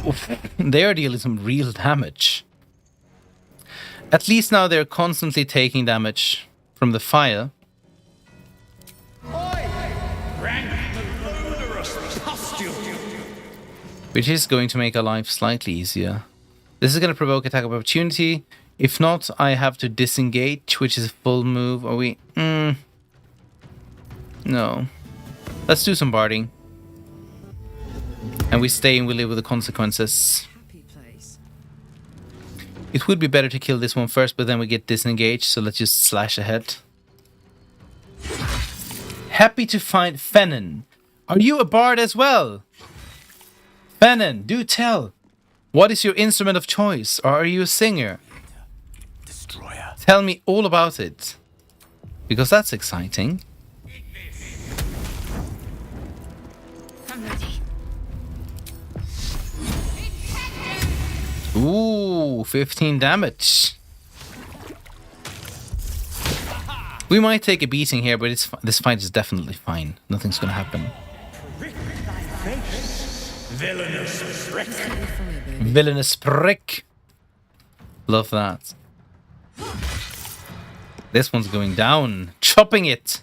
Oof. They are dealing some real damage. At least now they're constantly taking damage from the fire. Which is going to make our life slightly easier. This is going to provoke attack of opportunity. If not, I have to disengage, which is a full move. Are we... No. Let's do some barding. And we stay and we live with the consequences. It would be better to kill this one first, but then we get disengaged, so let's just slash ahead. Happy to find Fennon. Are you a bard as well? Fennon, do tell. What is your instrument of choice, or are you a singer? Destroyer. Tell me all about it. Because that's exciting. I'm ready. Ooh, 15 damage. We might take a beating here, but this fight is definitely fine. Nothing's gonna happen. Villainous prick. Villainous prick. Love that. This one's going down. Chopping it.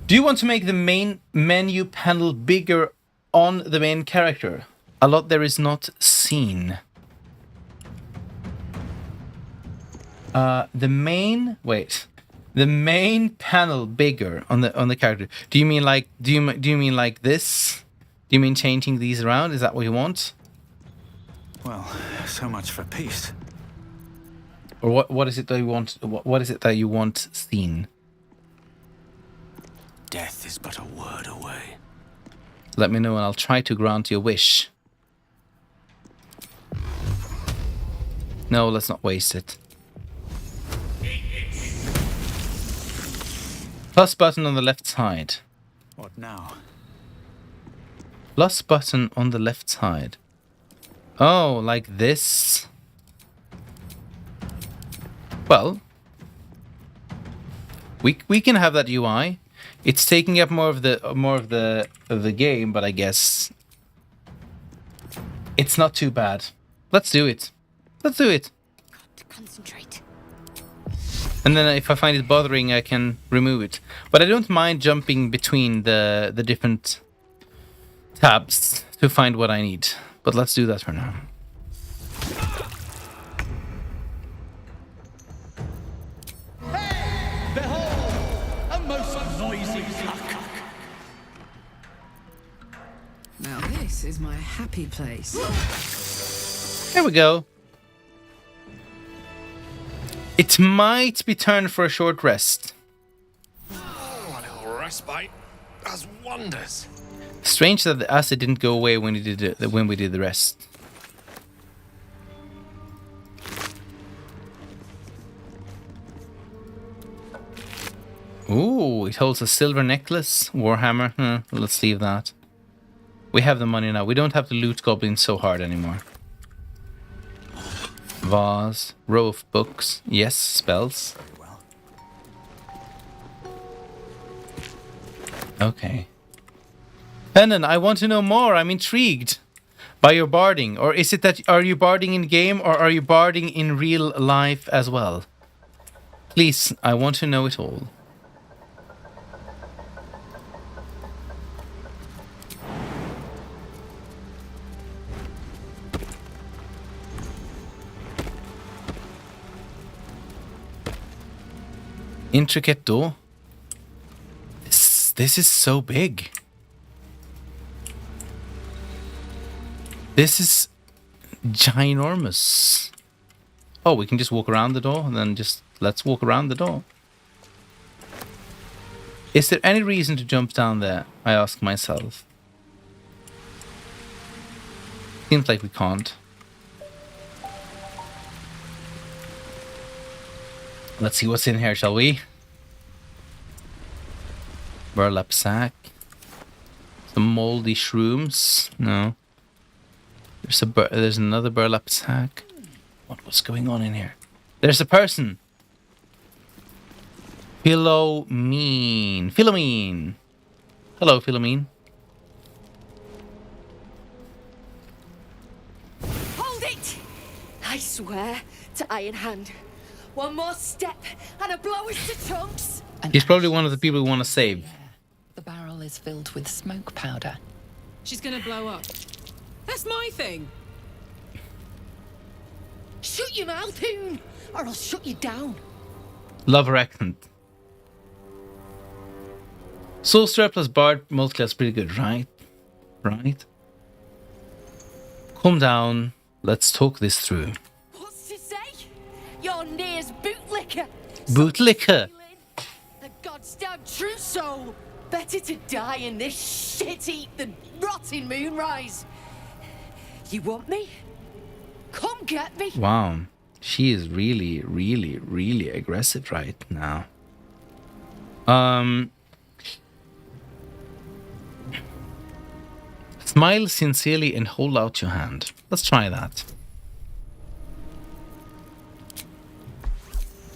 Do you want to make the main menu panel bigger on the main character? A lot there is not seen. The main panel bigger on the character. Do you mean like mean like this? Do you mean changing these around? Is that what you want? Well, so much for peace. Or what is it that you want? What is it that you want seen? Death is but a word away. Let me know and I'll try to grant your wish. No, let's not waste it. Plus button on the left side. What now? Plus button on the left side. Oh, like this? Well, we can have that UI. It's taking up more of the game, but I guess it's not too bad. Let's do it. Let's do it. Got to concentrate. And then if I find it bothering, I can remove it. But I don't mind jumping between the different tabs to find what I need. But let's do that for now. Behold, a most noisy cock. Now this is my happy place. There we go. It might be turned for a short rest. Oh, a little respite does wonders. Strange that the acid didn't go away when we did the rest. Ooh, it holds a silver necklace, Warhammer. Let's leave that. We have the money now. We don't have to loot goblins so hard anymore. Vase, row of books. Yes, spells. Okay. Pennon, I want to know more. I'm intrigued by your barding. Or is it that are you barding in game or are you barding in real life as well? Please, I want to know it all. Intricate door. This is so big. This is ginormous. Oh, we can just walk around the door and then just let's walk around the door. Is there any reason to jump down there? I ask myself. Seems like we can't. Let's see what's in here, shall we? Burlap sack. Some moldy shrooms. No. There's another burlap sack. What's going on in here? There's a person. Philomene. Philomene. Hello, Philomene. Hold it! I swear to Iron Hand. One more step and a blow us to chunks. He's probably one of the people we want to save. The barrel is filled with smoke powder. She's gonna blow up. That's my thing. Shut your mouth, Hoon, or I'll shut you down. Love her accent. Sorcerer plus Bard multiclass pretty good, right? Right? Calm down. Let's talk this through. What's to say? You're Near's bootlicker. Bootlicker. The goddamn trousseau. Better to die in this shit heap than rot in Moonrise. You want me? Come get me. Wow. She is really, really, really aggressive right now. Smile sincerely and hold out your hand. Let's try that.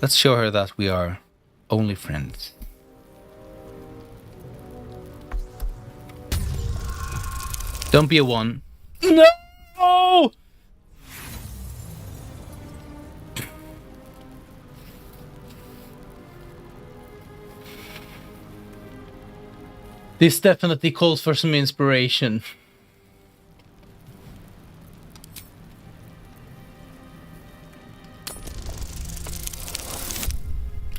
Let's show her that we are only friends. Don't be a one. No! This definitely calls for some inspiration.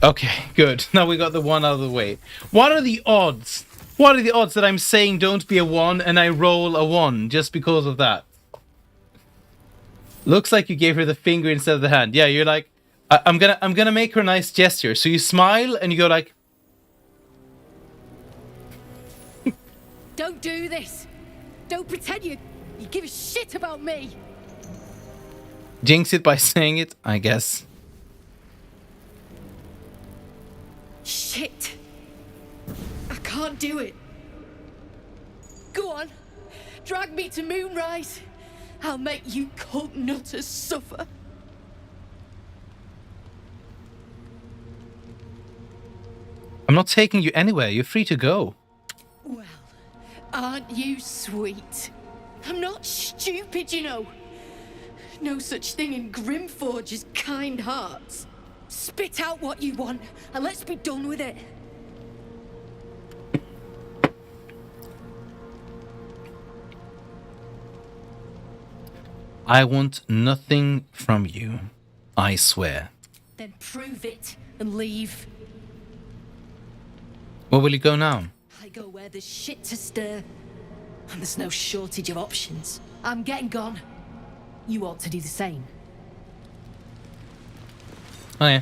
Okay, good. Now we got the one out of the way. What are the odds? What are the odds that I'm saying don't be a one and I roll a one just because of that? Looks like you gave her the finger instead of the hand. Yeah, you're like, I'm gonna make her a nice gesture. So you smile and you go like, Don't do this. Don't pretend you give a shit about me. jinx it by saying it, I guess. Shit. I can't do it. Go on. Drag me to Moonrise. I'll make you cult nutters suffer. I'm not taking you anywhere. You're free to go. Well, aren't you sweet? I'm not stupid, you know. No such thing in Grimforge as kind hearts. Spit out what you want, and let's be done with it. I want nothing from you. I swear. Then prove it and leave. Where will you go now? I go where there's shit to stir. And there's no shortage of options. I'm getting gone. You ought to do the same. Oh yeah.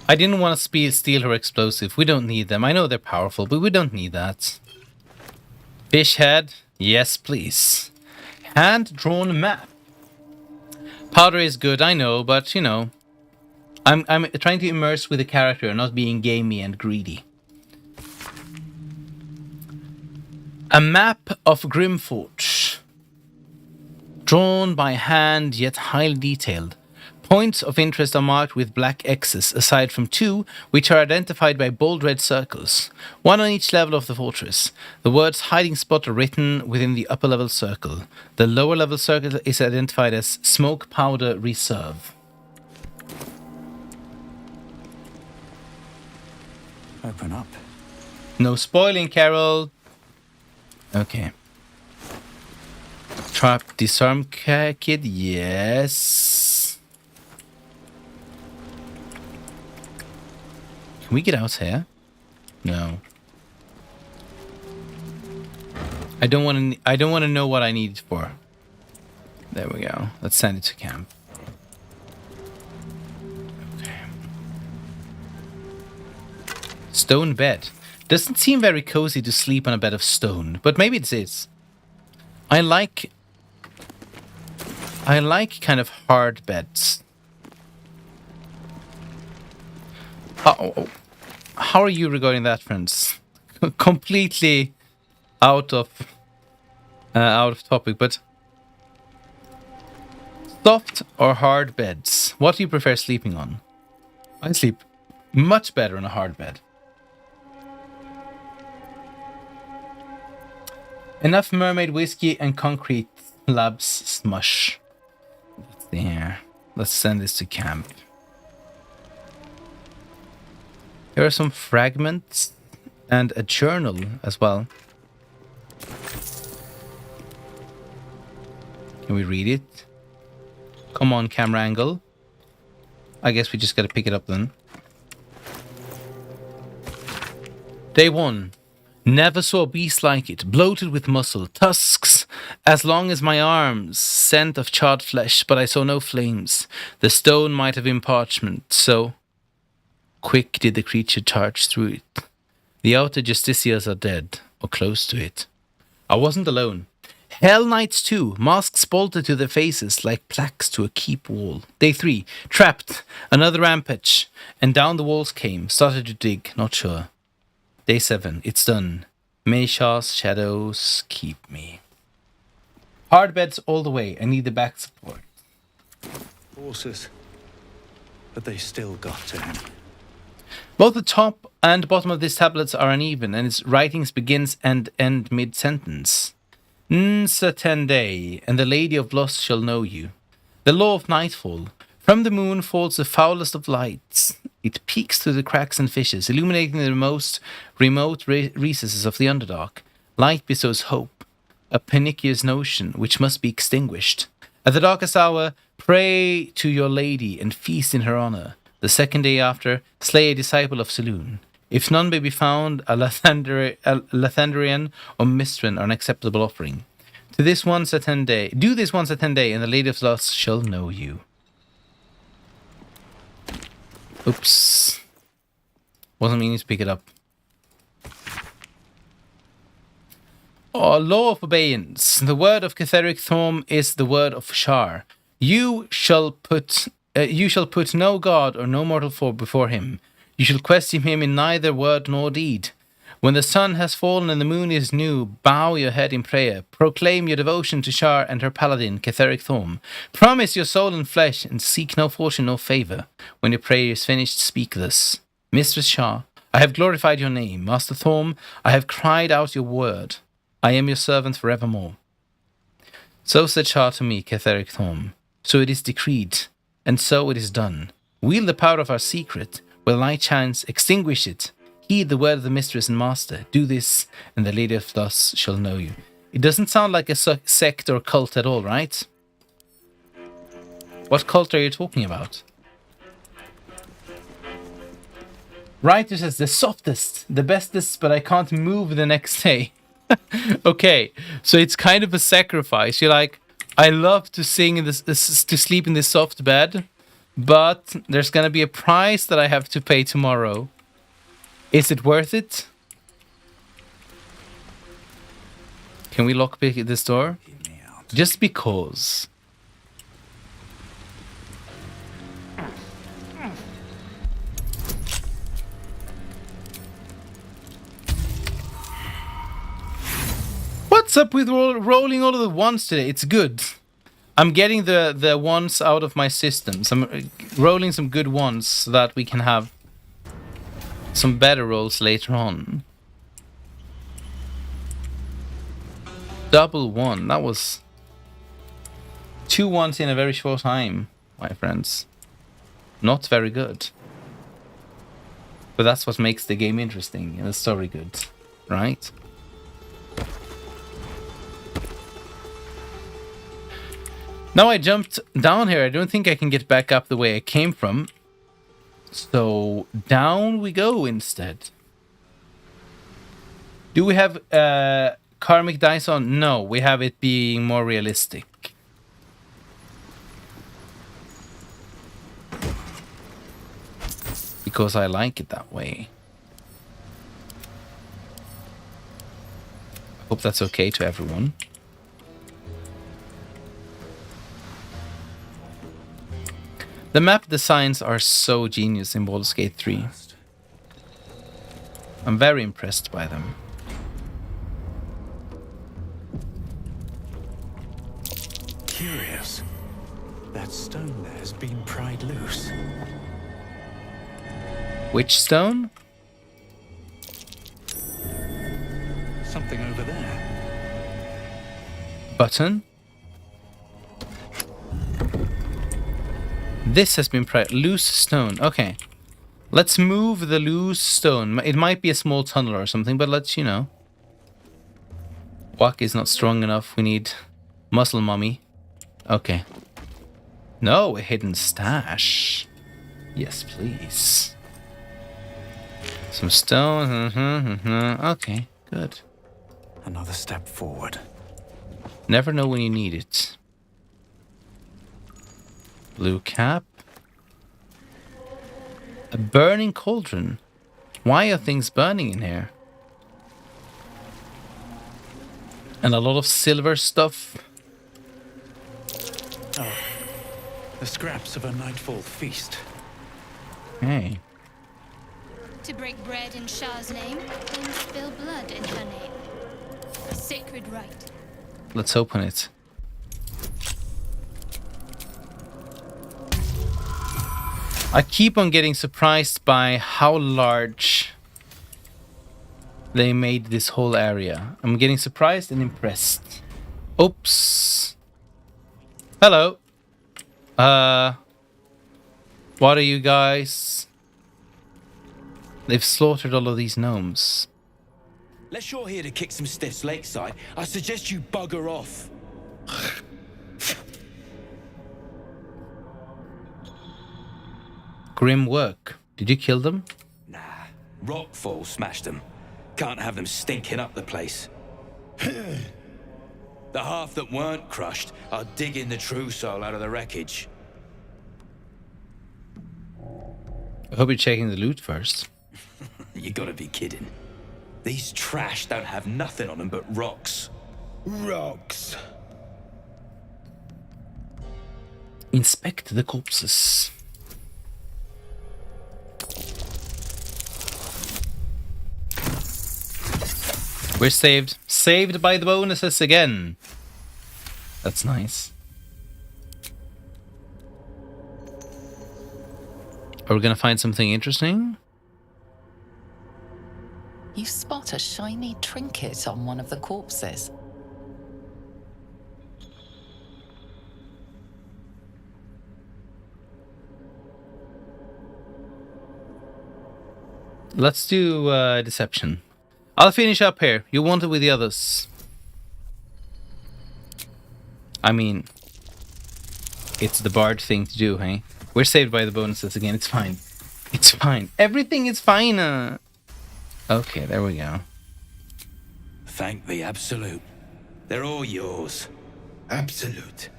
I didn't want to steal her explosive. We don't need them. I know they're powerful, but we don't need that. Fish head. Yes, please. Hand-drawn map. Powder is good, I know, but you know, I'm trying to immerse with the character, not being gamey and greedy. A map of Grimforge. Drawn by hand, yet highly detailed. Points of interest are marked with black X's, aside from two, which are identified by bold red circles. One on each level of the fortress. The words hiding spot are written within the upper level circle. The lower level circle is identified as smoke powder reserve. Open up. No spoiling, Carol. Okay. Trap disarm kit, yes. Can we get out here? No. I don't want to know what I need it for. There we go. Let's send it to camp. Okay. Stone bed. Doesn't seem very cozy to sleep on a bed of stone, but maybe it is. I like kind of hard beds. Oh, how are you regarding that, friends? Completely out of topic, but soft or hard beds? What do you prefer sleeping on? I sleep much better on a hard bed. Enough mermaid whiskey and concrete slabs smush. There. Let's send this to camp. Here are some fragments and a journal as well. Can we read it? Come on, camera angle. I guess we just gotta pick it up then. Day 1. Never saw a beast like it, bloated with muscle, tusks as long as my arms, scent of charred flesh, but I saw no flames. The stone might have been parchment, so quick did the creature charge through it. The outer justiciars are dead, or close to it. I wasn't alone. Hell Knights 2, masks bolted to their faces like plaques to a keep wall. Day 3, trapped, another rampage, and down the walls came, started to dig, not sure. Day 7, it's done. May Shah's shadows keep me. Hard beds all the way, I need the back support. Horses. But they still got to him. Both the top and bottom of these tablets are uneven, and its writings begins and end mid-sentence. Nsatende, and the Lady of Lost shall know you. The law of nightfall. From the moon falls the foulest of lights. It peeks through the cracks and fissures, illuminating the most remote recesses of the Underdark. Light bestows hope, a pernicious notion which must be extinguished. At the darkest hour, pray to your lady and feast in her honor. The second day after, slay a disciple of Saloon. If none may be found, a Lathandrian or Mistran are an acceptable offering. Do this once a 10 day, and the Lady of Lost shall know you. Oops. Wasn't meaning to pick it up. Oh, law of abeyance. The word of Catheric Thorm is the word of Shar. You shall put no god or no mortal form before him. You shall question him in neither word nor deed. When the sun has fallen and the moon is new, bow your head in prayer. Proclaim your devotion to Shar and her paladin, Catheric Thorm. Promise your soul and flesh, and seek no fortune nor favour. When your prayer is finished, speak thus. Mistress Shar, I have glorified your name. Master Thorm, I have cried out your word. I am your servant forevermore. So said Shar to me, Catheric Thorm. So it is decreed, and so it is done. Wield the power of our secret. Will light chance extinguish it? Heed the word of the mistress and master. Do this, and the Lady of Lost shall know you. It doesn't sound like a sect or cult at all, right? What cult are you talking about? Writer says the softest, the bestest, but I can't move the next day. Okay, so it's kind of a sacrifice. You're like, I love to sing in this, to sleep in this soft bed, but there's gonna be a price that I have to pay tomorrow. Is it worth it? Can we lockpick this door? Just because. What's up with rolling all of the ones today? It's good. I'm getting the ones out of my systems. I'm rolling some good ones so that we can have some better rolls later on. Double one. That was 2 ones in a very short time, my friends. Not very good. But that's what makes the game interesting and the story good, right? Now I jumped down here. I don't think I can get back up the way I came from. So down we go instead. Do we have karmic dice on? No, we have it being more realistic. Because I like it that way. I hope that's okay to everyone. The map designs are so genius in Baldur's Gate 3. I'm very impressed by them. Curious. That stone there has been pried loose. Which stone? Something over there. Button? This has been pried. Loose stone. Okay. Let's move the loose stone. It might be a small tunnel or something, but let's, you know. Walk is not strong enough. We need muscle mummy. Okay. No, a hidden stash. Yes, please. Some stone. Okay, good. Another step forward. Never know when you need it. Blue cap. A burning cauldron. Why are things burning in here? And a lot of silver stuff. Oh, the scraps of a nightfall feast. Hey. To break bread in Shah's name and spill blood in her name. A sacred rite. Let's open it. I keep on getting surprised by how large they made this whole area. I'm getting surprised and impressed. Oops. Hello. What are you guys? They've slaughtered all of these gnomes. Unless you're here to kick some stiffs lakeside, I suggest you bugger off. Grim work. Did you kill them? Nah, rockfall smashed them. Can't have them stinking up the place. The half that weren't crushed are digging the true soul out of the wreckage. I hope you're checking the loot first. You gotta be kidding. These trash don't have nothing on them but rocks. Rocks. Inspect the corpses. We're saved. Saved by the bonuses again. That's nice. Are we gonna find something interesting? You spot a shiny trinket on one of the corpses. Let's do deception. I'll finish up here. You want it with the others. I mean, it's the Bard thing to do, hey? We're saved by the bonuses again. It's fine. It's fine. Everything is fine. Okay, there we go. Thank the Absolute. They're all yours. Absolute.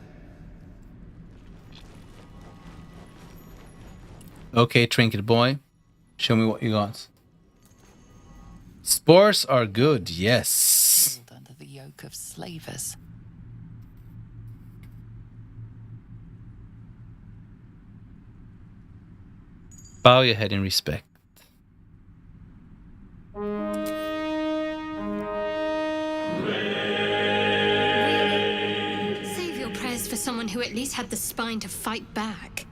Okay, trinket boy. Show me what you got. Spores are good, yes. Under the yoke of slavers. Bow your head in respect. Save your prayers for someone who at least had the spine to fight back.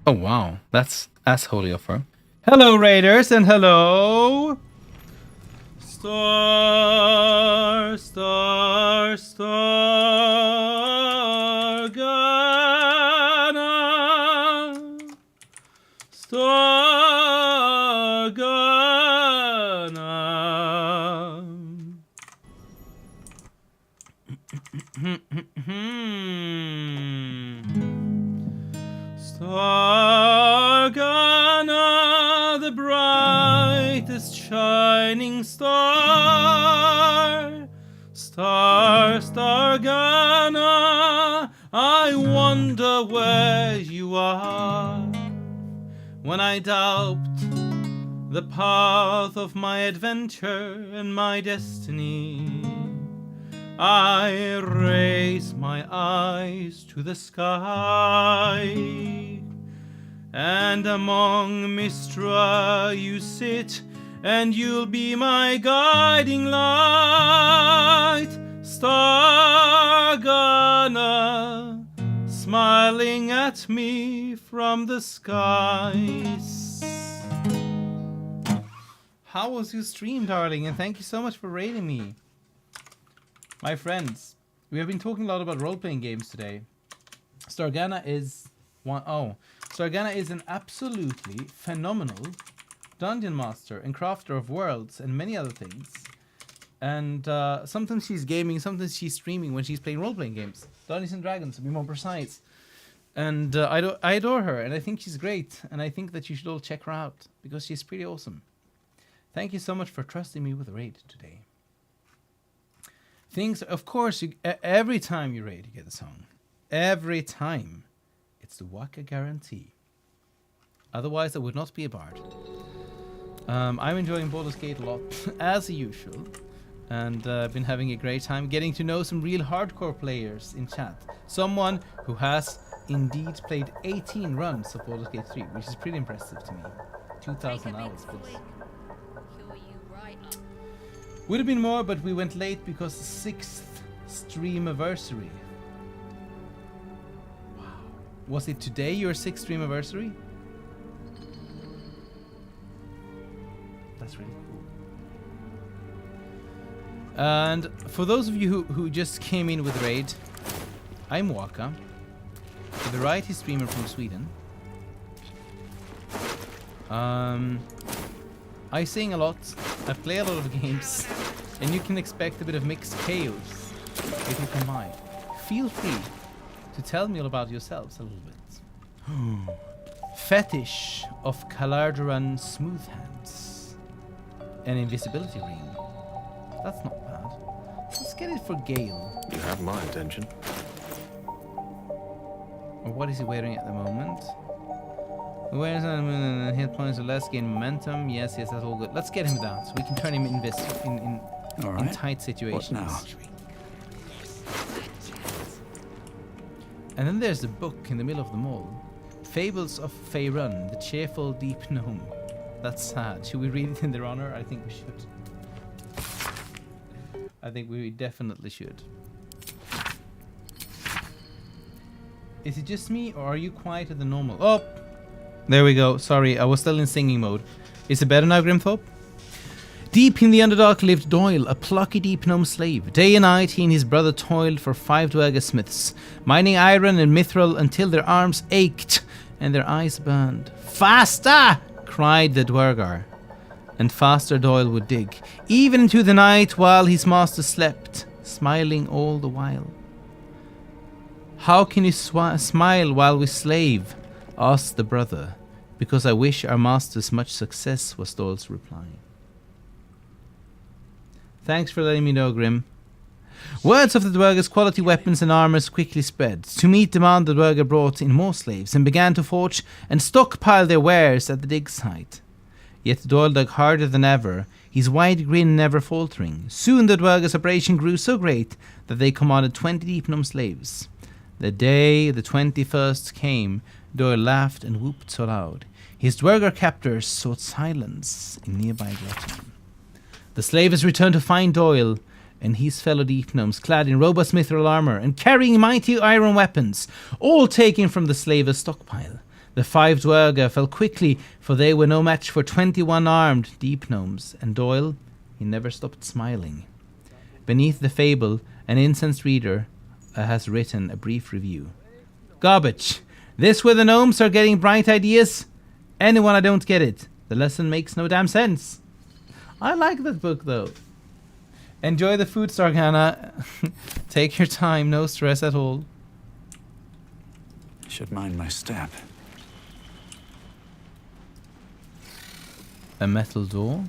Oh wow, that's holy of her. Hello raiders and hello. Star, star, star, Ghana. Star, Ghana. Star, Ghana. brightest shining star. Star, star Ghana, I wonder where you are. When I doubt the path of my adventure and my destiny, I raise my eyes to the sky. And among Mistra you sit, and you'll be my guiding light. Star Ghana, smiling at me from the skies. How was your stream, darling? And thank you so much for rating me. My friends, we have been talking a lot about role-playing games today. Stargana is Stargana is an absolutely phenomenal dungeon master and crafter of worlds and many other things. And sometimes she's gaming, sometimes she's streaming when she's playing role-playing games. Dungeons and Dragons, to be more precise. And I adore her, and I think she's great. And I think that you should all check her out, because she's pretty awesome. Thank you so much for trusting me with a raid today. Things, of course, every time you raid, you get a song. Every time. It's the Waka guarantee. Otherwise, I would not be a bard. I'm enjoying Baldur's Gate a lot, as usual. And I've been having a great time getting to know some real hardcore players in chat. Someone who has indeed played 18 runs of Baldur's Gate 3, which is pretty impressive to me. 2,000 hours. Would have been more, but we went late because the 6th stream anniversary. Wow. Was it today your 6th stream anniversary? That's really cool. And for those of you who just came in with raid, I'm Waka. To the right, he's streamer from Sweden. I sing a lot, I play a lot of games, and you can expect a bit of mixed chaos if you come by. Feel free to tell me all about yourselves a little bit. Fetish of Calarderan smooth hands. An invisibility ring. That's not bad. Let's get it for Gale. You have my attention. Or what is he wearing at the moment? Awareness and hit points or less, gain momentum. Yes, that's all good. Let's get him that, so we can turn him in tight situations. What now? And then there's the book in the middle of them all. Fables of Faerun, the cheerful deep gnome. That's sad. Should we read it in their honor? I think we should. I think we definitely should. Is it just me, or are you quieter than normal? Oh! There we go. Sorry, I was still in singing mode. Is it better now, Grimthorpe? Deep in the Underdark lived Doyle, a plucky deep gnome slave. Day and night he and his brother toiled for 5 dwerga smiths, mining iron and mithril until their arms ached and their eyes burned. Faster! Cried the dwergar. And faster Doyle would dig, even into the night while his master slept, smiling all the while. How can you smile while we slave? Asked the brother. Because I wish our masters much success, was Doyle's reply. Thanks for letting me know, Grim. Words of the dwerg's quality weapons and armors quickly spread. To meet demand, the dwerger brought in more slaves and began to forge and stockpile their wares at the dig site. Yet Doyle dug harder than ever, his wide grin never faltering. Soon the dwerg's operation grew so great that they commanded 20 deep gnome slaves. The day the 21st came, Doyle laughed and whooped so loud. His dwerger captors sought silence in nearby grotto. The slaves returned to find Doyle and his fellow deep gnomes clad in robust mithril armor and carrying mighty iron weapons, all taken from the slaver's stockpile. The 5 dwerga fell quickly, for they were no match for 21 armed deep gnomes, and Doyle, he never stopped smiling. Beneath the fable, an incensed reader has written a brief review. Garbage! This where the gnomes are getting bright ideas? Anyone, I don't get it. The lesson makes no damn sense. I like that book, though. Enjoy the food, Stargana. Take your time, no stress at all. Should mind my step. A metal door?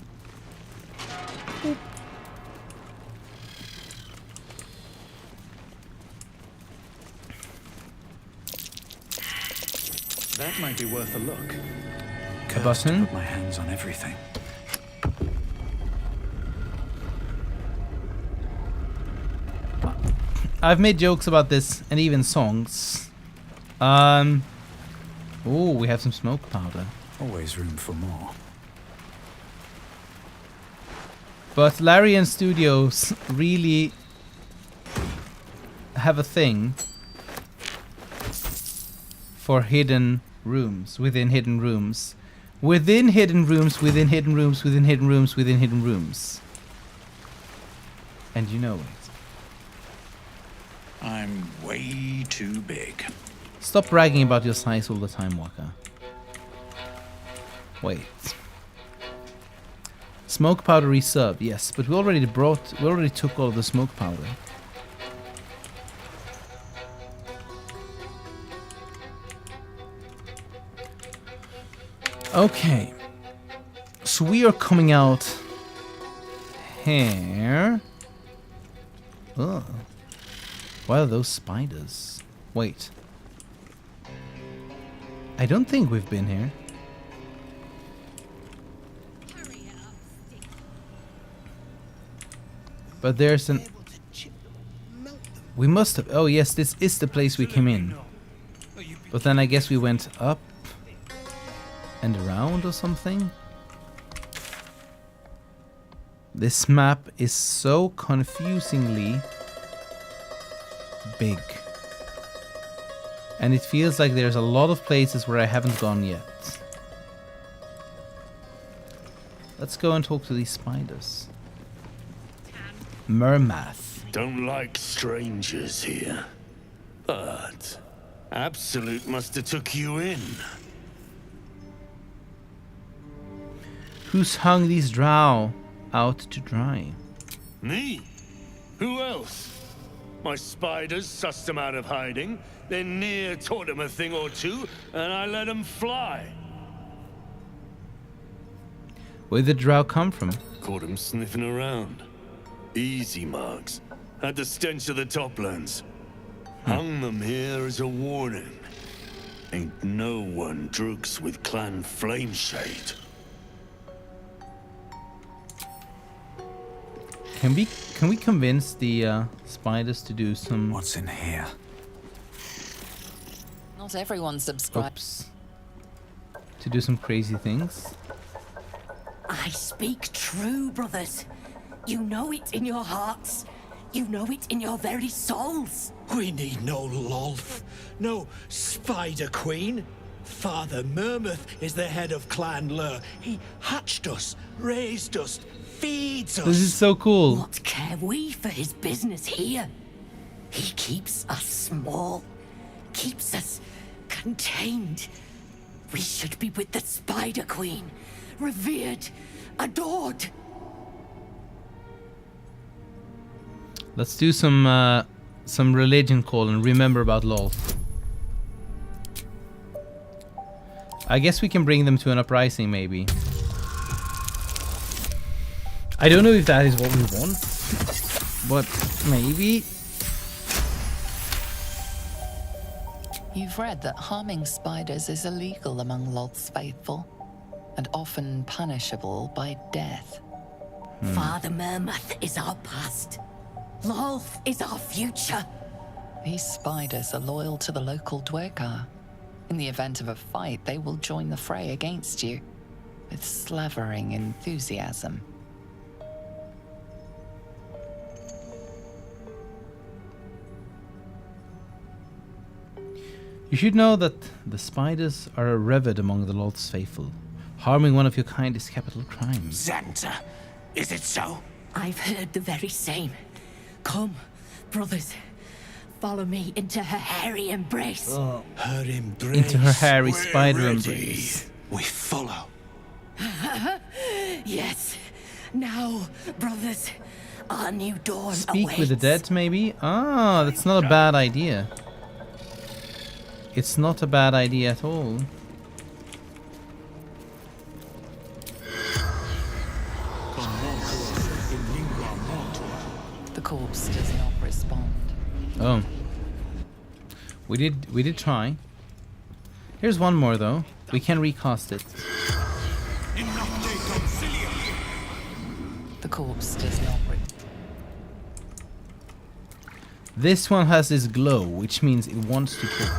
That might be worth a look. Cursed button? to put my hands on everything. I've made jokes about this and even songs. Oh, we have some smoke powder. Always room for more. But Larian Studios really have a thing for hidden rooms within hidden rooms. Within hidden rooms, within hidden rooms, within hidden rooms, within hidden rooms. And you know it. I'm way too big. Stop bragging about your size all the time, Waka. Wait. Smoke powder reserve, yes, but we already took all the smoke powder. Okay. So we are coming out here. Ugh. What are those spiders? Wait. I don't think we've been here. But there's an... We must have... Oh yes, this is the place we came in. But then I guess we went up and around or something. This map is so confusingly big. And it feels like there's a lot of places where I haven't gone yet. Let's go and talk to these spiders. Mermath. Don't like strangers here. But Absolute must have took you in. Who's hung these drow out to dry? Me? Who else? My spiders sussed them out of hiding, then Near taught them a thing or two, and I let them fly. Where did the drow come from? Caught them sniffing around. Easy marks. Had the stench of the toplands. Hung them here as a warning. Ain't no one droogs with Clan Flameshade. Can we convince the spiders to do some... What's in here? Not everyone subscribes. Oops. To do some crazy things? I speak true, brothers. You know it in your hearts. You know it in your very souls. We need no Lolth, no Spider Queen. Father Mermouth is the head of Clan Lur. He hatched us, raised us, feeds us. This is so cool. What care we for his business here? He keeps us small, keeps us contained. We should be with the Spider Queen, revered, adored. Let's do some religion call and remember about Lolth. I guess we can bring them to an uprising, maybe. I don't know if that is what we want, but maybe. You've read that harming spiders is illegal among Lolth's faithful, and often punishable by death. Father Mermouth is our past. Lolth is our future. These spiders are loyal to the local Dwergar. In the event of a fight, they will join the fray against you, with slavering enthusiasm. You should know that the spiders are revered among the Lolth's faithful. Harming one of your kind is capital crime. Xanta, is it so? I've heard the very same. Come, brothers, follow me into her hairy embrace. Her embrace. Into her hairy We're spider ready. embrace. We follow. Yes. Now, brothers, our new dawn Speak awaits. with the dead, maybe? Ah, that's not a bad idea. It's not a bad idea at all. Come on to us in The corpse does not respond. Oh. We did try. Here's one more though. We can recast it. The corpse does not respond. This one has this glow, which means it wants to cook.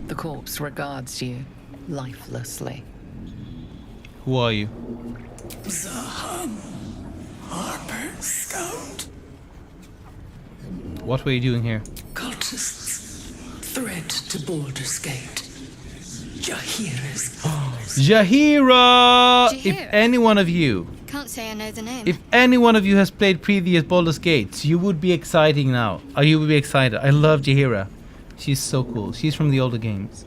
The corpse regards you lifelessly. Who are you? Zahan, Harper Scout. What were you doing here? Cultists, threat to Baldur's Gate. Jahira's Jahira! Jahira? If any one of you, Can't say I know the name. if any one of you has played previous Baldur's Gates, you would be exciting now. Or you would be excited. I love Jahira. She's so cool. She's from the older games.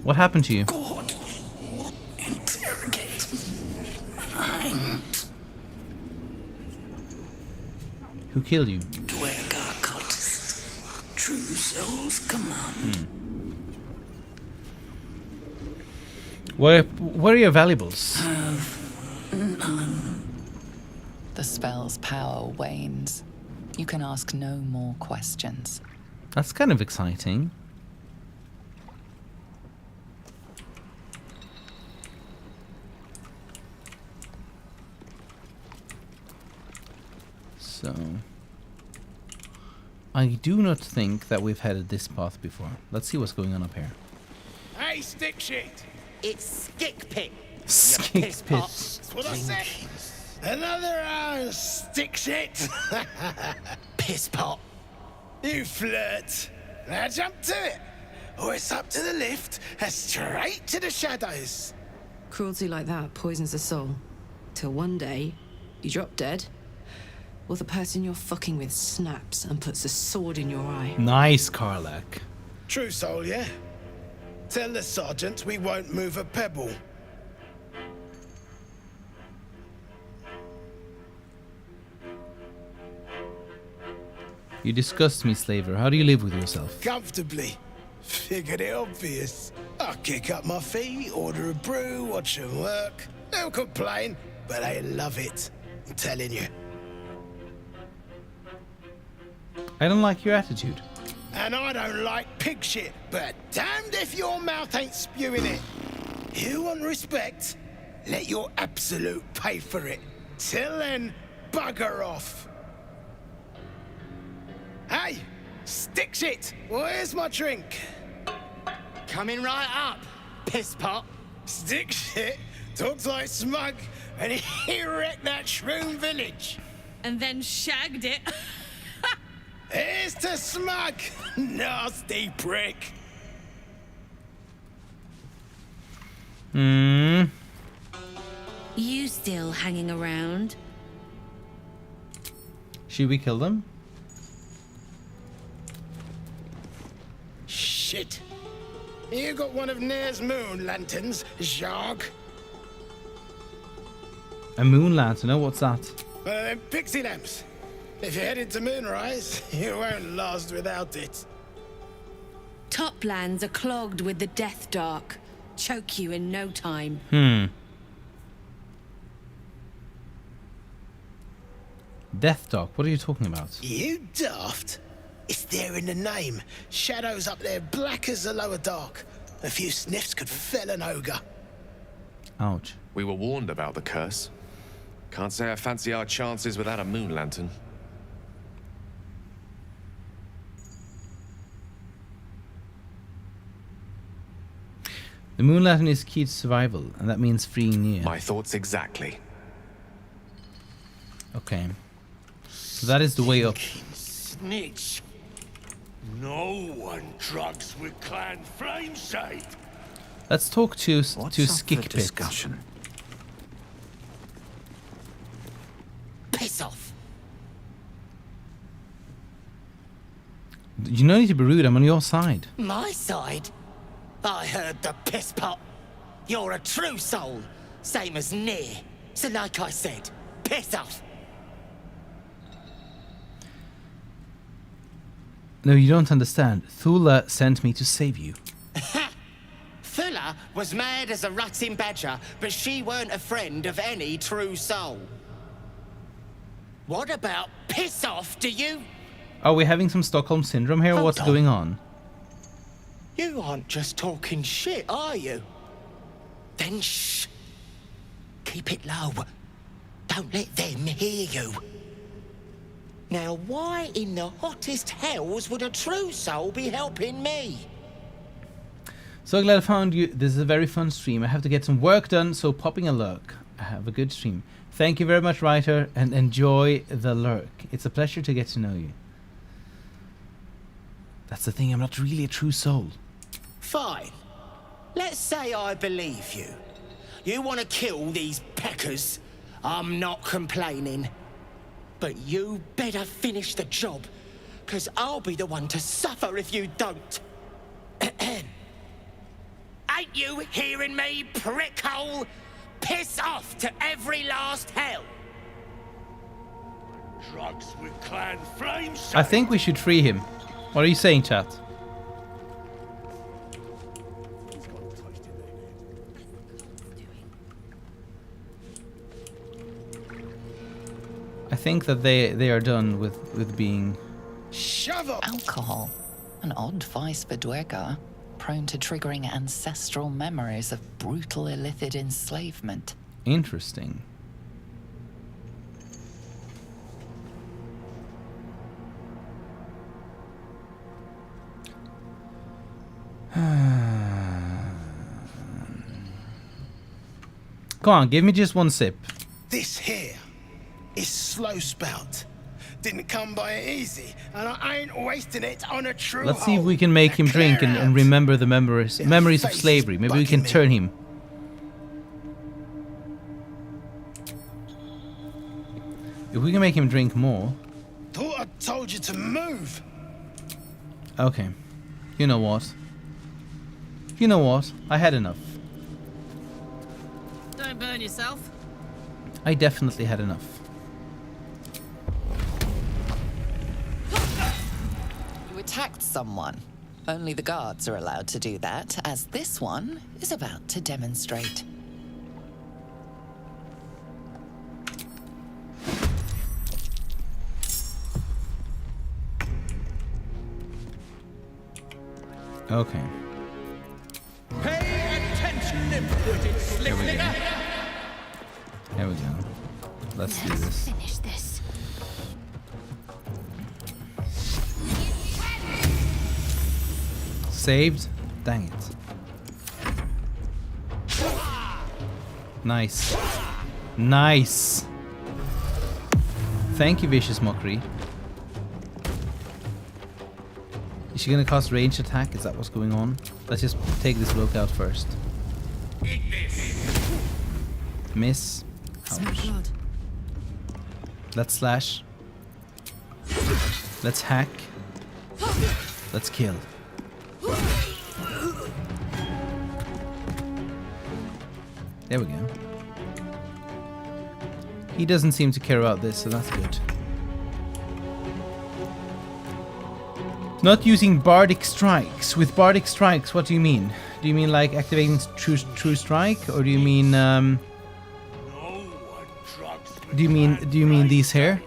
What happened to you? God. Interrogate. Mind. Who killed you? Dwergar cultist. True Soul's command. Where are your valuables? None. The spell's power wanes. You can ask no more questions. That's kind of exciting. So, I do not think that we've headed this path before. Let's see what's going on up here. Hey, stick shit! It's Skick Pit. Skink piss pit. pot. That's what I said. Another hour, stick shit. Piss pot. You flirt. Now jump to it. Or it's up to the lift and straight to the shadows. Cruelty like that poisons the soul. Till one day, you drop dead, or the person you're fucking with snaps and puts a sword in your eye. Nice, Karlak. True soul, yeah? Tell the sergeant we won't move a pebble. You disgust me, Slaver. How do you live with yourself? Comfortably. Figured it obvious. I kick up my feet, order a brew, watch them work. They'll complain, but they love it. I'm telling you. I don't like your attitude. And I don't like pig shit, but damned if your mouth ain't spewing it. You want respect? Let your absolute pay for it. Till then, bugger off. Hey, stick shit! Where's my drink? Coming right up, piss pot. Stick shit talks like smug, and he wrecked that shroom village. And then shagged it. Here's to smug, nasty prick. Hmm. You still hanging around? Should we kill them? Shit. You got one of Nair's moon lanterns, Jarg? A moon lantern? Oh, what's that? Pixie lamps. If you're headed to Moonrise, you won't last without it. Toplands are clogged with the death dark. Choke you in no time. Death Dark, what are you talking about? You daft? It's there in the name. Shadows up there black as the lower dark. A few sniffs could fell an ogre. Ouch. We were warned about the curse. Can't say I fancy our chances without a moon lantern. The moon lantern is key to survival, and that means freeing Nier. My thoughts exactly. Okay. So that is the way up. Snitch. No one drugs with Clan Flameshade. Let's talk to Skick Pit. Piss off. You don't need to be rude, I'm on your side. My side? I heard the piss pot. You're a true soul, same as Nier. So like I said, piss off. No, you don't understand. Thula sent me to save you. Ha! Mother was mad as a rutting badger, but she weren't a friend of any true soul. What about piss off, do you? Are we having some Stockholm Syndrome here? What's going on? You aren't just talking shit, are you? Then shh. Keep it low. Don't let them hear you. Now, why in the hottest hells would a true soul be helping me? So glad I found you. This is a very fun stream. I have to get some work done, so popping a lurk. Have a good stream. Thank you very much, writer, and enjoy the lurk. It's a pleasure to get to know you. That's the thing, I'm not really a true soul. Fine. Let's say I believe you. You want to kill these peckers. I'm not complaining. But you better finish the job, because I'll be the one to suffer if you don't. Ain't you hearing me, prickhole? Piss off to every last hell. Drugs with clan flames. I think we should free him. What are you saying, chat? I think that they are done with being... Shove up! Alcohol. An odd vice for Dwergar, prone to triggering ancestral memories of brutal illicit enslavement. Interesting. Come on, give me just one sip. This here is slow spout. Didn't come by easy, and I ain't wasting it on a true. Let's see if we can make him drink and remember the memories of slavery. Maybe we can turn him. If we can make him drink more. Thought I told you to move. Okay. You know what? You know what? I had enough. Don't burn yourself. I definitely had enough. You attacked someone. Only the guards are allowed to do that, as this one is about to demonstrate. Okay. Pay attention, limp-witted slip-licker. There we go. Let's do this. Finish this. Saved? Dang it. Nice. Nice. Thank you, Vicious Mockery. Is she gonna cast range attack? Is that what's going on? Let's just take this bloke out first. Miss. Ouch. Let's slash. Let's hack. Let's kill. There we go. He doesn't seem to care about this, so that's good. Not using bardic strikes. With bardic strikes, what do you mean? Do you mean like activating true strike, or do you mean do you mean these here?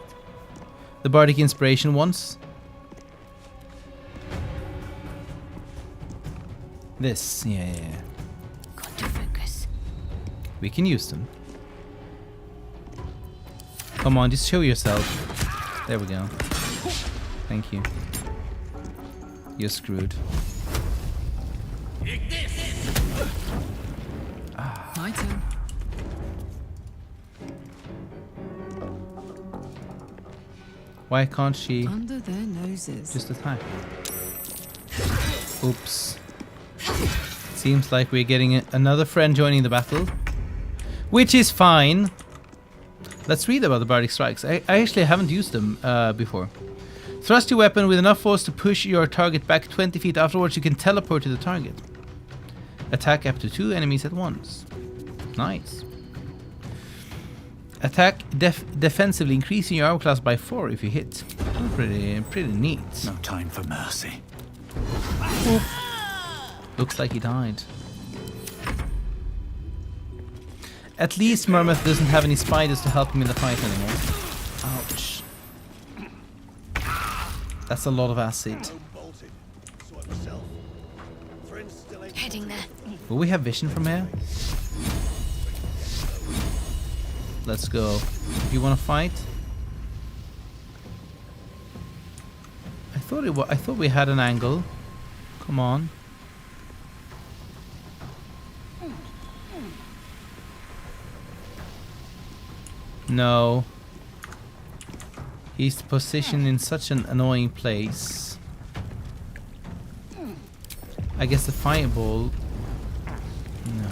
The bardic inspiration ones? This, yeah. Got to focus. We can use them. Come on, just show yourself. There we go. Thank you. You're screwed. My turn. Why can't she Under their noses. just attack? Oops. Seems like we're getting another friend joining the battle, which is fine. Let's read about the bardic strikes. I actually haven't used them before. Thrust your weapon with enough force to push your target back 20 feet. Afterwards, you can teleport to the target. Attack up to 2 enemies at once. Nice. Attack defensively, increasing your armor class by 4 if you hit. Pretty neat. No time for mercy. Looks like he died. At least Mermouth doesn't have any spiders to help him in the fight anymore. Ouch. That's a lot of acid. Heading there. Will we have vision from here? Let's go. You want to fight? I thought we had an angle. Come on. No. He's positioned in such an annoying place. I guess the fireball. No.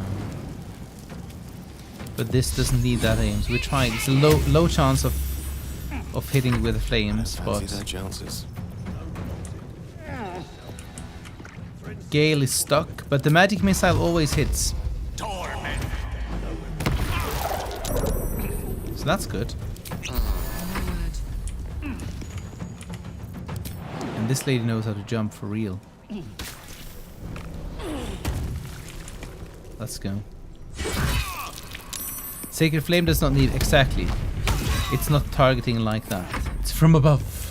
But this doesn't need that aim, so we tried. It's a low chance of hitting with the flames, but Gale is stuck, but the magic missile always hits. So that's good. And this lady knows how to jump for real. Let's go. Sacred Flame does not need exactly. It's not targeting like that. It's from above.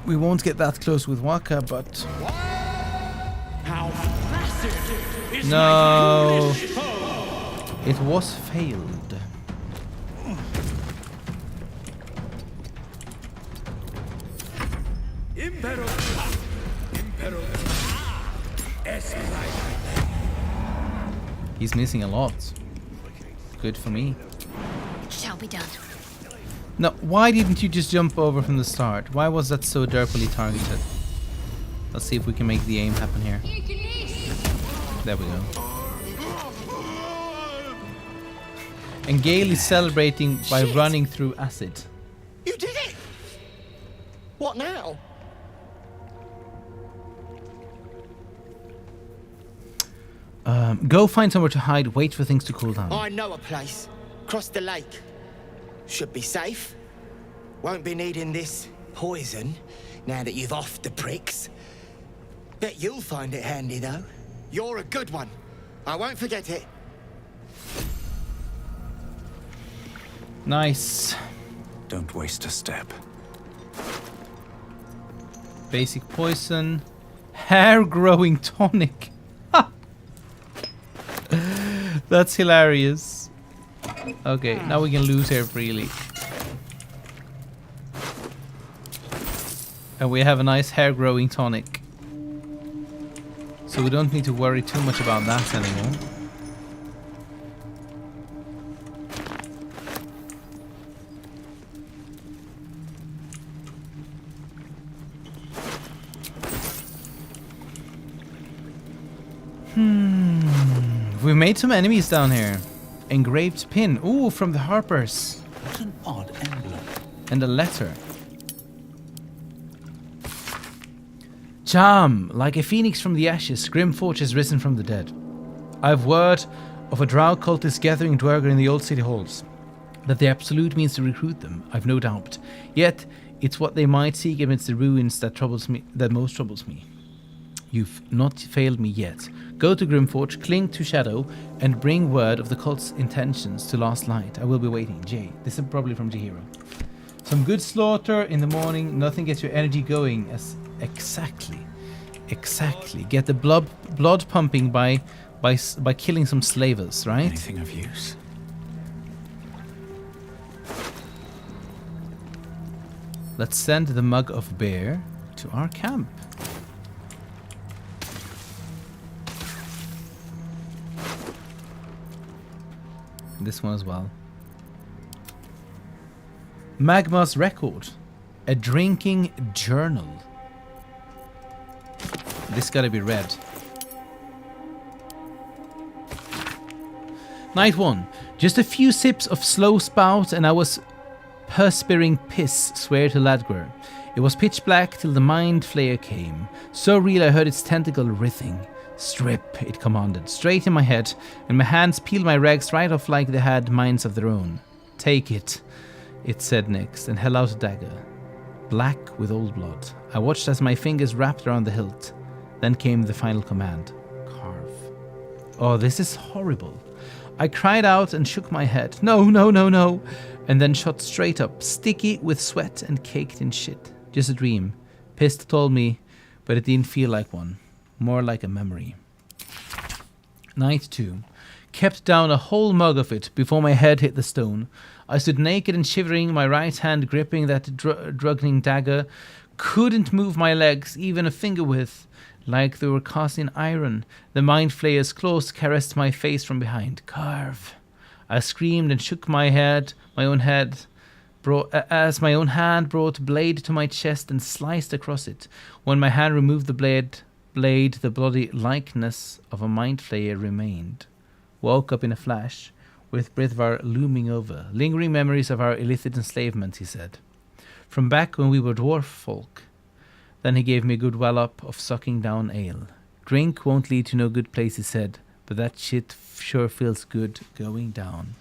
We won't get that close with Waka, but How massive is no, my ghoulish foe? it was failed. He's missing a lot. Good for me. Shall be done. No, why didn't you just jump over from the start? Why was that so derpily targeted? Let's see if we can make the aim happen here. There we go. And Gale is celebrating by running through acid. You did it! What now? Go find somewhere to hide, wait for things to cool down. I know a place. Across the lake. Should be safe. Won't be needing this poison now that you've offed the pricks. Bet you'll find it handy, though. You're a good one. I won't forget it. Nice. Don't waste a step. Basic poison. Hair growing tonic. That's hilarious. Okay, now we can lose hair freely. And we have a nice hair growing tonic. So we don't need to worry too much about that anymore. We've made some enemies down here. Engraved pin. Ooh, from the Harpers. What an odd emblem. And a letter. Charm, like a phoenix from the ashes, Grimforge has risen from the dead. I have word of a drow cultist gathering Dwerger in the old city halls. That the absolute means to recruit them, I've no doubt. Yet, it's what they might seek amidst the ruins that most troubles me. You've not failed me yet. Go to Grimforge, cling to Shadow, and bring word of the cult's intentions to Last Light. I will be waiting. Jay. This is probably from Jihiro. Some good slaughter in the morning. Nothing gets your energy going as exactly. Get the blood pumping by killing some slavers, right? Anything of use? Let's send the mug of beer to our camp. This one as well. Magma's record. A drinking journal. This gotta be read. Night 1. Just a few sips of slow spout and I was perspiring piss, swear to Ladgwer. It was pitch black till the mind flayer came. So real I heard its tentacle writhing. Strip, it commanded, straight in my head, and my hands peeled my rags right off like they had minds of their own. Take it, it said next, and held out a dagger. black with old blood. I watched as my fingers wrapped around the hilt. Then came the final command. Carve. Oh, this is horrible. I cried out and shook my head. No, no, no, no. And then shot straight up, sticky with sweat and caked in shit. Just a dream. Pist told me, but it didn't feel like one. More like a memory. Night 2. Kept down a whole mug of it before my head hit the stone. I stood naked and shivering, my right hand gripping that drugging dagger. Couldn't move my legs, even a finger width, like they were cast in iron. The mind flayer's claws caressed my face from behind. Carve. I screamed and shook my head, my own head, as my own hand brought blade to my chest and sliced across it. When my hand removed the blade, the bloody likeness of a mind flayer remained. Woke up in a flash, with Brithvar looming over. Lingering memories of our illicit enslavement, he said. From back when we were dwarf folk. Then he gave me a good wallop of sucking down ale. Drink won't lead to no good place, he said, but that shit sure feels good going down.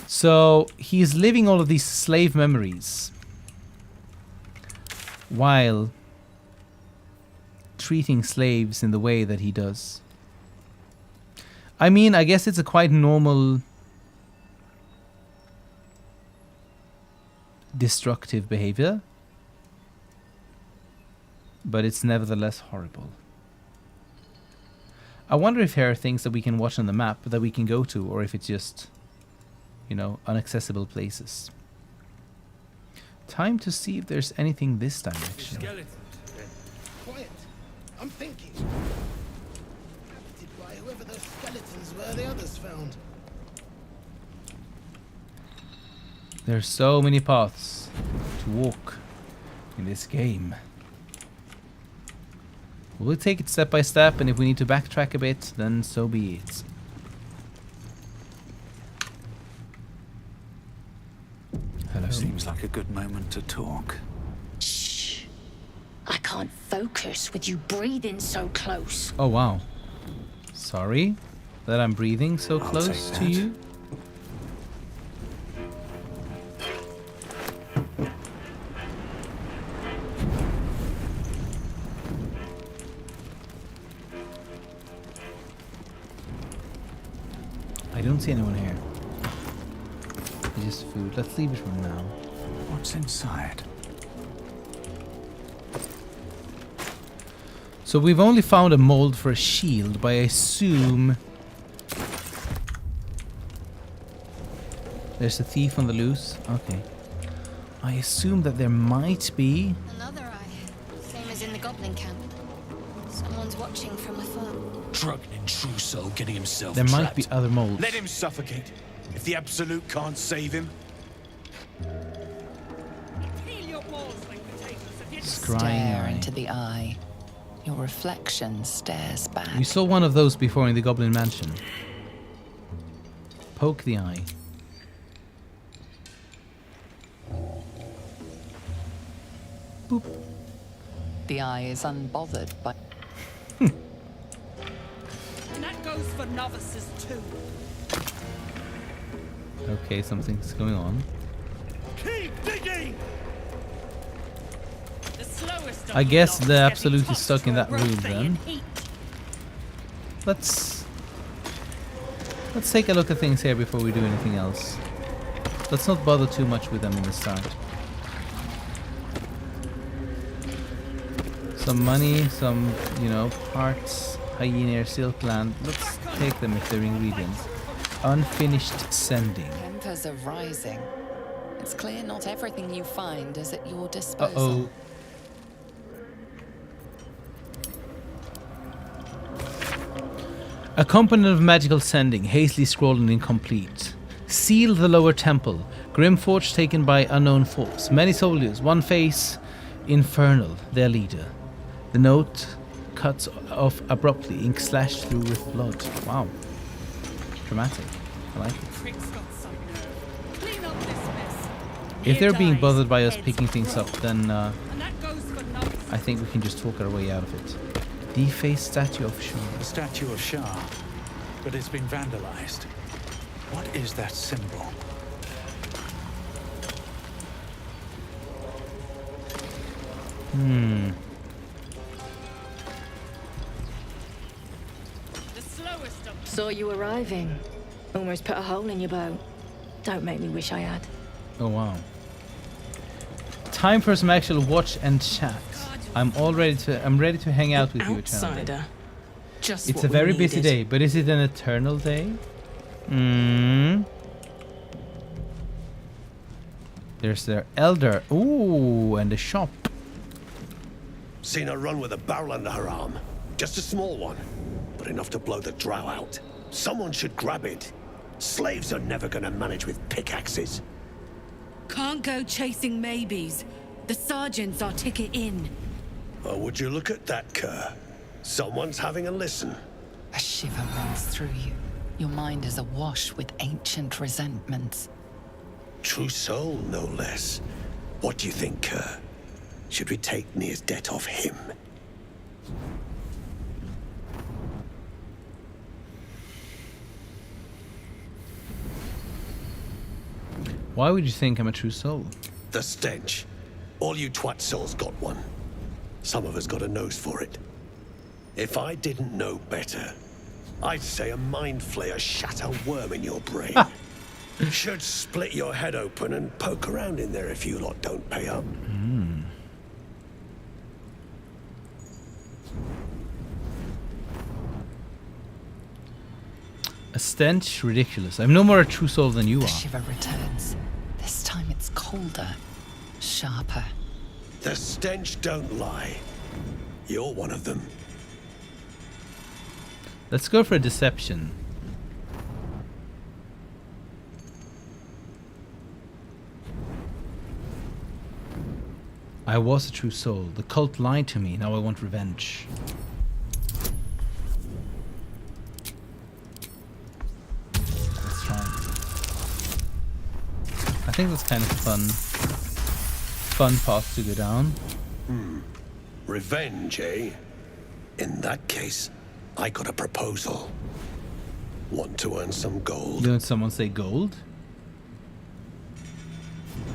So he's living all of these slave memories while treating slaves in the way that he does. I mean, I guess it's a quite normal destructive behavior, but it's nevertheless horrible. I wonder if there are things that we can watch on the map that we can go to, or if it's just, you know, inaccessible places. Time to see if there's anything this direction. Quiet. I'm thinking. Habited by whoever those skeletons were the others found. There are so many paths to walk in this game. We'll take it step by step, and if we need to backtrack a bit, then so be it. Hello. Seems like a good moment to talk. Shh. I can't focus with you breathing so close. Oh, wow. Sorry that I'm breathing so I'll close take to that. you. I don't see anyone here. Just food. Let's leave it for now. What's inside? So we've only found a mold for a shield, but I assume there's a thief on the loose. Okay. I assume that there might be. Another eye, same as in the goblin camp. Someone's watching from afar. Drugged in true soul, getting himself There might trapped. be other molds. Let him suffocate. If the Absolute can't save him. Scrying Stare eye. into the eye. Your reflection stares back. We saw one of those before in the Goblin Mansion. Poke the eye. Boop. The eye is unbothered by. And that goes for novices too. Okay, something's going on. Keep digging. The slowest of I guess you the lot is Absolute getting is stuck in that tossed room to a then. rotary heat. Let's take a look at things here before we do anything else. Let's not bother too much with them in the start. Some money, some, you know, parts, hyena, silk land. Let's take them if they're ingredients. Unfinished sending. Tempers are rising. It's clear not everything you find is at your disposal. Uh-oh. A component of magical sending, hastily scrawled and incomplete. Seal the lower temple. Grimforge taken by unknown force. Many soldiers, one face, infernal, their leader. The note cuts off abruptly, ink slashed through with blood. Wow. Dramatic. I like it. If they're being bothered by us picking things up, then I think we can just talk our way out of it. Defaced statue of Shah. The statue of Shah, but it's been vandalized. What is that symbol? Saw you arriving. Almost put a hole in your boat. Don't make me wish I had. Oh wow. Time for some actual watch and chat. I'm ready to hang out with you, Eternal Day. Just It's a very busy day, but is it an eternal day? There's their elder. Ooh, and the shop. Seen her run with a barrel under her arm. Just a small one, but enough to blow the drow out. Someone should grab it. Slaves are never gonna manage with pickaxes. Can't go chasing maybes. The sergeant's our ticket in. Oh, would you look at that, Kerr? Someone's having a listen. A shiver runs through you. Your mind is awash with ancient resentments. True soul, no less. What do you think, Kerr? Should we take Nia's debt off him? Why would you think I'm a true soul? The stench. All you twat souls got one. Some of us got a nose for it. If I didn't know better, I'd say a mind flayer shat a worm in your brain. Should split your head open and poke around in there if you lot don't pay up. A stench? Ridiculous. I'm no more a true soul than you The are. shiver returns. This time it's colder, sharper. The stench don't lie. You're one of them. Let's go for a deception. I was a true soul. The cult lied to me. Now I want revenge. Let's try it. I think that's kind of fun path to go down. Revenge, eh? In that case, I got a proposal. Want to earn some gold? Didn't someone say gold?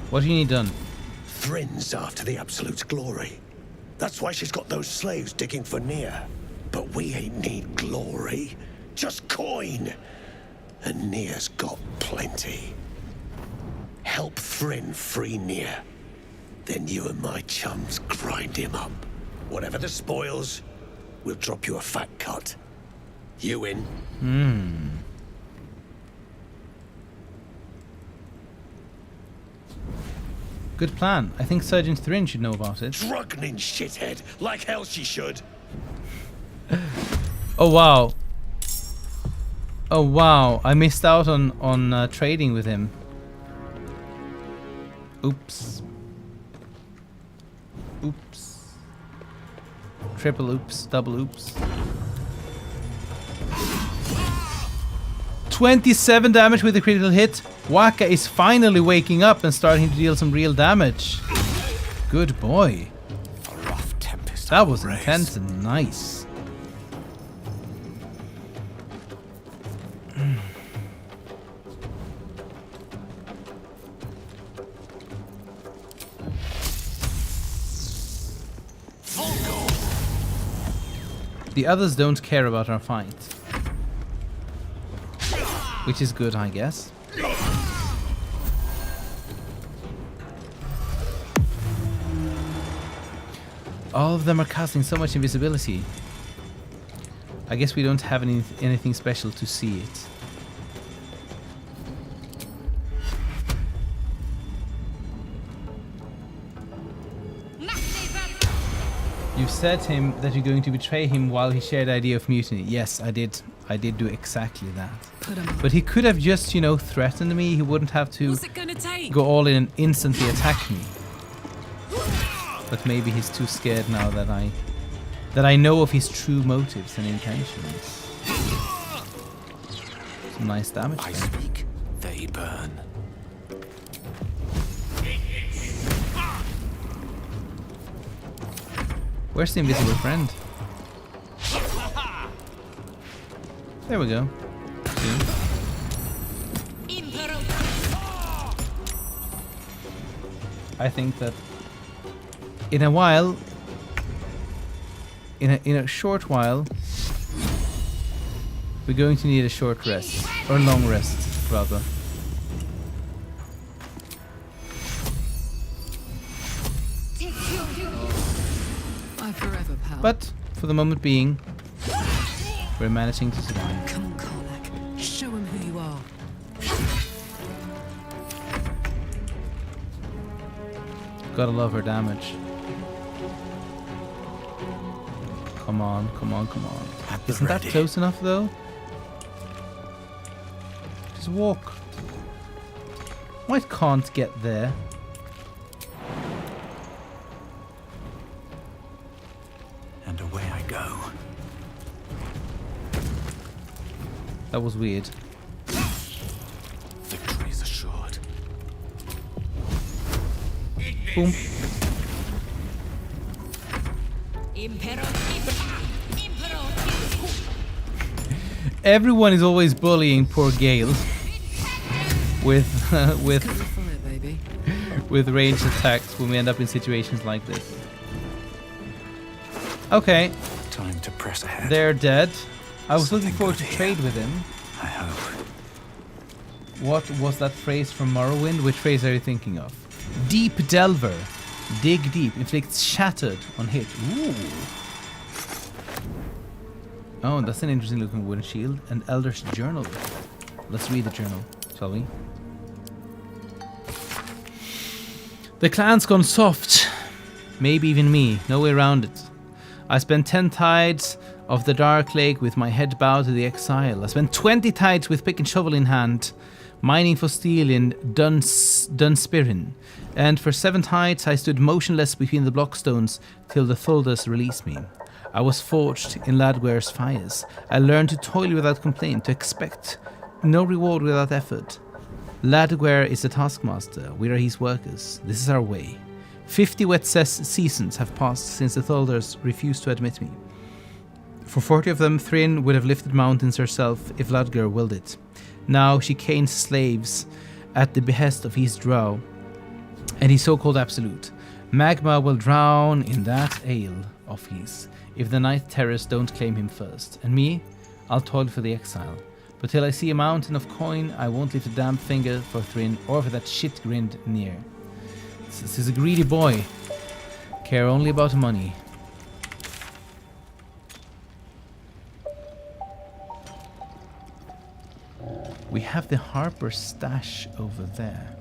What do you need done? Thrin's after the Absolute's glory. That's why she's got those slaves digging for Nia. But we ain't need glory, just coin. And Nia's got plenty. Help Thrin free Nia. Then you and my chums grind him up. Whatever the spoils, we'll drop you a fat cut. You in? Good plan. I think Sergeant Thrin should know about it. Drugnin shithead, like hell she should. Oh wow. Oh wow. I missed out on trading with him. Oops. Oops. Triple oops. Double oops. 27 damage with a critical hit. Waka is finally waking up and starting to deal some real damage. Good boy. That was intense and nice. The others don't care about our fight. Which is good, I guess. All of them are casting so much invisibility. I guess we don't have anything special to see it. You've said to him that you're going to betray him while he shared the idea of mutiny. Yes, I did. I did do exactly that. But he could have just, you know, threatened me. He wouldn't have to go all in and instantly attack me. But maybe he's too scared now that I know of his true motives and intentions. Some nice damage. I speak, they burn. Where's the invisible friend? There we go. I think that in a while in a short while, we're going to need a short rest. Or long rest, rather. Bye forever, pal. But, for the moment being, we're managing to survive. Come on, Karlach. Show him who you are. Gotta love her damage. Come on, come on, come on. Isn't that close enough, though? Just walk. I can't get there. And away I go. That was weird. Victory's assured. Boom. Everyone is always bullying poor Gale with with ranged attacks when we end up in situations like this. Okay. Time to press ahead. They're dead. I was looking forward to trade with him. I hope. What was that phrase from Morrowind? Which phrase are you thinking of? Deep Delver. Dig deep. Inflicts shattered on hit. Ooh. Oh, that's an interesting looking wooden shield. An Elder's Journal. Let's read the journal, shall we? The clan's gone soft. Maybe even me. No way around it. I spent 10 tides of the Dark Lake with my head bowed to the exile. I spent 20 tides with pick and shovel in hand, mining for steel in Dunspirin. And for 7 tides I stood motionless between the blockstones till the Thulders released me. I was forged in Ladguer's fires. I learned to toil without complaint, to expect no reward without effort. Ladguer is the taskmaster, we are his workers. This is our way. 50 wet seasons have passed since the Thulders refused to admit me. For 40 of them, Thrin would have lifted mountains herself if Ladguer willed it. Now she canes slaves at the behest of his drow and his so-called absolute. Magma will drown in that ale of his if the night terrors don't claim him first. And me, I'll toil for the exile. But till I see a mountain of coin, I won't lift a damn finger for Thrin or for that shit grinned near. This is a greedy boy. Care only about money. We have the Harper stash over there.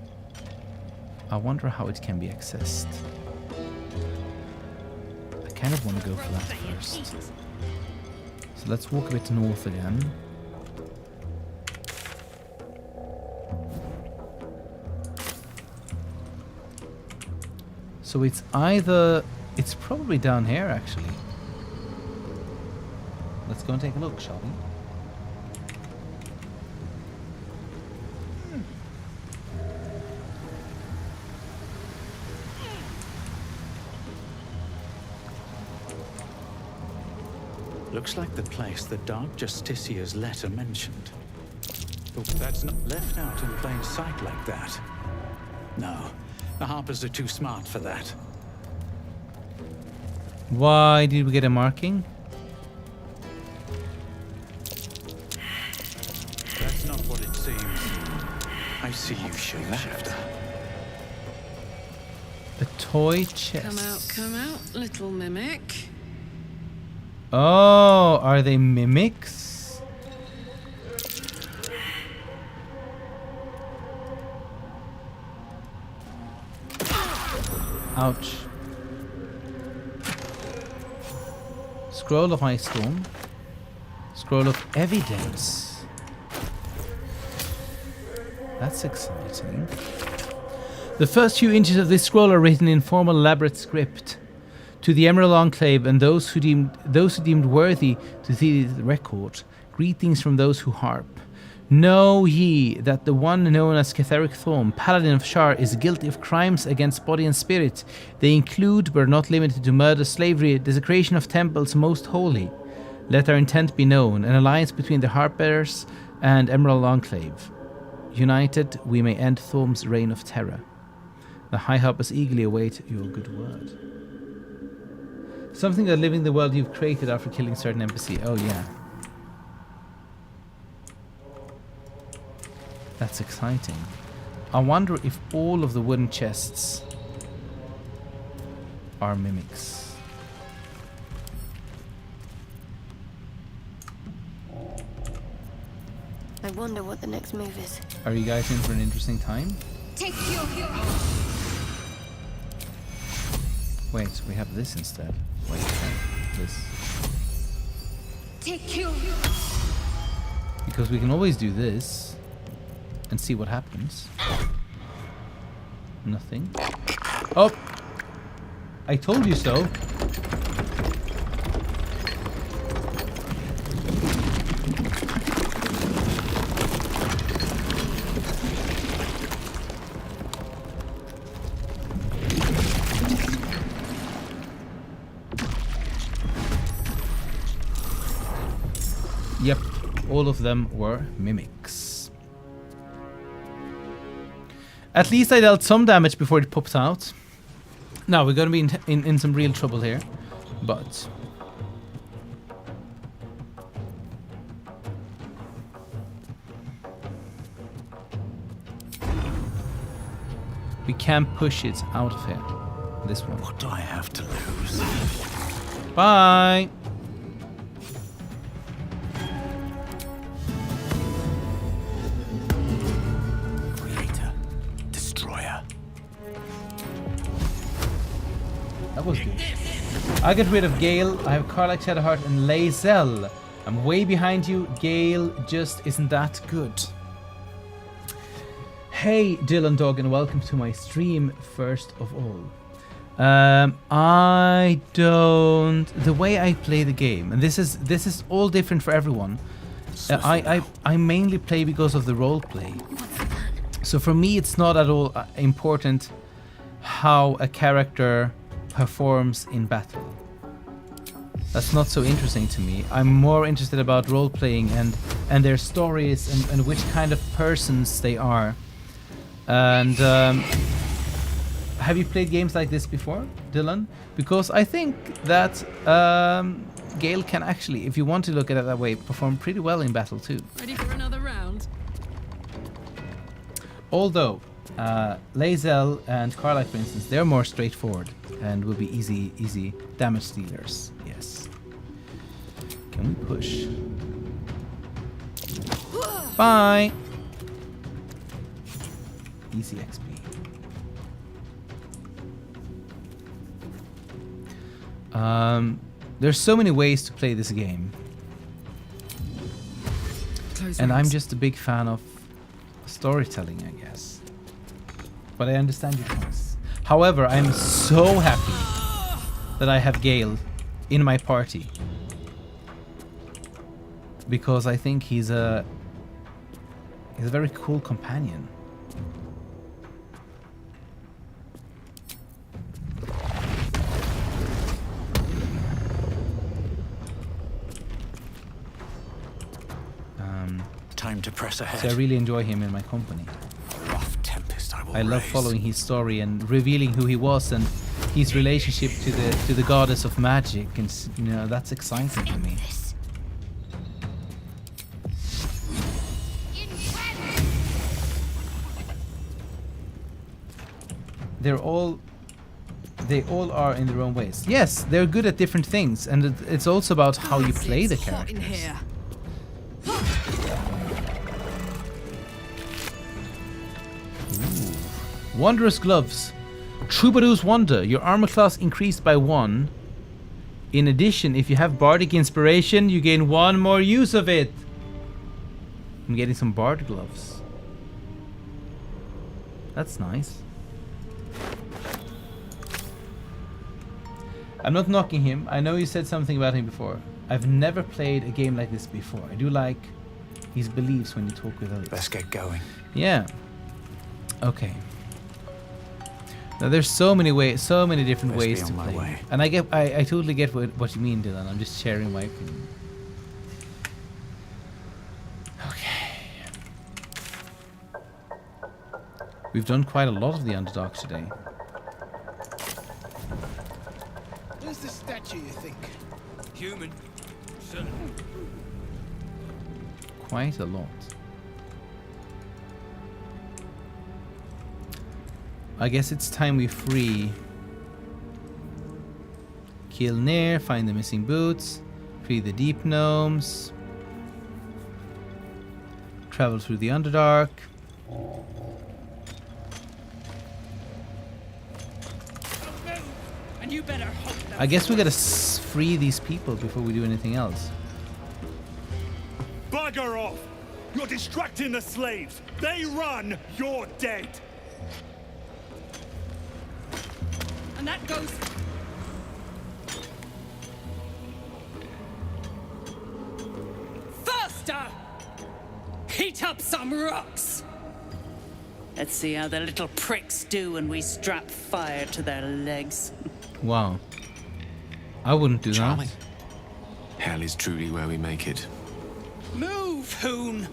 I wonder how it can be accessed. I kind of want to go for that first. So let's walk a bit north again. So it's either... It's probably down here, actually. Let's go and take a look, shall we? Looks like the place the Dark Justicia's letter mentioned. But that's not left out in plain sight like that. No, the Harpers are too smart for that. Why did we get a marking? That's not what it seems. I see you, shapeshifter. A toy chest. Come out, little mimic. Oh, are they mimics? Ouch. Scroll of Ice Storm. Scroll of Evidence. That's exciting. The first few inches of this scroll are written in formal elaborate script. To the Emerald Enclave and those who deemed worthy to see the record, greetings from those who harp. Know ye that the one known as Catherick Thorm, Paladin of Shar, is guilty of crimes against body and spirit. They include, but are not limited to, murder, slavery, desecration of temples most holy. Let our intent be known, an alliance between the Harpbearers and Emerald Enclave. United, we may end Thorm's reign of terror. The High Harpers eagerly await your good word. Something about living the world you've created after killing certain NPC. Oh yeah. That's exciting. I wonder if all of the wooden chests are mimics. I wonder what the next move is. Are you guys in for an interesting time? Take you. Wait, we have this instead. Wait, this. Take you. Because we can always do this and see what happens. Nothing. Oh! I told you so. Yep, all of them were mimics. At least I dealt some damage before it popped out. Now we're gonna be in some real trouble here, but we can push it out of here. This one. What do I have to lose? Bye. Creator, destroyer. That was good. I get rid of Gale. I have Karlach, Shadowheart, and Lae'zel. I'm way behind you. Gale just isn't that good. Hey, Dylan Dog, and welcome to my stream. First of all, I don't. The way I play the game, and this is all different for everyone. I mainly play because of the role play. So for me, it's not at all important how a character performs in battle. That's not so interesting to me. I'm more interested about role playing and their stories and which kind of persons they are. And have you played games like this before, Dylan? Because I think that Gale can actually, if you want to look at it that way, perform pretty well in battle too. Ready for another round? Although Lae'zel and Karlach, for instance, they're more straightforward and will be easy damage dealers. Yes. Can we push? Bye. Easy XP. There's so many ways to play this game, and I'm just a big fan of storytelling, I guess. But I understand your points. However, I'm so happy that I have Gale in my party, because I think he's a very cool companion. Time to press ahead. So I really enjoy him in my company. Rough tempest I love following his story and revealing who he was and his relationship to the goddess of magic, and you know, that's exciting for me. They all are in their own ways. Yes, they're good at different things, and it's also about how you play the characters. Wondrous gloves. Troubadour's Wonder. Your armor class increased by 1. In addition, if you have bardic inspiration, you gain 1 more use of it. I'm getting some bard gloves. That's nice. I'm not knocking him. I know you said something about him before. I've never played a game like this before. I do like his beliefs when you talk with others. Let's get going. Yeah. Okay. Now there's so many different ways to play. And I totally get what you mean, Dylan. I'm just sharing my opinion. Okay. We've done quite a lot of the underdog today. the statue, you think? Human. Certainly. Quite a lot. I guess it's time we free. Kill Nair, find the missing boots, free the deep gnomes, travel through the Underdark. And you better hope I guess we gotta free these people before we do anything else. Bugger off! You're distracting the slaves. They run, you're dead. And that goes. Faster! Heat up some rocks! Let's see how the little pricks do when we strap fire to their legs. Wow. I wouldn't do that. Hell is truly where we make it. Move, Hoon!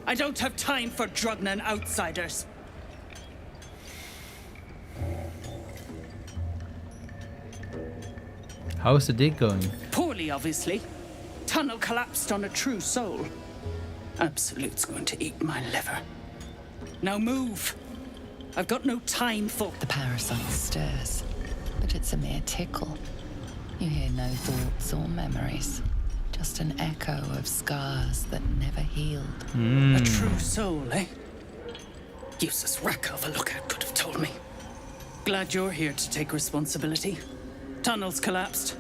I don't have time for Drugnan outsiders. How's the dig going? Poorly, obviously. Tunnel collapsed on a true soul. Absolute's going to eat my liver. Now move. I've got no time for... The parasite stirs, but it's a mere tickle. You hear no thoughts or memories. Just an echo of scars that never healed. A true soul, eh? Useless wreck of a lookout could have told me. Glad you're here to take responsibility. Tunnels collapsed.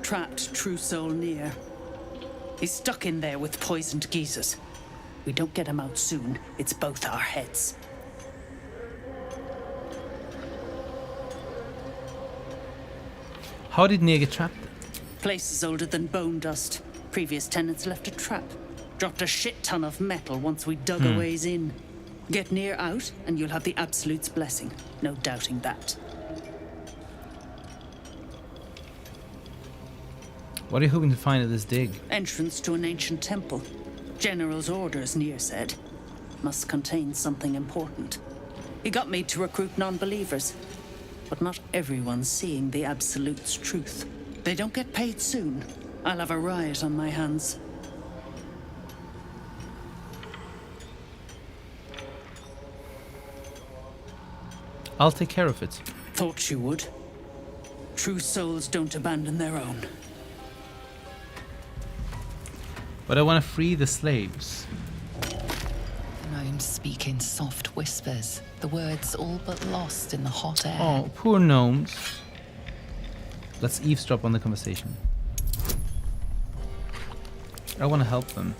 Trapped true soul near. He's stuck in there with poisoned geezers. We don't get him out soon, it's both our heads. How did Nia get trapped? Place is older than bone dust. Previous tenants left a trap. Dropped a shit ton of metal once we dug a ways in. Get near out, and you'll have the Absolute's blessing. No doubting that. What are you hoping to find at this dig? Entrance to an ancient temple. General's orders, Nier said. Must contain something important. He got me to recruit non-believers. But not everyone's seeing the Absolute's truth. They don't get paid soon. I'll have a riot on my hands. I'll take care of it. Thought you would. True souls don't abandon their own. But I want to free the slaves. Gnomes speak in soft whispers, the words all but lost in the hot air. Oh, poor gnomes. Let's eavesdrop on the conversation. I want to help them.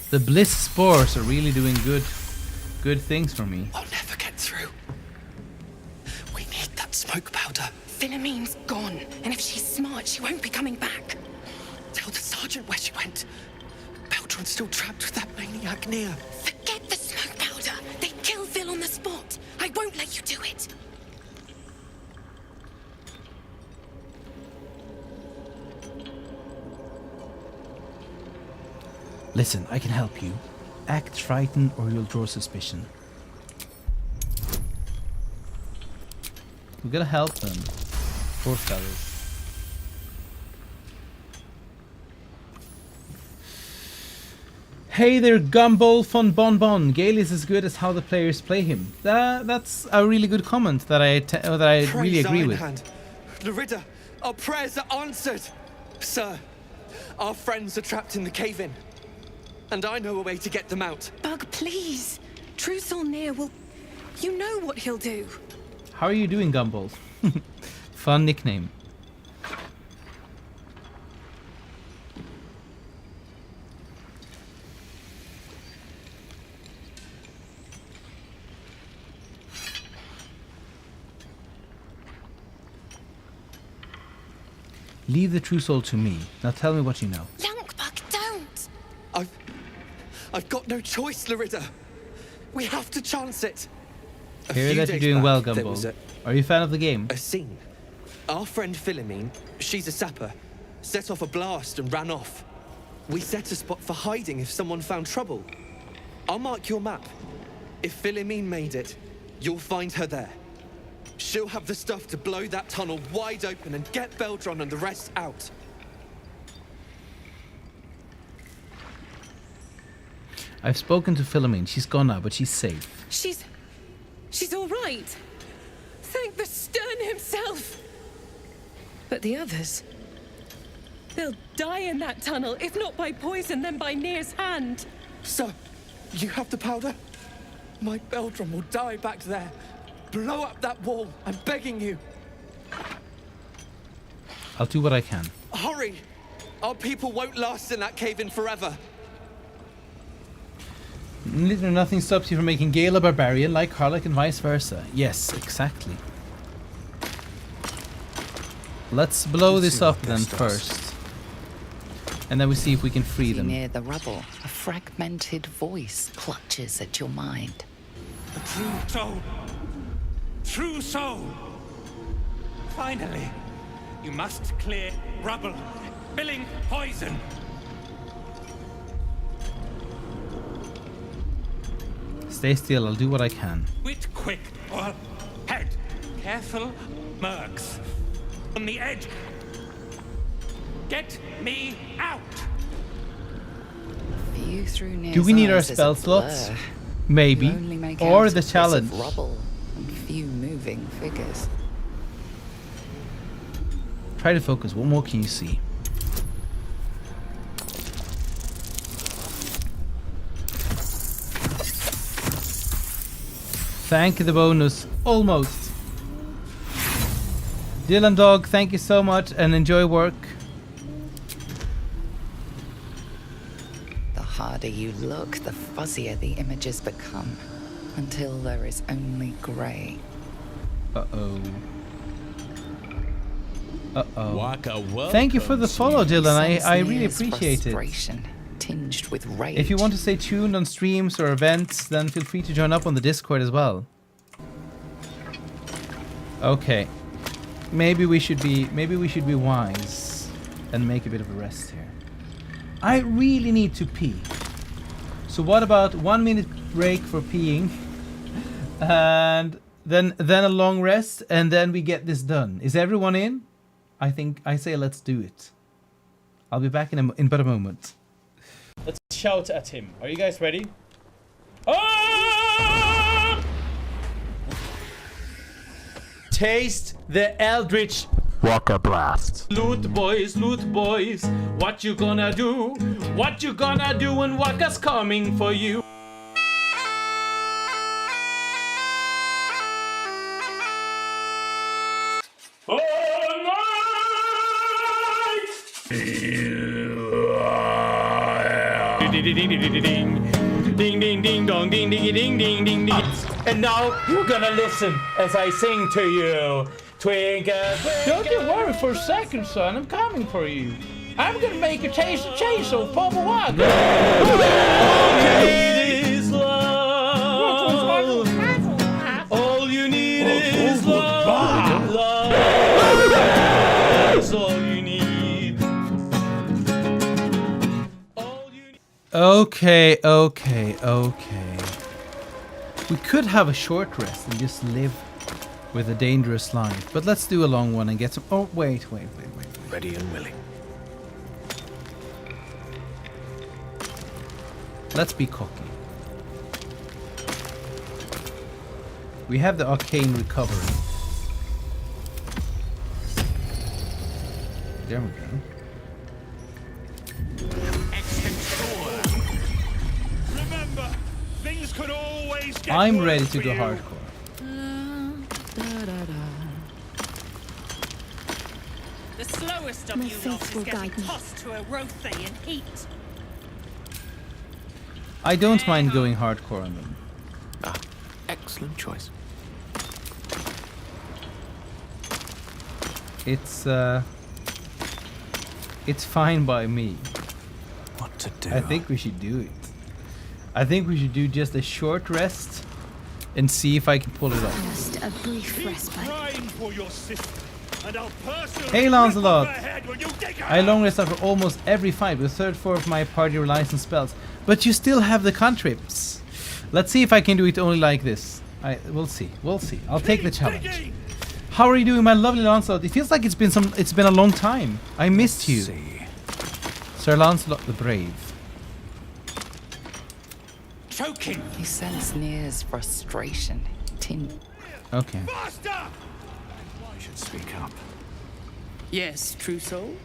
The bliss spores are really doing good things for me. I'll never get through. We need that smoke powder. Philommene's gone, and if she's smart, she won't be coming back. Tell the sergeant where she went. Baldur still trapped with that maniac Nia. Forget the smoke powder. They kill Phil on the spot. I won't let you do it. Listen, I can help you. Act frightened or you'll draw suspicion. We gotta help them. Poor fellas. Hey there, Gumball von Bonbon. Gale is as good as how the players play him. That's a really good comment that I really agree with. Lorida, our prayers are answered. Sir, our friends are trapped in the cave-in. And I know a way to get them out. Bug, please. True Soul Near will... You know what he'll do. How are you doing, Gumball? Fun nickname. Leave the true soul to me. Now tell me what you know. Bug, don't. I've got no choice, Lorida. We have to chance it. Hear that you're doing well, Gumball. Are you a fan of the game? A scene. Our friend Philomene, she's a sapper, set off a blast and ran off. We set a spot for hiding if someone found trouble. I'll mark your map. If Philomene made it, You'll find her there. She'll have the stuff to blow that tunnel wide open and get Baldur and the rest out. I've spoken to Philomene. She's gone now, but she's safe. She's all right. Thank the Stern himself. But the others, they'll die in that tunnel, if not by poison, then by Nir's hand. So, you have the powder? My Baldur will die back there. Blow up that wall, I'm begging you. I'll do what I can. Hurry! Our people won't last in that cave-in forever. Nothing stops you from making Gale a barbarian like Harlock and vice versa. Yes, exactly. Let's blow this up then first. And then we see if we can free them. Near the rubble, a fragmented voice clutches at your mind. The true soul. True soul. Finally, you must clear rubble, spilling poison. Stay still, I'll do what I can. Wit quick, or head. Careful, mercs. On the edge. Get me out. View through Nir's Do we need our eyes is a spell slots? blur. Maybe. You only make Or out the a bit challenge. of rubble and few moving figures. Try to focus. What more can you see? Thank you, the bonus. Almost. Dylan Dog, thank you so much and enjoy work. The harder you look, the fuzzier the images become, until there is only grey. Uh-oh. Uh-oh. Waka, Thank you for the follow, Dylan. I really Nir's appreciate it. frustration, tinged with rage. If you want to stay tuned on streams or events, then feel free to join up on the Discord as well. Okay. Maybe we should be wise and make a bit of a rest here. I really need to pee. So what about 1 minute break for peeing and then a long rest and then we get this done. Is everyone in? I say let's do it. I'll be back in but a moment. Let's shout at him. Are you guys ready? Ah! Taste the Eldritch Walker Blast. Loot boys, what you gonna do? What you gonna do when Waka's coming for you? Ding ding ding dong ding ding ding ding ding ding. And now you're gonna listen as I sing to you. Twinkle, twinkle. Don't you worry for a second, son. I'm coming for you. I'm gonna make a taste of chase of Papa Waka. All you need is love. Love. That's all you need. Okay. We could have a short rest and just live with a dangerous life, but let's do a long one and get some. Oh, wait. Ready and willing. Let's be cocky. We have the arcane recovery. There we go. Remember, things could always get I'm worse ready to for go you. hardcore. The slowest of My you lot faith is will getting guide me. tossed to a Rothe in heat. I don't mind going hardcore on them. Excellent choice. It's fine by me. What to do? I think we should do it. I think we should do just a short rest and see if I can pull it off. Just a brief respite. Crying for your sister, and I'll personally Hey Lancelot! rip off her head when you dig her I out. long rest after almost every fight with third, fourth of my party relies on spells. But you still have the cantrips. Let's see if I can do it only like this. We'll see. We'll see. I'll take the challenge. How are you doing, my lovely Lancelot? It feels like it's been a long time. I missed you. Sir Lancelot the Brave. Choking. You sense Near's frustration. Okay. You should speak up. Yes, true soul.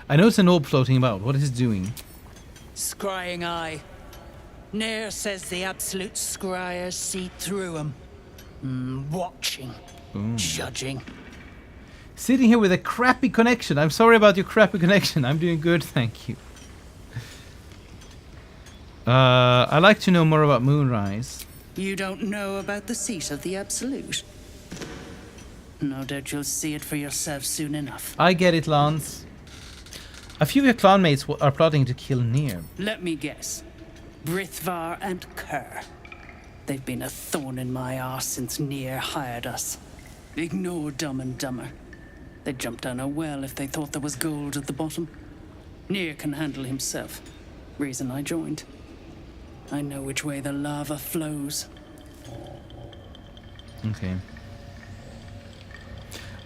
I noticed an orb floating about. What is it doing? Scrying eye. Nair says the absolute scryers see through him. Watching. Judging. Sitting here with a crappy connection. I'm sorry about your crappy connection. I'm doing good, thank you. I'd like to know more about Moonrise. You don't know about the seat of the absolute? No doubt you'll see it for yourself soon enough. I get it, Lance. A few of your clanmates are plotting to kill Nier. Let me guess. Brithvar and Kerr. They've been a thorn in my arse since Nier hired us. Ignore Dumb and Dumber. They'd jump down a well if they thought there was gold at the bottom. Nier can handle himself. Reason I joined. I know which way the lava flows. Okay.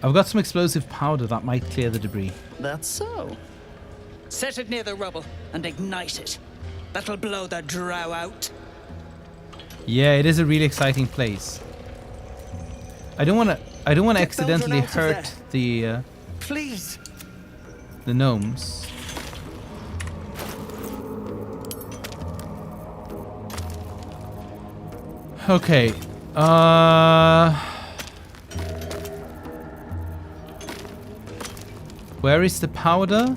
I've got some explosive powder that might clear the debris. That's so. Set it near the rubble and ignite it. That'll blow the drow out. Yeah, it is a really exciting place. I don't want to accidentally hurt the please. The gnomes. Okay. Where is the powder?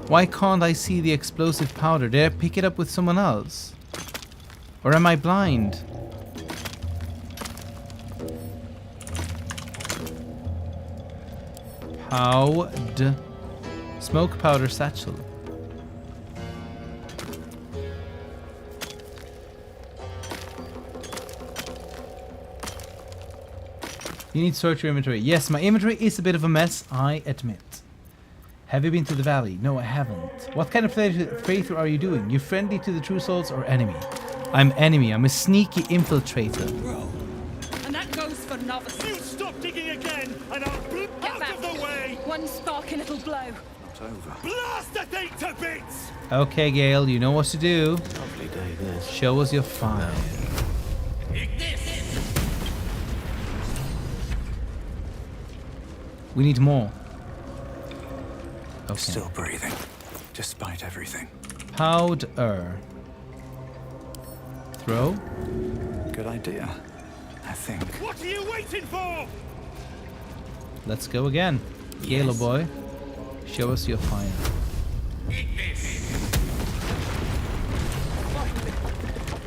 Why can't I see the explosive powder? Did I pick it up with someone else? Or am I blind? Powder. Smoke powder satchel. You need to sort your inventory. Yes, my inventory is a bit of a mess, I admit. Have you been to the valley? No, I haven't. What kind of playthrough are you doing? You friendly to the true souls or enemy? I'm enemy. I'm a sneaky infiltrator. And that goes for novices. You stop digging again, and I'll blow out of the way. One sparky little blow. Not over. Blast the thing to bits. Okay, Gale, you know what to do. Lovely day this. Show us your fire. We need more. Okay. Still breathing, despite everything. Powder. Throw. Good idea, I think. What are you waiting for? Let's go again. Gale boy. Show us your fire.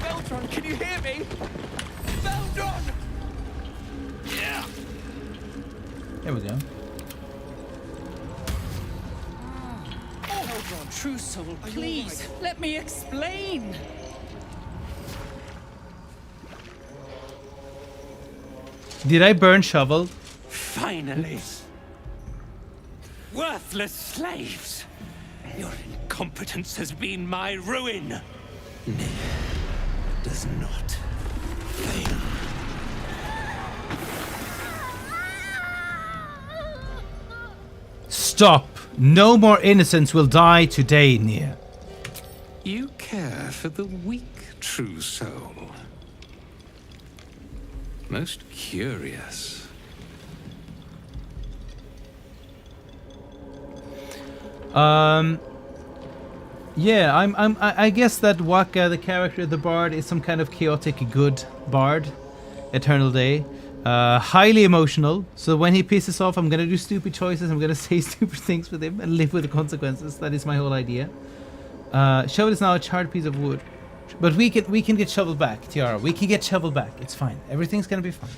Beldron, can you hear me? Beldron! Yeah. There we go. Beldron, true soul, please, let me explain. Did I burn shovel? Finally. Worthless slaves. Your incompetence has been my ruin. Does not fail. Stop! No more innocents will die today, Nier. You care for the weak, true soul. Most curious. Yeah, I guess that Waka, the character, the bard, is some kind of chaotic good bard. Eternal Day. Highly emotional. So when he pisses off, I'm gonna do stupid choices. I'm gonna say stupid things with him and live with the consequences. That is my whole idea. Shovel is now a charred piece of wood, but we can get Shovel back, Tiara. We can get Shovel back. It's fine. Everything's gonna be fine.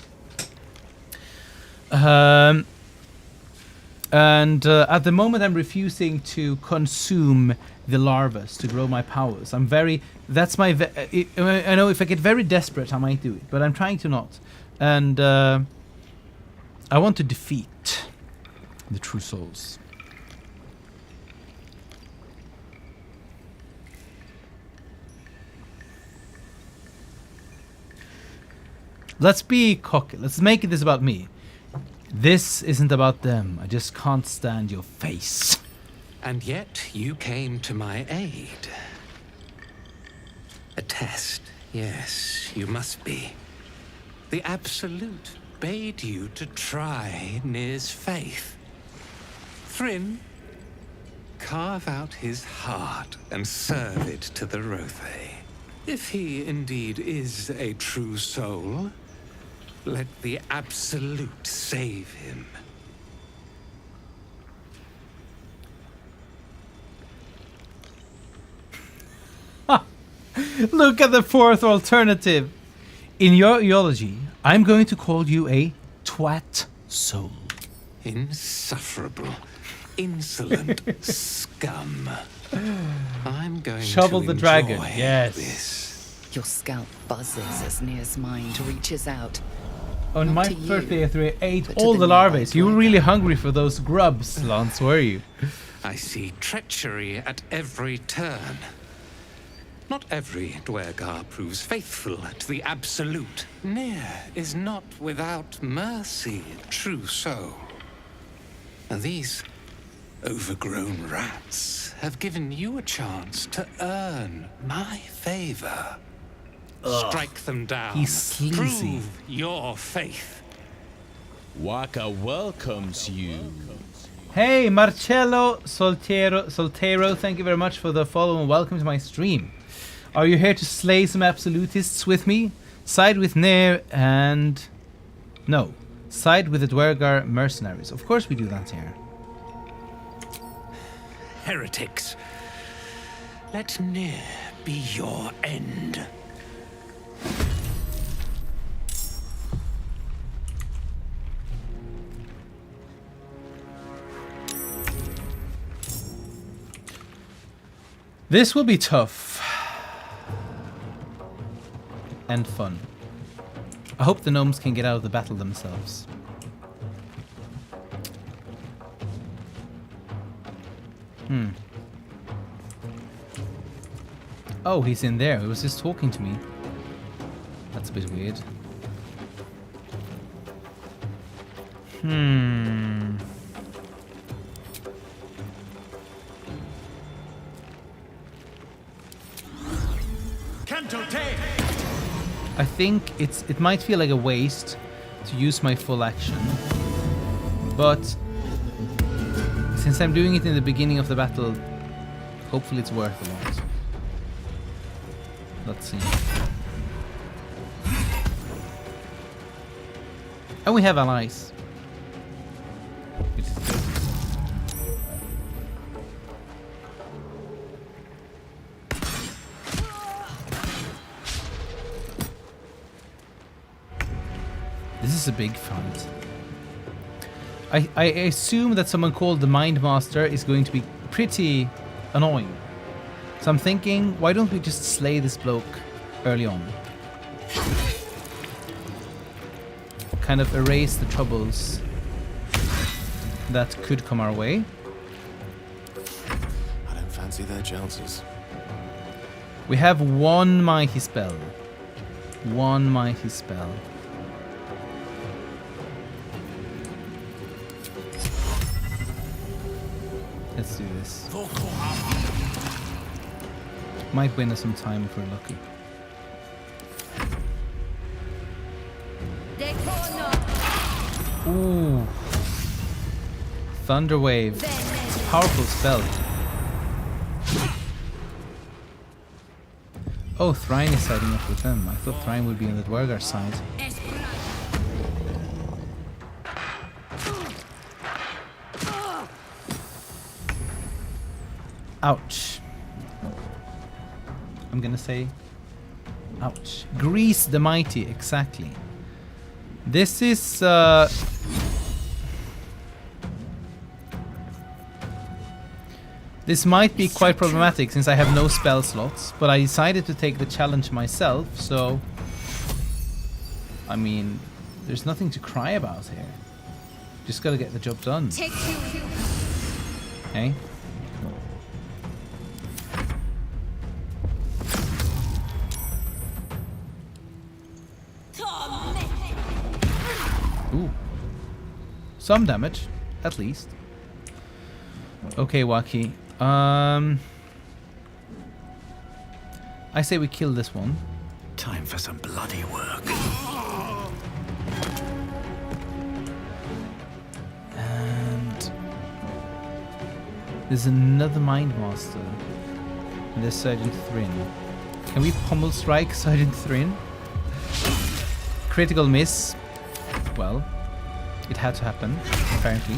And at the moment, I'm refusing to consume the larvas to grow my powers. I'm very. That's my. I know if I get very desperate, I might do it, but I'm trying to not. And I want to defeat the true souls. let's be cocky. Let's make this about me. This isn't about them. I just can't stand your face. And yet you came to my aid. A test, yes, you must be. The Absolute bade you to try Nir's faith. Thryn, carve out his heart and serve it to the Rothe. If he indeed is a true soul, let the Absolute save him. Look at the fourth alternative. In your ideology, I'm going to call you a twat soul. Insufferable, insolent scum. I'm going Shovel to the dragon, enjoy yes. this. Your scalp buzzes as Nir's mind reaches out. On Not my to you, first day, I ate but to all the the nearby larvae. You were really hungry for those grubs, Lance, were you? I see treachery at every turn. Not every Dwergar proves faithful to the Absolute. Nir is not without mercy, true soul. And these overgrown rats have given you a chance to earn my favor. Strike them down. He's sleazy. Prove your faith. Waka welcomes you. Hey, Marcello Soltero, thank you very much for the follow and welcome to my stream. Are you here to slay some absolutists with me? Side with Nir and... No. Side with the Dwergar mercenaries. Of course we do that here. Heretics. Let Nir be your end. This will be tough. And fun. I hope the gnomes can get out of the battle themselves. Oh, he's in there. He was just talking to me. That's a bit weird. I think it might feel like a waste to use my full action, but since I'm doing it in the beginning of the battle, hopefully it's worth a lot. Let's see. And we have allies. Which is good. This is a big fight. I assume that someone called the Mind Master is going to be pretty annoying. So I'm thinking, why don't we just slay this bloke early on? Kind of erase the troubles that could come our way. I don't fancy their chances. We have one mighty spell. One mighty spell. Let's do this. Might win us some time if we're lucky. Ooh. Thunder Wave. Powerful spell. Oh, Thrine is siding up with them. I thought Thrine would be on the Dwergar side. Ouch. I'm gonna say ouch. Grease the Mighty, exactly. This is this might be quite problematic since I have no spell slots, but I decided to take the challenge myself, so I mean, there's nothing to cry about here. Just gotta get the job done. Okay. some damage, at least. Okay, Waki. I say we kill this one. Time for some bloody work. And there's another Mind Master. And there's Sergeant Thrin. Can we pummel strike Sergeant Thrin? Critical miss. Well, it had to happen, apparently.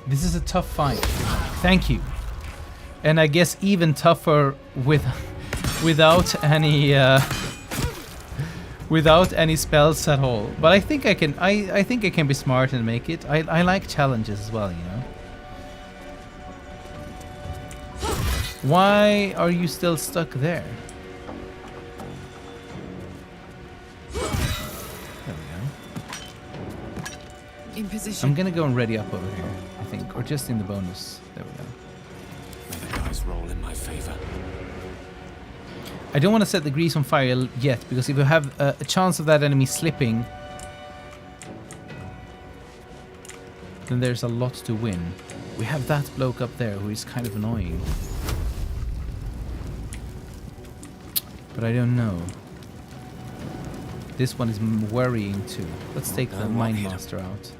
This is a tough fight. Thank you. And I guess even tougher without any spells at all. But I think I can. I think I can be smart and make it. I like challenges as well, you know. Why are you still stuck there? In position. I'm gonna go and ready up over here, I think, or just in the bonus. There we go. May the dice roll in my favor. I don't want to set the grease on fire yet, because if you have a chance of that enemy slipping, then there's a lot to win. We have that bloke up there who is kind of annoying. But I don't know. This one is worrying too. Let's take the Mind Master out.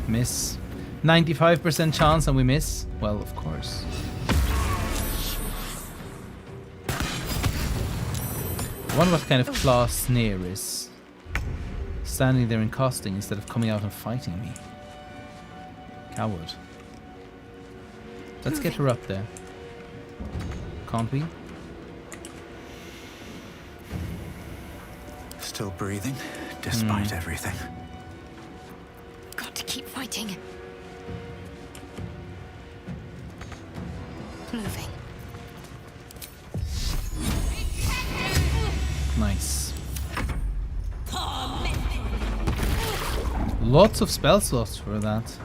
Miss. 95% chance and we miss? Well, of course. I wonder what kind of class Sneer is. Standing there and casting instead of coming out and fighting me. Coward. Let's get her up there. Can't we? Still breathing, despite everything. Got to keep fighting. Moving. Nice. Lots of spell slots for that.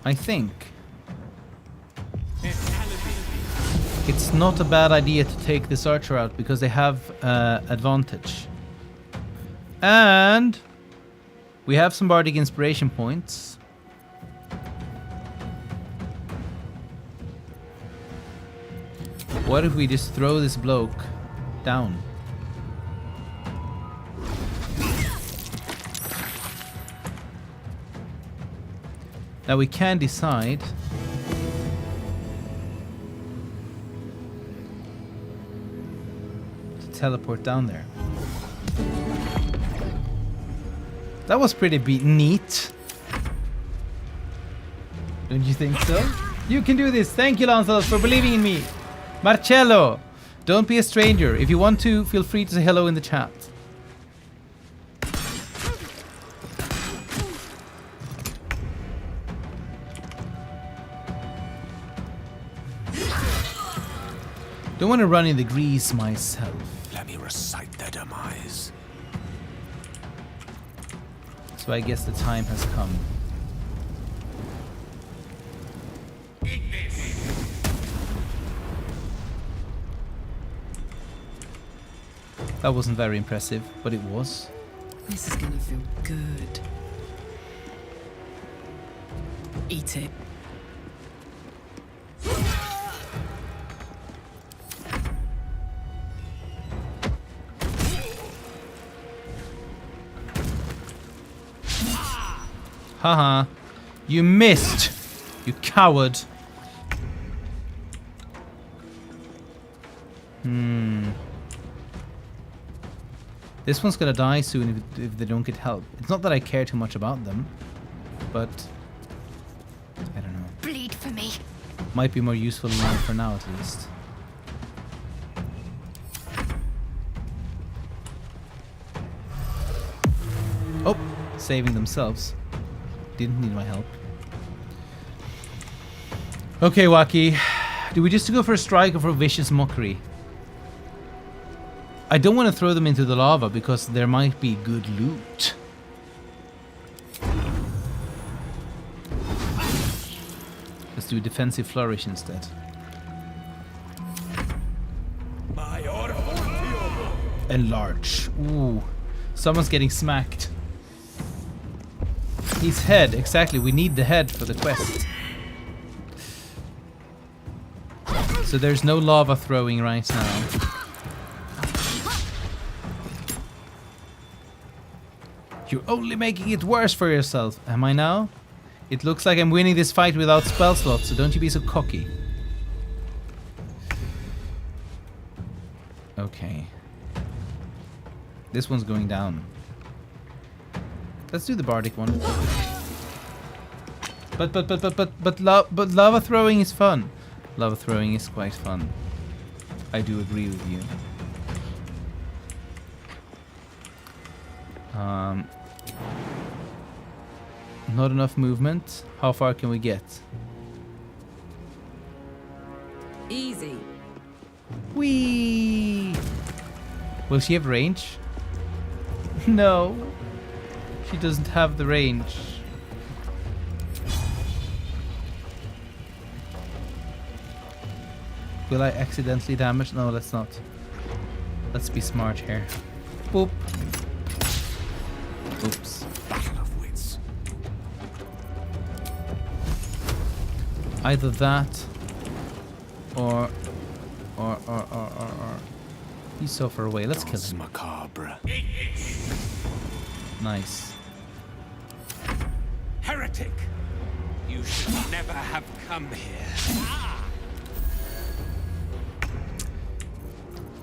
I think. It's not a bad idea to take this archer out because they have advantage. And we have some bardic inspiration points. What if we just throw this bloke down? Now we can decide to teleport down there. That was pretty neat. Don't you think so? You can do this. Thank you, Lancelot, for believing in me. Marcello, don't be a stranger. If you want to, feel free to say hello in the chat. Don't want to run in the grease myself. Let me recite their demise. So I guess the time has come. That wasn't very impressive, but it was. This is gonna feel good. Eat it. Haha. You missed, you coward. This one's gonna die soon if they don't get help. It's not that I care too much about them, but I don't know. Bleed for me. Might be more useful than for now, at least. Oh, saving themselves. Didn't need my help. Okay, Waki. Do we just go for a strike or for a vicious mockery? I don't want to throw them into the lava because there might be good loot. Let's do a defensive flourish instead. Enlarge. Ooh. Someone's getting smacked. His head, exactly. We need the head for the quest. So there's no lava throwing right now. You're only making it worse for yourself. Am I now? It looks like I'm winning this fight without spell slots, so don't you be so cocky. Okay. This one's going down. Let's do the bardic one. But lava throwing is fun. Lava throwing is quite fun. I do agree with you. Not enough movement. How far can we get? Easy. Whee! Will she have range? No. She doesn't have the range. Will I accidentally damage? No, let's not. Let's be smart here. Boop. Oops. Battle of wits. Either that or he's so far away. Let's kill him. Macabre. Nice. Heretic! You should never have come here.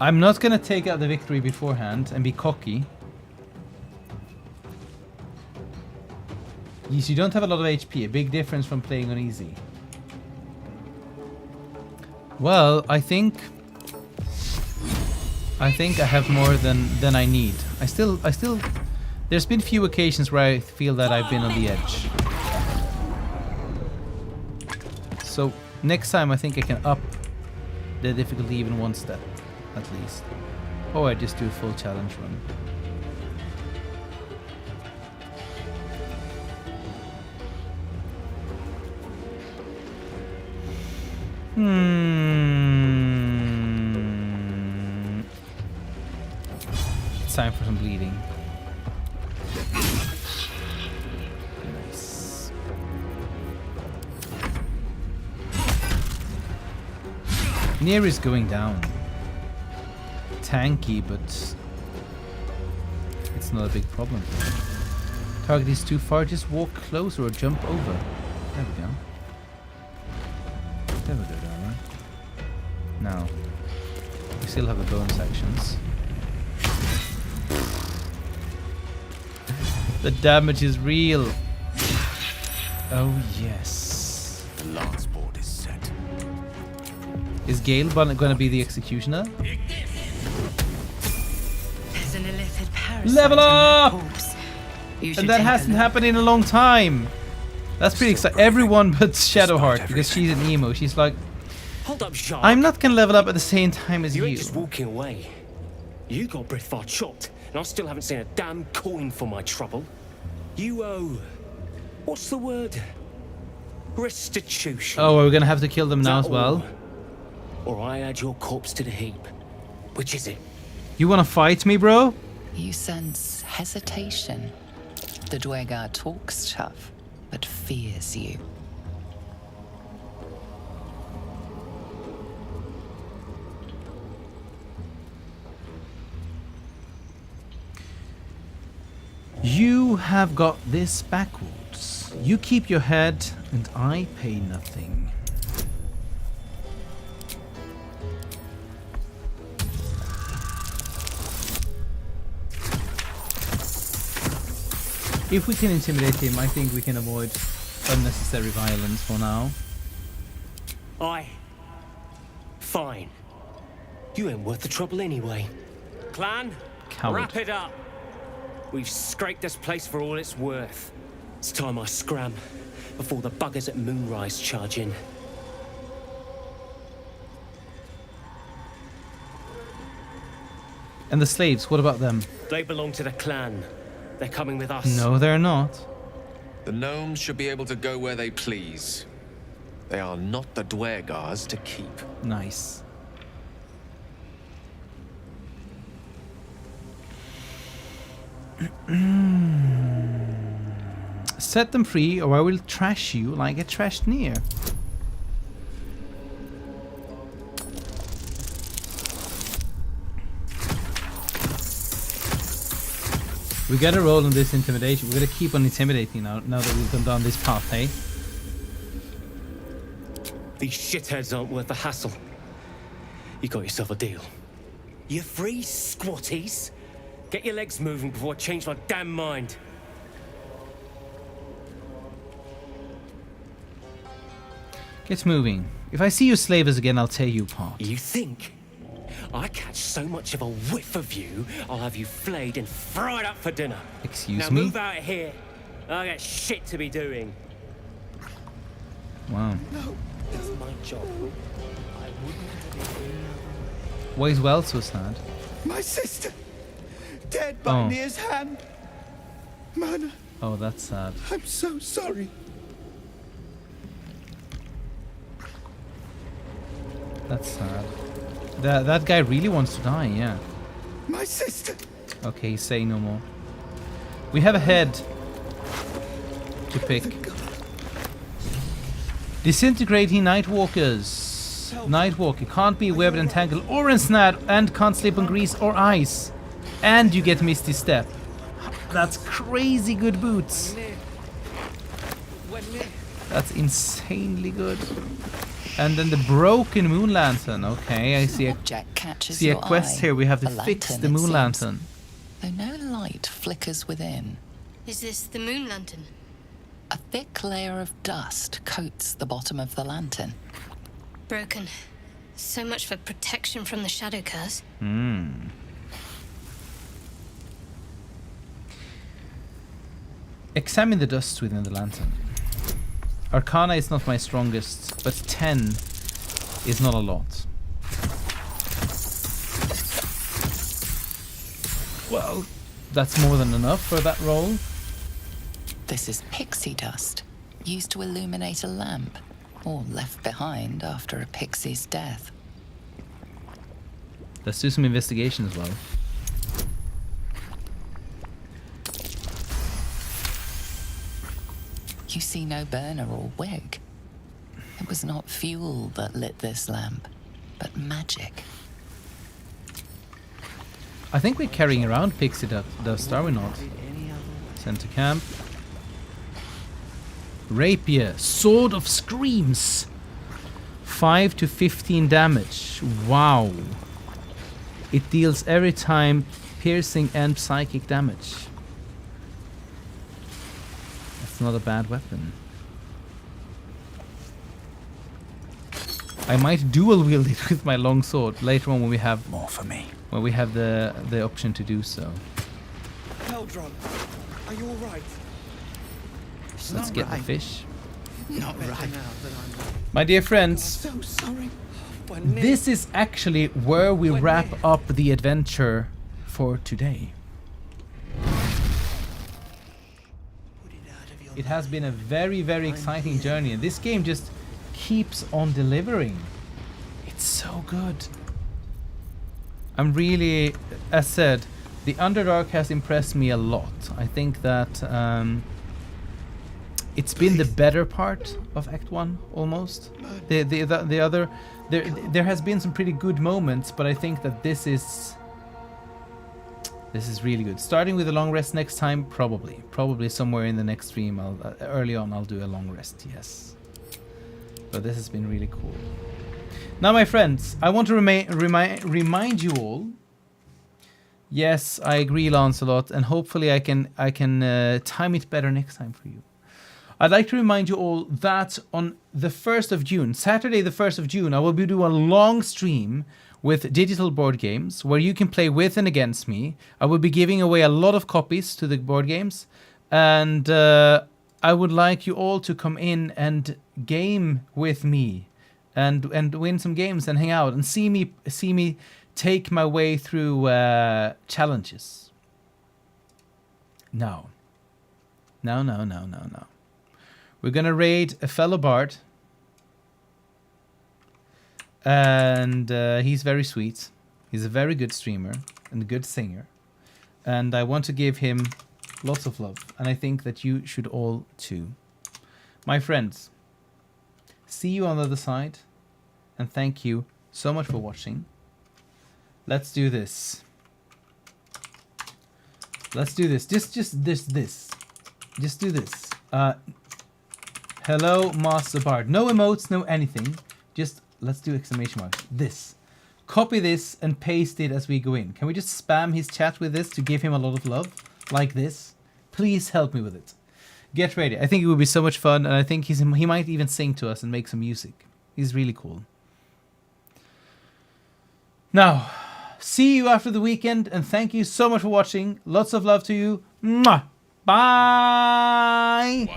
I'm not gonna take out the victory beforehand and be cocky. Yes, you don't have a lot of HP. A big difference from playing on easy. Well, I think I have more than I need. I still there's been few occasions where I feel that I've been on the edge. So next time I think I can up the difficulty even one step at least. Or I just do a full challenge run. It's time for some bleeding. Nice. Near is going down. Tanky, but it's not a big problem. Target is too far, just walk closer or jump over. There we go. There we go, darling. Now, we still have the bone sections. The damage is real. Oh yes. The lance board is set. Is Gale going to be the executioner? There's an illithid parasite Level up! in that corpse. You should And that take a hasn't look. happened in a long time. That's pretty exciting. Everyone but Shadowheart, because she's an emo. She's like, Hold up, Shark. I'm not gonna level up at the same time as You you. ain't just walking away. You got Brithvar chopped, and I still haven't seen a damn coin for my trouble. You owe... What's the word? Restitution. Oh, we're gonna have to kill them now as well. Or I add your corpse to the heap. Which is it? You wanna fight me, bro? You sense hesitation. The Dwegar talks tough, but fears you. You have got this backwards. You keep your head, and I pay nothing. If we can intimidate him, I think we can avoid unnecessary violence for now. Aye. Fine. You ain't worth the trouble anyway. Clan, Coward. wrap it up. We've scraped this place for all it's worth. It's time I scram before the buggers at Moonrise charge in. And the slaves, what about them? They belong to the clan. They're coming with us. No, they're not. The gnomes should be able to go where they please. They are not the Dwegar's to keep. Nice. Set them free or I will trash you like a trashed near. We gotta roll on this intimidation. We gotta keep on intimidating now that we've gone down this path, hey? These shitheads aren't worth the hassle. You got yourself a deal. You free, squatties? Get your legs moving before I change my damn mind. Get moving. If I see you slavers again, I'll tear you apart. You think? I catch so much of a whiff of you, I'll have you flayed and fried up for dinner. Excuse me? me? Now move out of here. I got shit to be doing. Wow. No, it's my job. I wouldn't. Why is Well so sad? My sister, dead by Oh. Nia's hand. Myrna, Oh, that's sad. I'm so sorry. That's sad. That guy really wants to die, yeah. My sister. Okay, say no more. We have a head to pick. Disintegrating Nightwalkers. Nightwalker can't be webbed, entangled, or ensnared, and can't slip on grease or ice. And you get Misty Step. That's crazy good boots. That's insanely good. And then the broken moon lantern. Okay, I see a quest here. We have to fix the moon lantern. Though no light flickers within. Is this the moon lantern? A thick layer of dust coats the bottom of the lantern. Broken. So much for protection from the shadow curse. Examine the dust within the lantern. Arcana is not my strongest, but 10 is not a lot. Well, that's more than enough for that roll. This is pixie dust, used to illuminate a lamp, or left behind after a pixie's death. Let's do some investigation as well. You see no burner or wick. It was not fuel that lit this lamp, but magic. I think we're carrying around pixie dust, are we not? Sent to camp. Rapier, Sword of Screams. 5 to 15 damage. Wow. It deals every time piercing and psychic damage. That's not a bad weapon. I might dual wield it with my long sword later on when we have more for me. When we have the option to do so. Heldron, are you all right? So let's get the fish. Not right. My dear friends, So sorry. this is actually where we wrap up the adventure for today. It has been a very, very exciting journey, and this game just keeps on delivering. It's so good. I'm really, as said, the Underdark has impressed me a lot. I think that it's been the better part of Act 1, almost. The other, there has been some pretty good moments, but I think that this is really good. Starting with a long rest next time, probably somewhere in the next stream. Early on, I'll do a long rest. Yes, but this has been really cool. Now, my friends, I want to remind you all. Yes, I agree, Lancelot, and hopefully I can time it better next time for you. I'd like to remind you all that on the 1st of June, Saturday the 1st of June, I will be doing a long stream with digital board games where you can play with and against me. I will be giving away a lot of copies to the board games, and I would like you all to come in and game with me and win some games and hang out and see me take my way through challenges. No. We're gonna raid a fellow bard, and he's very sweet. He's a very good streamer and a good singer. And I want to give him lots of love. And I think that you should all too. My friends, see you on the other side. And thank you so much for watching. Let's do this. Let's do this. Just this. Just do this. Hello, Master Bard. No emotes, no anything. Just let's do exclamation marks. This. Copy this and paste it as we go in. Can we just spam his chat with this to give him a lot of love? Like this? Please help me with it. Get ready. I think it would be so much fun, and I think he might even sing to us and make some music. He's really cool. Now, see you after the weekend, and thank you so much for watching. Lots of love to you. Mwah! Bye!